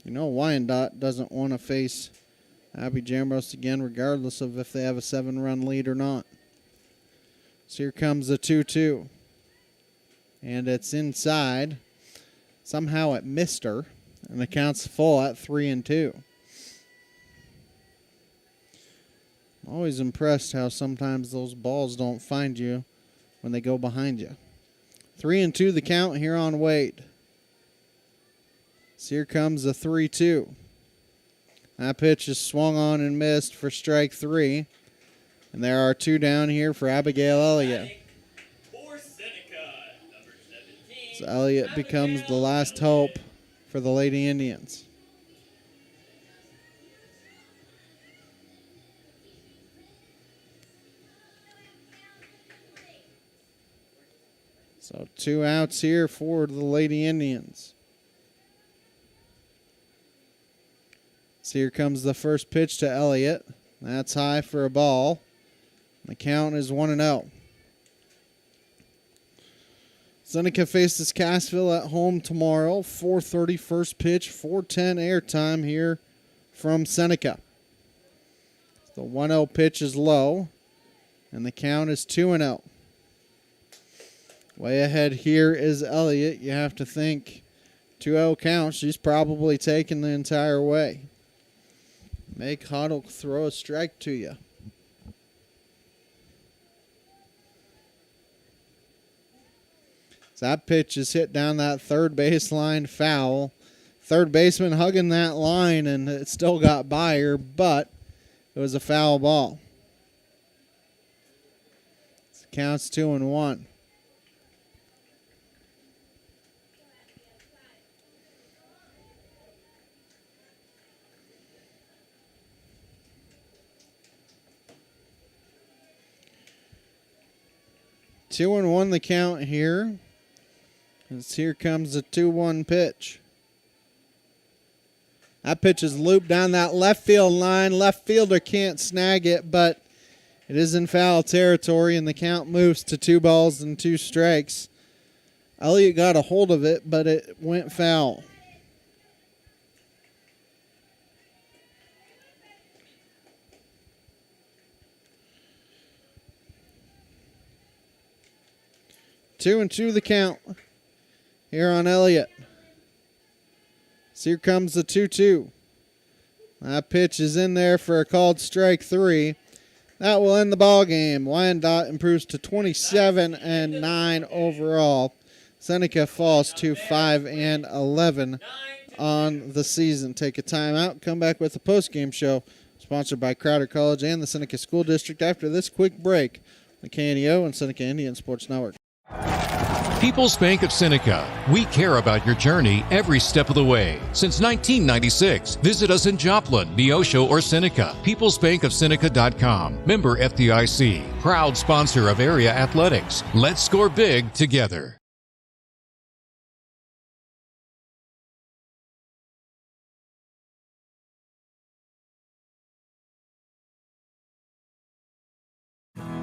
B: You know Wyandotte doesn't want to face Abby Jambros again, regardless of if they have a 7-run lead or not. So here comes the 2-2. And it's inside. Somehow it missed her. And the count's full at 3-2. I'm always impressed how sometimes those balls don't find you when they go behind you. 3-2 the count here on Wade. So here comes the 3-2. That pitch is swung on and missed for strike 3. And there are 2 down here for Abigail Elliott. So Elliott becomes the last hope for the Lady Indians. So 2 outs here for the Lady Indians. So here comes the first pitch to Elliott. That's high for a ball. The count is 1-0. Seneca faces Cassville at home tomorrow. 4:30 first pitch, 4:10 airtime here from Seneca. The 1-0 pitch is low, and the count is 2-0. Way ahead here is Elliott. You have to think 2-0 count. She's probably taken the entire way. Make Huddle throw a strike to you. So that pitch is hit down that third baseline foul. Third baseman hugging that line, and it still got by her, but it was a foul ball. So it counts 2-1. Two and 1 the count here. As here comes the 2-1 pitch. That pitch is looped down that left field line. Left fielder can't snag it, but it is in foul territory, and the count moves to 2 balls and 2 strikes. Elliott got a hold of it, but it went foul. Two and 2 the count here on Elliott. So here comes the 2-2. That pitch is in there for a called strike 3. That will end the ball game. Wyandotte improves to 27-9 overall. Seneca falls to 5-11 on the season. Take a timeout. Come back with the postgame show, sponsored by Crowder College and the Seneca School District. After this quick break, the KNEO and Seneca Indian Sports Network.
C: People's Bank of Seneca. We care about your journey every step of the way. Since 1996, visit us in Joplin, Neosho, or Seneca. PeoplesBankOfSeneca.com. Member FDIC. Proud sponsor of area athletics. Let's score big together.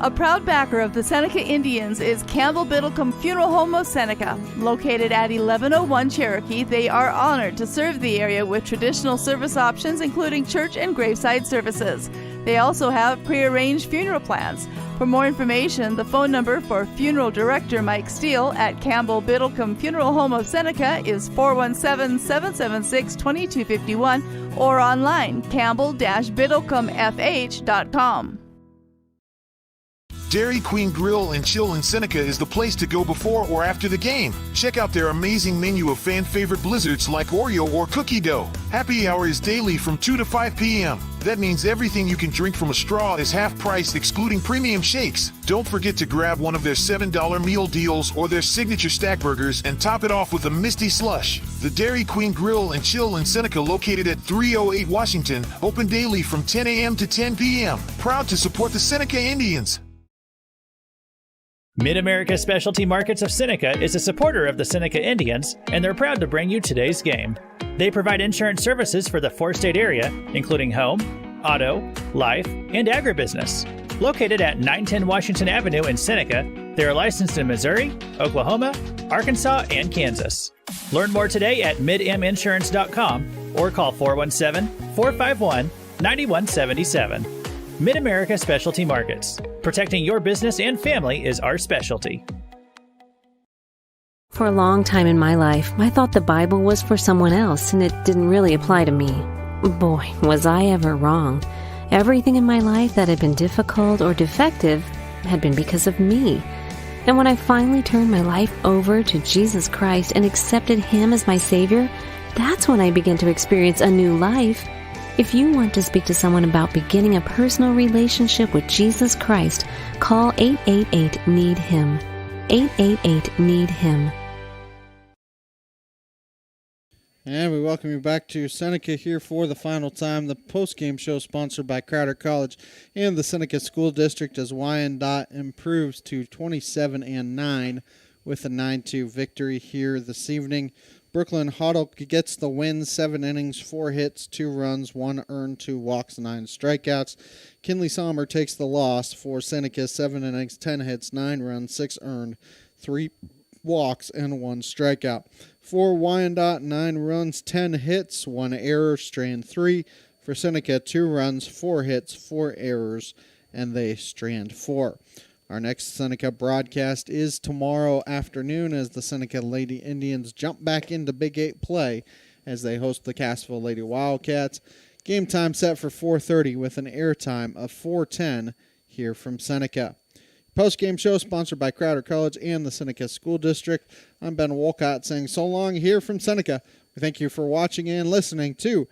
I: A proud backer of the Seneca Indians is Campbell Biddlecombe Funeral Home of Seneca. Located at 1101 Cherokee, they are honored to serve the area with traditional service options, including church and graveside services. They also have prearranged funeral plans. For more information, the phone number for Funeral Director Mike Steele at Campbell Biddlecombe Funeral Home of Seneca is 417-776-2251 or online campbell-biddlecomefh.com.
O: Dairy Queen Grill and Chill in Seneca is the place to go before or after the game. Check out their amazing menu of fan-favorite blizzards like Oreo or cookie dough. Happy hour is daily from 2 to 5 p.m. That means everything you can drink from a straw is half price, excluding premium shakes. Don't forget to grab one of their $7 meal deals or their signature stack burgers and top it off with a Misty Slush. The Dairy Queen Grill and Chill in Seneca, located at 308 Washington, open daily from 10 a.m. to 10 p.m. Proud to support the Seneca Indians.
J: Mid-America Specialty Markets of Seneca is a supporter of the Seneca Indians, and they're proud to bring you today's game. They provide insurance services for the four-state area, including home, auto, life, and agribusiness. Located at 910 Washington Avenue in Seneca, they are licensed in Missouri, Oklahoma, Arkansas, and Kansas. Learn more today at midminsurance.com or call 417-451-9177. Mid-America Specialty Markets. Protecting your business and family is our specialty.
M: For a long time in my life, I thought the Bible was for someone else and it didn't really apply to me. Boy, was I ever wrong. Everything in my life that had been difficult or defective had been because of me. And when I finally turned my life over to Jesus Christ and accepted Him as my Savior, that's when I began to experience a new life. If you want to speak to someone about beginning a personal relationship with Jesus Christ, call 888-NEED-HIM. 888-NEED-HIM.
B: And we welcome you back to Seneca here for the final time. The post-game show sponsored by Crowder College and the Seneca School District as Wyandotte improves to 27-9 with a 9-2 victory here this evening. Brooklyn Huddle gets the win, 7 innings, 4 hits, 2 runs, 1 earned, 2 walks, 9 strikeouts. Kinley Sommer takes the loss for Seneca, 7 innings, 10 hits, 9 runs, 6 earned, 3 walks, and 1 strikeout. For Wyandotte, 9 runs, 10 hits, 1 error, strand 3. For Seneca, 2 runs, 4 hits, 4 errors, and they strand 4. Our next Seneca broadcast is tomorrow afternoon as the Seneca Lady Indians jump back into Big 8 play as they host the Cassville Lady Wildcats. Game time set for 4:30 with an airtime of 4:10 here from Seneca. Post-game show sponsored by Crowder College and the Seneca School District. I'm Ben Wolcott saying so long here from Seneca. We thank you for watching and listening to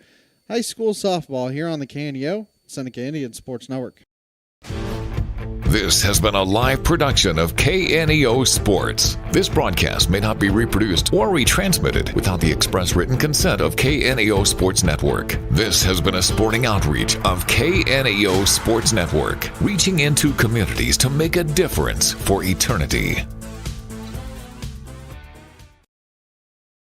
B: high school softball here on the KNEO Seneca Indian Sports Network.
R: This has been a live production of KNEO Sports. This broadcast may not be reproduced or retransmitted without the express written consent of KNEO Sports Network. This has been a sporting outreach of KNEO Sports Network, reaching into communities to make a difference for eternity.